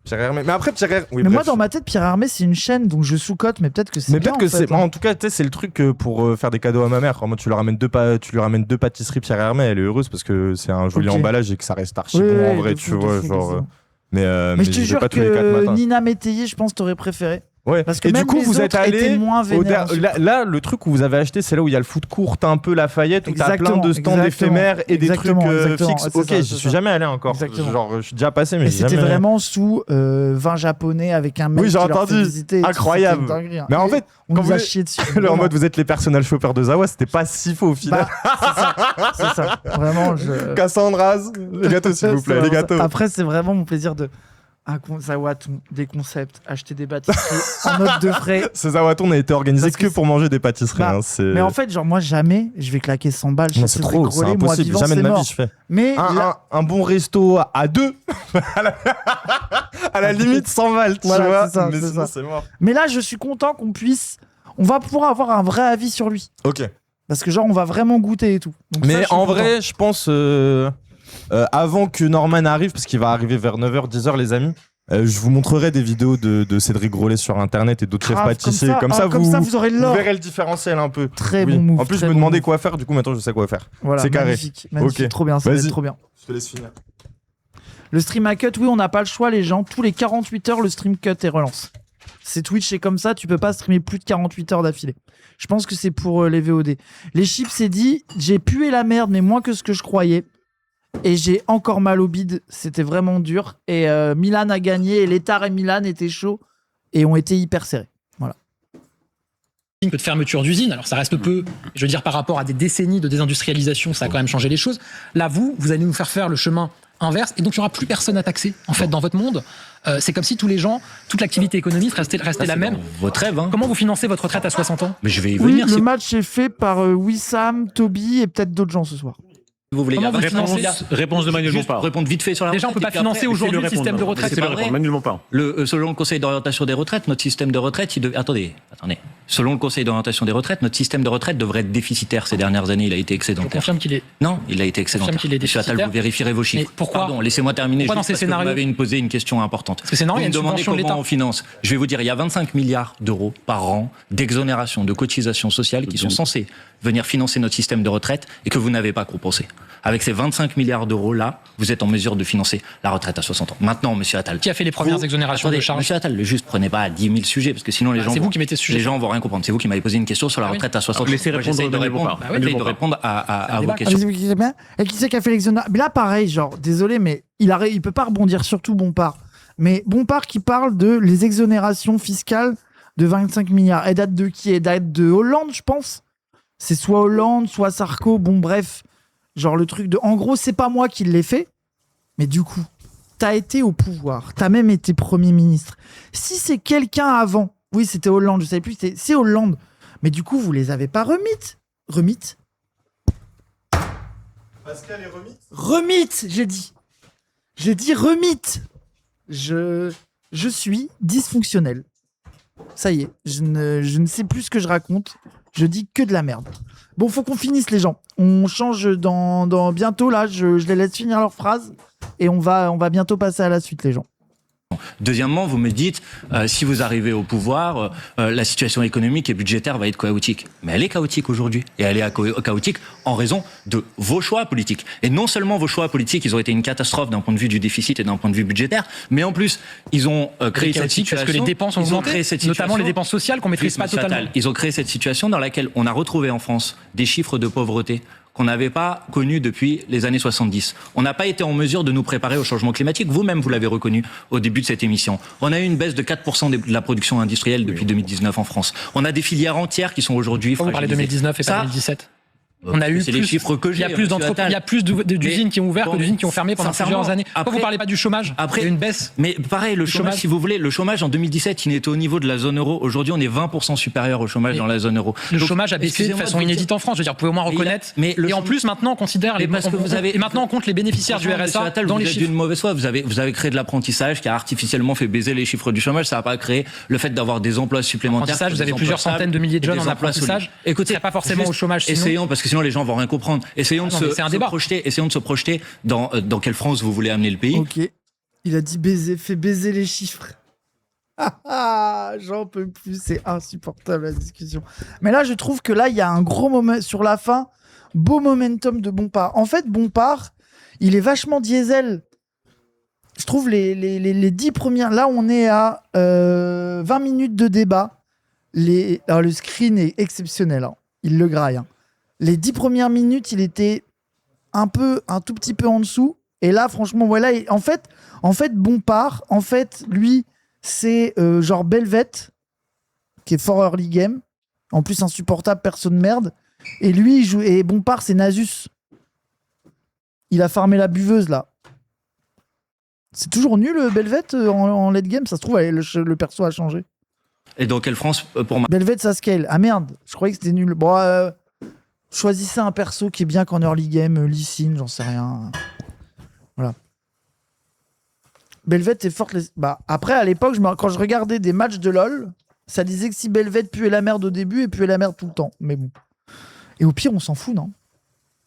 Mais après, Pierre Hermé. Oui,
Mais moi,
bref.
dans ma tête, Pierre Hermé, c'est une chaîne, donc je sous-cote, mais peut-être que c'est
Mais
bien,
peut-être que
en fait,
c'est.
hein.
Moi, en tout cas, tu sais, c'est le truc pour faire des cadeaux à ma mère. Moi, tu lui ramènes deux pâtisseries Pierre Hermé, elle est heureuse parce que c'est un joli
Ok.
emballage et que ça reste archi
Oui,
bon en
oui,
vrai,
de
tu
fou, de
vois.
fou,
Genre,
quasiment.
mais
Mais je te
j'y vais
jure
pas tous les 4
que
matins.
Nina Métayer, je pense, t'aurais préféré.
Ouais.
Parce que
et
même
du coup,
les
vous êtes
autres étaient
allé
moins vénères.
là, le truc où vous avez acheté, c'est là où il y a le food court un peu Lafayette, où t'as plein
Exactement,
de stands
exactement.
éphémères et des trucs
Exactement,
fixes.
c'est
Ok,
ça, c'est
j'y suis
ça.
jamais allé encore.
Exactement.
Genre, je suis déjà passé, mais
Et
j'y
c'était
jamais allé.
vraiment sous vin japonais avec un mec
Oui, j'ai
qui leur
entendu.
fait visiter et tout,
Incroyable.
c'était une dinguerie, hein.
Mais en
Et
fait,
on
quand
nous a
vous-
chié dessus.
en mode vous êtes les personal shoppers de Zawa, c'était pas si faux au final.
c'est ça. Vraiment, je.
Cassandras, les gâteaux s'il vous
C'est
plaît, les
vraiment ça.
gâteaux.
Après, c'est vraiment mon plaisir de. Zawaton, des concepts, acheter des bâtisseries en note de frais.
Ce Zawaton n'a été organisé
Parce
que
que
pour manger des pâtisseries.
Bah,
hein, c'est...
Mais en fait, genre, moi, jamais je vais claquer 100 balles chez
Non, c'est
Cédric
trop, c'est
Grolet. Moi,
impossible.
vivant,
Jamais de
c'est
ma
mort.
vie je fais.
Mais là,
Un bon resto à deux, à la limite 100 balles, tu
Voilà,
vois.
c'est ça,
mais
c'est
sinon,
ça.
c'est mort.
mais là, je suis content qu'on puisse. On va pouvoir avoir un vrai avis sur lui.
Ok.
Parce que, genre, on va vraiment goûter et tout. Donc ça,
Mais
je suis
en
content.
vrai, je pense, avant que Norman arrive, parce qu'il va arriver vers 9h, 10h, les amis, je vous montrerai des vidéos de Cédric Grolet sur Internet et d'autres chefs
Grave,
pâtissiers. Comme
ah,
ça,
vous aurez
vous
l'or.
verrez le différentiel un peu.
Très
Oui.
bon move.
En plus, je
très
me
bon
demandais
move.
quoi faire, du coup, maintenant, je sais quoi faire.
Voilà,
c'est carré.
magnifique, magnifique,
Ok.
trop bien, ça va
Vas-y.
être trop bien.
Je te laisse finir.
Le stream à cut, oui, on n'a pas le choix, les gens. Tous les 48 heures, le stream cut et relance. C'est Twitch, c'est comme ça, tu peux pas streamer plus de 48 heures d'affilée. Je pense que c'est pour les VOD. Les chips, c'est dit, j'ai pué la merde, mais moins que ce que je croyais. Et j'ai encore mal au bide, c'était vraiment dur. Et Milan a gagné, et Létard et Milan étaient chauds et ont été hyper serrés. Voilà.
Un peu de fermeture d'usines, alors ça reste peu, je veux dire par rapport à des décennies de désindustrialisation, ça a quand même changé les choses. Là, vous allez nous faire le chemin inverse, et donc il n'y aura plus personne à taxer, en fait, dans votre monde. C'est comme si tous les gens, toute l'activité économique restait la même.
Votre rêve, hein.
Comment vous financez votre retraite à 60 ans?
Mais je vais y
Oui,
venir.
le
si
match est fait par Wissam, Toby et peut-être d'autres gens ce soir.
vous voulez.
Comment vous
Réponse-
financez
Réponse de Manuel
Juste
Bompard.
répondre vite fait sur la
Déjà, on peut
retraite,
pas
et puis
financer
après,
aujourd'hui le
Laissez-le
système de
répondre.
retraite.
C'est
Laissez-le
pas
répondre.
vrai.
Manuel Bompard.
Selon le Conseil d'orientation des retraites, notre système de retraite, attendez. Selon le Conseil d'orientation des retraites, notre système de retraite devrait être déficitaire ces dernières années. Il a été
Je
excédentaire.
confirme qu'il est.
Non, il a été excédentaire.
qu'il est
Monsieur Attal,
déficitaire.
vous vérifierez vos chiffres.
Mais pourquoi?
Pardon, laissez-moi terminer.
Pourquoi
juste
dans ces
parce que
scénarios?
Vous m'avez posé une question importante.
Parce que c'est normal, il y a
Vous
une
me demandez
subvention de
comment
l'État.
on finance. Je vais vous dire, il y a 25 milliards d'euros par an d'exonération de cotisations sociales qui sont censées venir financer notre système de retraite et que vous n'avez pas compensé. Avec ces 25 milliards d'euros là, vous êtes en mesure de financer la retraite à 60 ans. Maintenant, monsieur Attal.
Qui a fait les premières exonérations
Attendez,
de charges?
Monsieur Attal, juste prenez pas 10 000 sujets parce que sinon les gens.
C'est vous qui mettez ce sujet.
Les gens vont rien comprendre. C'est vous qui m'avez posé une question sur la
Ah oui.
retraite à 60 ans.
Laissez
Moi,
répondre
j'essaye de
Manuel
répondre,
Bompard.
j'essaye
Manuel
de répondre à vos
débat.
questions.
Allez-y, bien. Et qui c'est qui a fait l'exonération? Mais là, pareil, genre, désolé, mais il peut pas rebondir, surtout Bompard. Mais Bompard qui parle de les exonérations fiscales de 25 milliards. Elle date de qui? Elle date de Hollande, je pense. C'est soit Hollande, soit Sarko. Bon, bref. Genre, le truc de. En gros, c'est pas moi qui l'ai fait. Mais du coup, t'as été au pouvoir. T'as même été Premier ministre. Si c'est quelqu'un avant. Oui, c'était Hollande, je savais plus. C'est Hollande. Mais du coup, vous les avez pas remites. Remites?
Pascal est remis.
Remite, j'ai dit. J'ai dit remite. Je suis dysfonctionnel. Ça y est, je ne sais plus ce que je raconte. Je dis que de la merde. Bon, faut qu'on finisse les gens. On change dans bientôt là. Je les laisse finir leur phrase et on va bientôt passer à la suite les gens.
Deuxièmement, vous me dites, si vous arrivez au pouvoir, la situation économique et budgétaire va être chaotique. Mais elle est chaotique aujourd'hui. Et elle est chaotique en raison de vos choix politiques. Et non seulement vos choix politiques, ils ont été une catastrophe d'un point de vue du déficit et d'un point de vue budgétaire, mais en plus, ils ont créé cette situation.
Parce que les dépenses ont
ils ont
augmenté,
créé cette
notamment les
situation-
dépenses sociales qu'on maîtrise
Oui,
pas
monsieur
totalement.
Attal, ils ont créé cette situation dans laquelle on a retrouvé en France des chiffres de pauvreté qu'on n'avait pas connus depuis les années 70. On n'a pas été en mesure de nous préparer au changement climatique. Vous-même, vous l'avez reconnu au début de cette émission. On a eu une baisse de 4% de la production industrielle depuis 2019 en France. On a des filières entières qui sont aujourd'hui
Pourquoi vous parlez
fragilisées.
2019 et pas
Ça,
2017? On a eu
c'est les
plus,
chiffres que
il y
j'ai.
a plus d'entreprises, il y a plus d'usines qui ont ouvert que d'usines qui ont fermé pendant plusieurs années. Pourquoi vous parlez pas du chômage?
Après,
il y a une baisse.
Mais pareil, le chômage, si vous voulez, le chômage en 2017, il était au niveau de la zone euro. Aujourd'hui, on est 20% supérieur au chômage dans la zone euro.
Le
Donc,
chômage a baissé de
excusez-moi
façon inédite en France. Je veux dire, vous pouvez au moins reconnaître. Et en plus, maintenant, on considère et maintenant, on compte les bénéficiaires du RSA dans les chiffres.
D'une mauvaise foi, vous avez créé de l'apprentissage qui a artificiellement fait baiser les chiffres du chômage. Ça n'a pas créé le fait d'avoir des emplois supplémentaires.
Vous avez plusieurs centaines de milliers de jeunes en apprentissage.
Écoutez,
pas forcément au chômage.
Essayons, parce que sinon les gens vont rien comprendre. Essayons de se projeter dans quelle France vous voulez amener le pays.
Ok. Il a dit fait baiser les chiffres. J'en peux plus, c'est insupportable la discussion. Mais là, je trouve que là, il y a un gros moment sur la fin, beau momentum de Bompard. En fait, Bompard, il est vachement diesel. Je trouve les 10 premières. Là, on est à 20 minutes de débat. Alors, le screen est exceptionnel. Hein. Il le graille. Hein. Les 10 premières minutes, il était un tout petit peu en dessous. Et là, franchement, voilà. En fait, Bompard, lui, c'est genre Belvet, qui est fort early game. En plus, insupportable, personne merde. Et lui, et Bompard, c'est Nasus. Il a farmé la buveuse, là. C'est toujours nul, Belvet, en late game. Ça se trouve, le perso a changé.
Et dans quelle France, pour moi
Belvet, ça scale. Ah merde, je croyais que c'était nul. Bon, choisissez un perso qui est bien qu'en early game, Lee Sin, j'en sais rien. Voilà. Belvet est forte. Après, à l'époque, quand je regardais des matchs de LoL, ça disait que si Belvet puait la merde au début et puait la merde tout le temps. Mais bon. Et au pire, on s'en fout, non?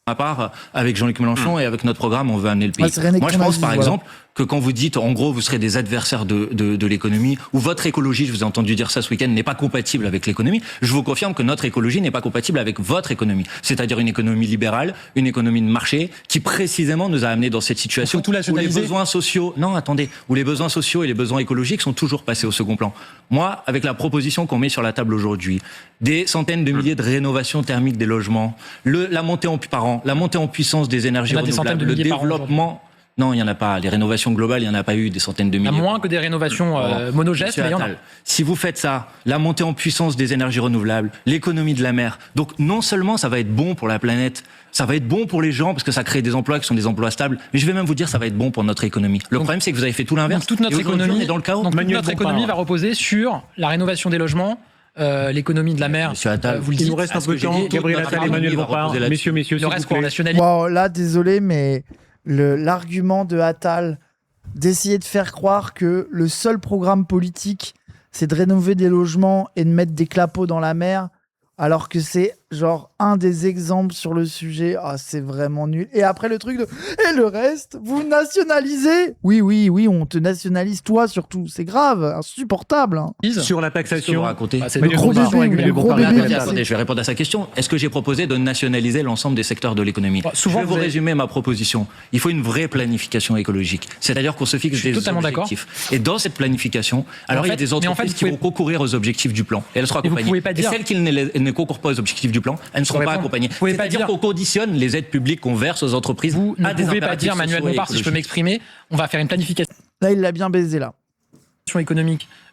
À part avec Jean-Luc Mélenchon et avec notre programme, on veut amener le pays. Moi, je pense par exemple que quand vous dites, en gros, vous serez des adversaires de l'économie, ou votre écologie, je vous ai entendu dire ça ce week-end, n'est pas compatible avec l'économie, je vous confirme que notre écologie n'est pas compatible avec votre économie. C'est-à-dire une économie libérale, une économie de marché, qui précisément nous a amenés dans cette situation où les besoins sociaux, où les besoins sociaux et les besoins écologiques sont toujours passés au second plan. Moi, avec la proposition qu'on met sur la table aujourd'hui, des centaines de milliers de rénovations thermiques des logements, la montée en puissance des énergies renouvelables, le développement. Non, il n'y en a pas. Les rénovations globales, il n'y en a pas eu des centaines de milliers.
Il y a moins que des rénovations monogestes, mais il y en a.
Si vous faites ça, la montée en puissance des énergies renouvelables, l'économie de la mer, donc non seulement ça va être bon pour la planète, ça va être bon pour les gens parce que ça crée des emplois qui sont des emplois stables, mais je vais même vous dire ça va être bon pour notre économie. Le problème, c'est que vous avez fait tout l'inverse.
Toute notre économie,
dans le chaos.
Notre économie va reposer sur la rénovation des logements, l'écononie de la mer.
Monsieur Attal,
vous le dites.
Il nous reste un peu de temps. Gabriel Attal, Emmanuel Bompard, messieurs,
Le reste pour nationaliser.
Wow, là, désolé, mais l'argument de Attal d'essayer de faire croire que le seul programme politique, c'est de rénover des logements et de mettre des clapots dans la mer, alors que c'est genre un des exemples sur le sujet, c'est vraiment nul. Et après le truc de et le reste, vous nationalisez. Oui, on te nationalise toi surtout, c'est grave, insupportable. Hein.
Sur la taxation,
C'est le gros bébé.
Attendez, je vais répondre à sa question. Est-ce que j'ai proposé de nationaliser l'ensemble des secteurs de l'économie? Je vais vous résumer ma proposition. Il faut une vraie planification écologique, c'est-à-dire qu'on se fixe des objectifs. Et dans cette planification, alors il y a des entreprises qui vont concourir aux objectifs du plan et elles seront accompagnées. Et celles qui ne concourent pas aux objectifs du plan, elles ne seront pas accompagnées. C'est-à-dire qu'on conditionne les aides publiques qu'on verse aux entreprises.
Vous ne pouvez pas dire, Manuel Bompard, si je peux m'exprimer, on va faire une planification.
Là, il l'a bien baisé, là.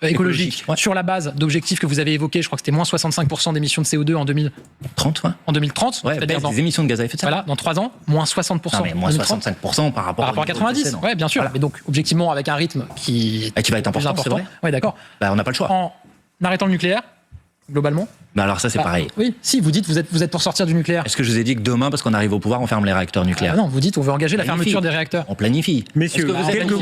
Écologique, sur la base d'objectifs que vous avez évoqués, je crois que c'était moins 65% d'émissions de CO2 en 2030. En 2030,
c'est-à-dire des émissions de gaz à effet de serre.
Voilà, dans 3 ans, moins 60%.
Non, mais moins 65% par rapport
à 90. Ouais, bien sûr. Voilà. Mais donc, objectivement, avec un rythme qui
va être important, c'est vrai.
Ouais, d'accord.
On n'a pas le choix.
En arrêtant le nucléaire, globalement.
Alors ça, c'est pareil.
Oui, si, vous dites, vous êtes pour sortir du nucléaire.
Est-ce que je vous ai dit que demain, parce qu'on arrive au pouvoir, on ferme les réacteurs nucléaires?
Non, vous dites, on veut engager la fermeture des réacteurs.
On planifie.
Messieurs,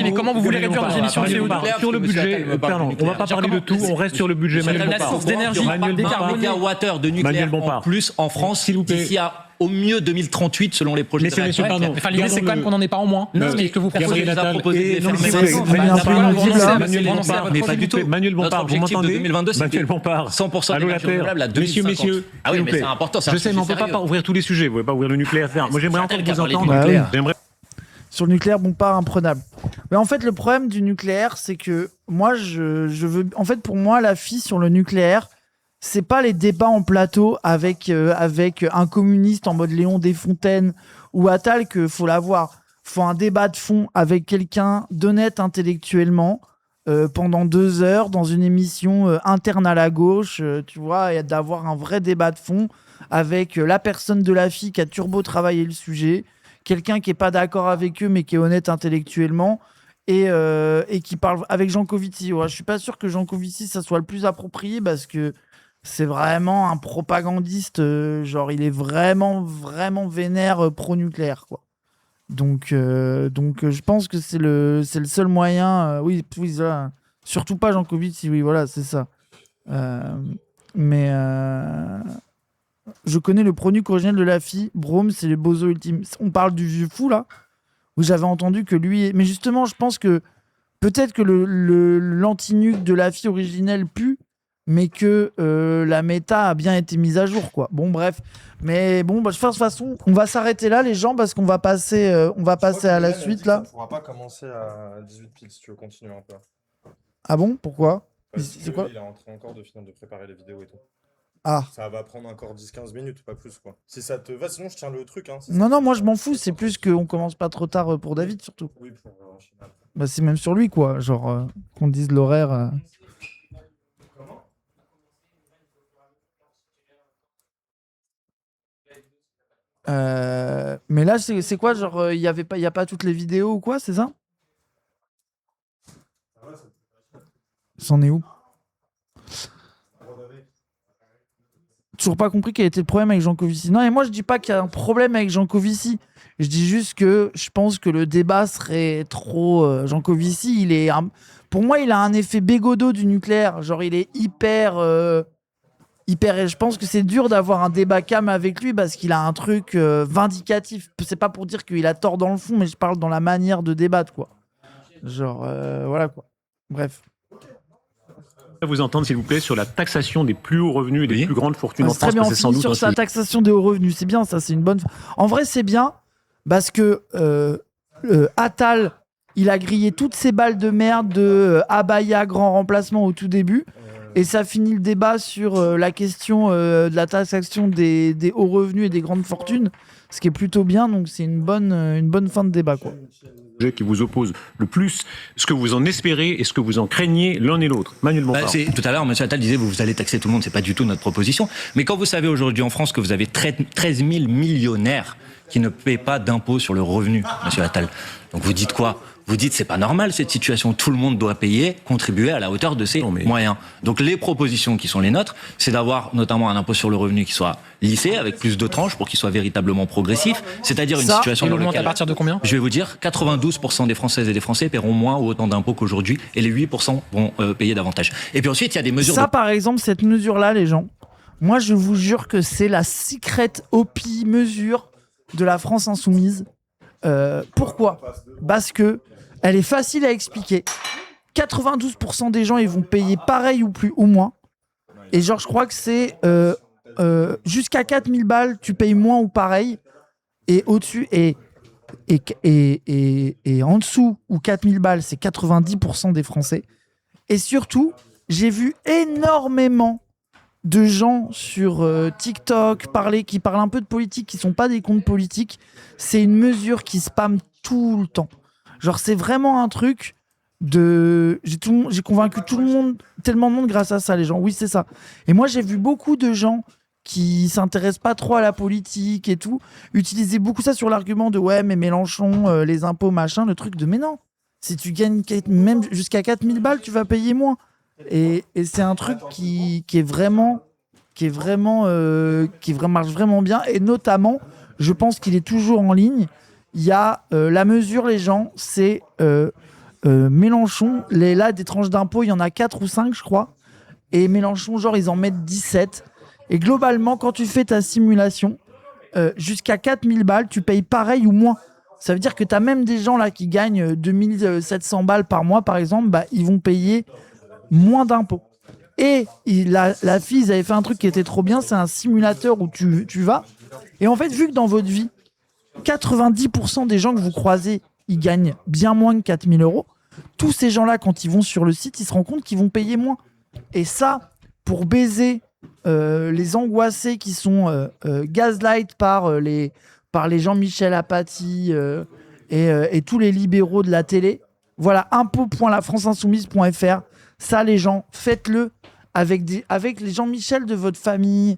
mais comment vous voulez réduire nos émissions de CO2?
Sur le budget, on va pas parler de tout, on reste sur le budget.
La source d'énergie décarbonée.
Mégawattheures de nucléaire en plus en France, s'il vous plaît. D'ici à au mieux 2038 selon les projets.
Messieurs, pardon.
Enfin, l'idée, c'est quand même qu'on n'en ait pas en moins.
Non,
mais que vous proposez
de les proposer de
mais pas du tout. Manuel Bompard, vous m'entendez?
Manuel Bompard, 100% d'énergie renouvelable à 2050.
Messieurs,
ah oui, mais c'est important.
Je sais, mais on peut pas ouvrir tous les sujets. Vous pouvez pas ouvrir le nucléaire. Moi, j'aimerais encore vous entendre.
Sur le nucléaire, Bompard, imprenable. Mais en fait, le problème du nucléaire, c'est que moi, je veux. En fait, pour moi, la fille sur le nucléaire, c'est pas les débats en plateau avec un communiste en mode Léon Desfontaines ou Attal que faut l'avoir. Faut un débat de fond avec quelqu'un d'honnête intellectuellement pendant 2 heures dans une émission interne à la gauche, tu vois, et d'avoir un vrai débat de fond avec la personne de la fille qui a turbo travaillé le sujet, quelqu'un qui est pas d'accord avec eux mais qui est honnête intellectuellement et qui parle avec Jancovici. Ouais, je suis pas sûr que Jancovici ça soit le plus approprié parce que c'est vraiment un propagandiste, genre il est vraiment vénère pro-nucléaire quoi. Donc je pense que c'est le seul moyen. Oui, ça. Surtout pas Jancovici, oui, voilà, c'est ça. Mais je connais le pronuc originel de la fille. Brome, c'est le bozo ultime. On parle du vieux fou, là, où j'avais entendu que lui... Mais justement, je pense que peut-être que l'antinuc de la fille originelle pue, mais que la méta a bien été mise à jour, quoi. Bon, bref. Mais bon, de toute façon, on va s'arrêter là, les gens, parce qu'on va passer, à la suite, là.
Ça pourra pas commencer à 18 piles si tu veux continuer un peu.
Ah bon? Pourquoi?
C'est
quoi?
Il est en train encore de finir de préparer les vidéos et tout.
Ah.
Ça va prendre encore 10-15 minutes, pas plus quoi. Si ça te va, sinon je tiens le truc. Hein,
Non, moi je m'en fous, c'est plus qu'on commence pas trop tard pour David surtout.
Oui, pour enchaîner après.
Bah, c'est même sur lui quoi, genre qu'on dise l'horaire. Mais là c'est quoi, genre il y a pas toutes les vidéos ou quoi, c'est ça? C'en est où? Toujours pas compris quel était le problème avec Jancovici. Non, et moi je dis pas qu'il y a un problème avec Jancovici. Je dis juste que je pense que le débat serait trop. Jancovici, pour moi, il a un effet Bégodeau du nucléaire. Genre, il est hyper. Et je pense que c'est dur d'avoir un débat calme avec lui parce qu'il a un truc vindicatif. C'est pas pour dire qu'il a tort dans le fond, mais je parle dans la manière de débattre, quoi. Genre, voilà, quoi. Bref.
Vous entendre, s'il vous plaît, sur la taxation des plus hauts revenus et des plus grandes fortunes en
C'est très
France.
bien,
parce
on
que c'est sans
finit
doute
sur
un
sa
sujet.
taxation des hauts revenus. C'est bien, ça, c'est une bonne. En vrai, c'est bien parce que Attal, il a grillé toutes ces balles de merde de Abaya, grand remplacement au tout début. Et ça finit le débat sur la question de la taxation des hauts revenus et des grandes fortunes, ce qui est plutôt bien. Donc, c'est une bonne fin de débat, quoi.
Qui vous oppose le plus, ce que vous en espérez et ce que vous en craignez l'un et l'autre. Manuel Bompard.
Tout à l'heure, M. Attal disait vous allez taxer tout le monde, c'est pas du tout notre proposition. Mais quand vous savez aujourd'hui en France que vous avez 13 000 millionnaires qui ne paient pas d'impôts sur le revenu, M. Attal, donc vous dites quoi? Vous dites c'est pas normal cette situation, tout le monde doit payer, contribuer à la hauteur de ses moyens. Donc les propositions qui sont les nôtres, c'est d'avoir notamment un impôt sur le revenu qui soit lissé, avec plus de tranches pour qu'il soit véritablement progressif, c'est-à-dire une situation dans laquelle...
à partir de combien?
Je vais vous dire, 92% des Françaises et des Français paieront moins ou autant d'impôts qu'aujourd'hui, et les 8% vont payer davantage. Et puis ensuite, il y a des mesures...
Ça, par exemple, cette mesure-là, les gens, moi je vous jure que c'est la secret OP mesure de la France insoumise. Pourquoi? Parce que elle est facile à expliquer. 92% des gens, ils vont payer pareil ou plus ou moins. Et genre, je crois que c'est jusqu'à 4000 balles, tu payes moins ou pareil. Et au-dessus, et en dessous, ou 4000 balles, c'est 90% des Français. Et surtout, j'ai vu énormément de gens sur TikTok qui parlent un peu de politique, qui sont pas des comptes politiques. C'est une mesure qui spamme tout le temps. Genre, c'est vraiment un truc de... J'ai convaincu tout le monde, tellement de monde grâce à ça, les gens. Oui, c'est ça. Et moi, j'ai vu beaucoup de gens qui s'intéressent pas trop à la politique et tout, utiliser beaucoup ça sur l'argument de ouais, mais Mélenchon, les impôts, machin, le truc de mais non, si tu gagnes même jusqu'à 4000 balles, tu vas payer moins. Et c'est un truc qui marche vraiment bien. Et notamment, je pense qu'il est toujours en ligne. Il y a la mesure, les gens, c'est Mélenchon. Là, des tranches d'impôts, il y en a 4 ou 5, je crois. Et Mélenchon, genre, ils en mettent 17. Et globalement, quand tu fais ta simulation, jusqu'à 4000 balles, tu payes pareil ou moins. Ça veut dire que tu as même des gens là qui gagnent 2700 balles par mois, par exemple, bah, ils vont payer moins d'impôts. Et la fille, ils avaient fait un truc qui était trop bien, c'est un simulateur où tu vas. Et en fait, vu que dans votre vie, 90% des gens que vous croisez, ils gagnent bien moins que 4000 euros. Tous ces gens-là, quand ils vont sur le site, ils se rendent compte qu'ils vont payer moins. Et ça, pour baiser les angoissés qui sont gaslight par les Jean-Michel Apathy et tous les libéraux de la télé, Voilà, impôt.lafranceinsoumise.fr. Ça, les gens, faites-le avec les Jean-Michel de votre famille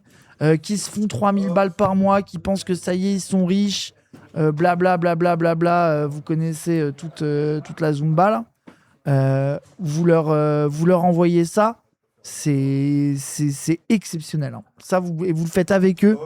qui se font 3000 balles par mois, qui pensent que ça y est, ils sont riches, blablabla, vous connaissez toute la Zumba, là. Vous leur envoyez ça, c'est exceptionnel. Hein. Ça, et vous le faites avec eux.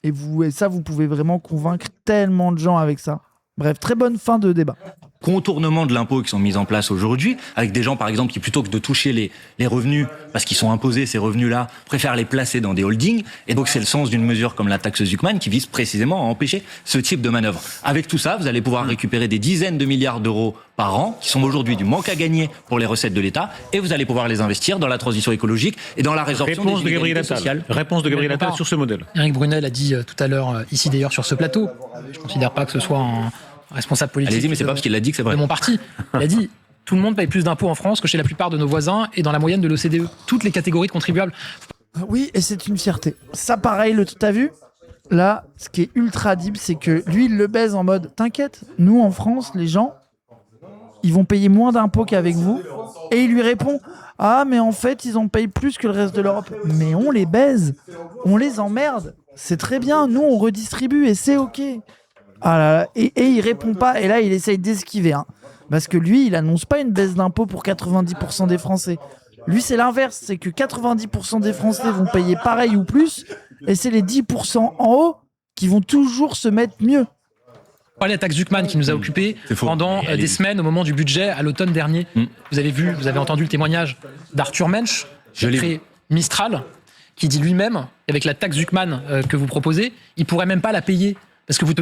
Et ça, vous pouvez vraiment convaincre tellement de gens avec ça. Bref, très bonne fin de débat.
Contournements de l'impôt qui sont mis en place aujourd'hui, avec des gens, par exemple, qui plutôt que de toucher les revenus, parce qu'ils sont imposés, ces revenus-là, préfèrent les placer dans des holdings. Et donc, c'est le sens d'une mesure comme la taxe Zuckman qui vise précisément à empêcher ce type de manœuvre. Avec tout ça, vous allez pouvoir récupérer des dizaines de milliards d'euros par an, qui sont aujourd'hui du manque à gagner pour les recettes de l'État, et vous allez pouvoir les investir dans la transition écologique et dans la résorption
Réponse
des
de Gabriel
inégalités
Attal.
sociales.
Réponse de Gabriel Attal sur ce modèle.
Éric Brunel a dit tout à l'heure, ici d'ailleurs sur ce plateau, je ne considère pas que ce soit un responsable politique
Allez-y, mais c'est pas parce qu'il l'a dit que c'est
de
vrai.
mon parti. Il a dit tout le monde paye plus d'impôts en France que chez la plupart de nos voisins et dans la moyenne de l'OCDE. Toutes les catégories de contribuables.
Oui, et c'est une fierté. Ça, pareil, t'as vu? Là, ce qui est ultra deep, c'est que lui, il le baise en mode t'inquiète, nous en France, les gens, ils vont payer moins d'impôts qu'avec vous. Et il lui répond ah, mais en fait, ils en payent plus que le reste de l'Europe. Mais on les baise, on les emmerde. C'est très bien, nous, on redistribue et c'est OK. Ah là là. Et il répond pas, et là, il essaye d'esquiver. Hein. Parce que lui, il annonce pas une baisse d'impôts pour 90% des Français. Lui, c'est l'inverse, c'est que 90% des Français vont payer pareil ou plus, et c'est les 10% en haut qui vont toujours se mettre mieux.
La taxe Zuckman qui nous a occupés pendant des semaines au moment du budget à l'automne dernier. Vous avez entendu le témoignage d'Arthur Mensch, qui a créé Mistral, qui dit lui-même, avec la taxe Zuckman que vous proposez, il pourrait même pas la payer. Parce que vous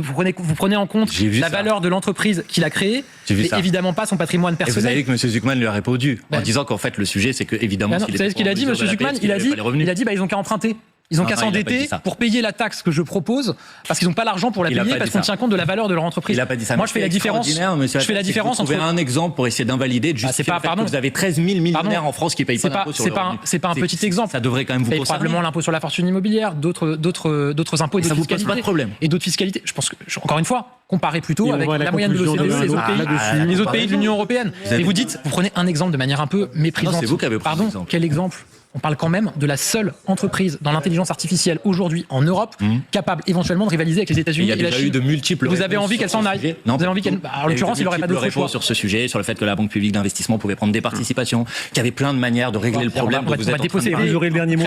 prenez en compte la valeur de l'entreprise qu'il a créée, et évidemment pas son patrimoine personnel.
Et vous savez que M. Zuckman lui a répondu en disant qu'en fait le sujet c'est que évidemment.
Vous savez ce qu'il a dit, M. Zuckman? Il a dit ils ont qu'à emprunter. Ils ont qu'à s'endetter pour payer la taxe que je propose, parce qu'ils n'ont pas l'argent pour la payer, parce qu'on tient compte de la valeur de leur entreprise.
Il a pas dit ça.
Moi, je fais la différence. Je fais la différence entre
un exemple pour essayer d'invalider, de justifier le fait que vous avez 13 000 millionnaires en France qui payent pas d'impôt sur le revenu.
C'est pas un petit exemple.
Ça devrait quand même vous concerner.
Probablement l'impôt sur la fortune immobilière, d'autres impôts et d'autres
fiscalités. Ça vous pose pas de problème.
Et d'autres fiscalités. Je pense que, encore une fois, comparez plutôt avec la moyenne de l'OCDE et les autres pays de l'Union européenne. Et vous prenez un exemple de manière un peu méprisante.
C'est vous qui avez pris l'exemple.
Quel exemple? On parle quand même de la seule entreprise dans l'intelligence artificielle aujourd'hui en Europe capable éventuellement de rivaliser avec les États-Unis et la Chine.
Il y a déjà eu de multiples.
Vous avez envie qu'elle s'en aille?
Non.
Vous avez envie qu'elle. En l'occurrence, il n'aurait pas d'autre choix
sur ce sujet, sur le fait que la Banque publique d'investissement pouvait prendre des participations, qu'il y avait plein de manières de régler le problème.
On va déposséder.
Vous aurez le dernier mot.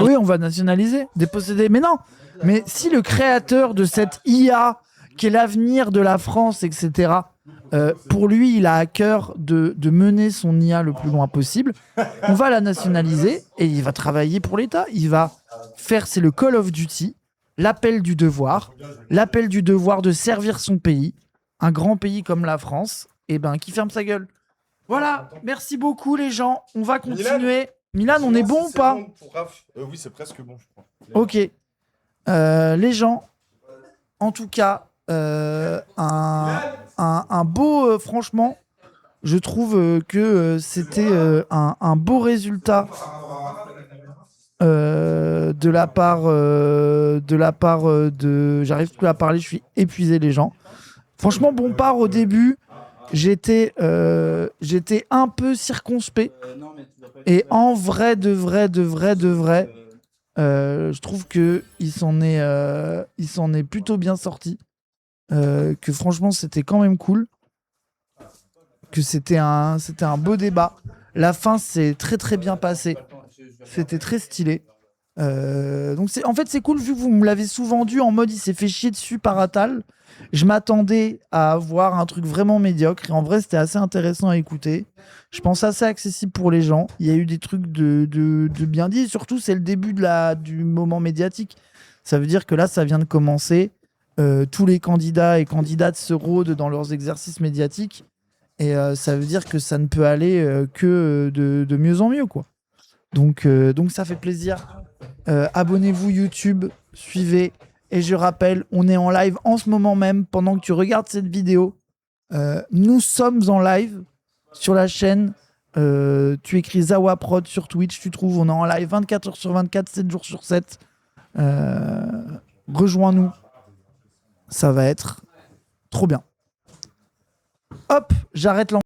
Oui, on va nationaliser, déposséder. Mais non. Mais si le créateur de cette IA, qui est l'avenir de la France, etc., pour lui, il a à cœur de mener son IA le plus loin possible. On va la nationaliser et il va travailler pour l'État. Il va faire, c'est le Call of Duty, l'appel du devoir de servir son pays, un grand pays comme la France, et qui ferme sa gueule. Voilà, merci beaucoup les gens. On va continuer. Milan, on est bon ou pas?
Oui, c'est presque bon, je crois.
Ok. Les gens, en tout cas, un beau, franchement, je trouve que c'était un beau résultat de la part de. J'arrive plus à parler, je suis épuisé, les gens. Franchement, Bompard au début, j'étais un peu circonspect. Et en vrai, de vrai, je trouve que il s'en est plutôt bien sorti. Que franchement c'était quand même cool, que c'était un beau débat. La fin s'est très très bien passée, c'était très stylé. Donc en fait c'est cool, vu que vous me l'avez sous-vendu en mode il s'est fait chier dessus par Attal. Je m'attendais à avoir un truc vraiment médiocre et en vrai c'était assez intéressant à écouter. Je pense assez accessible pour les gens. Il y a eu des trucs de bien dit, et surtout c'est le début du moment médiatique. Ça veut dire que là ça vient de commencer. Tous les candidats et candidates se rôdent dans leurs exercices médiatiques et ça veut dire que ça ne peut aller que de mieux en mieux, quoi. Donc ça fait plaisir. Abonnez-vous YouTube, suivez, et je rappelle, on est en live en ce moment même pendant que tu regardes cette vidéo. Nous sommes en live sur la chaîne. Tu écris Zawa Prod sur Twitch, tu trouves, on est en live 24h sur 24, 7 jours sur 7. Rejoins-nous. Ça va être trop bien. Hop, j'arrête l'enregistrement.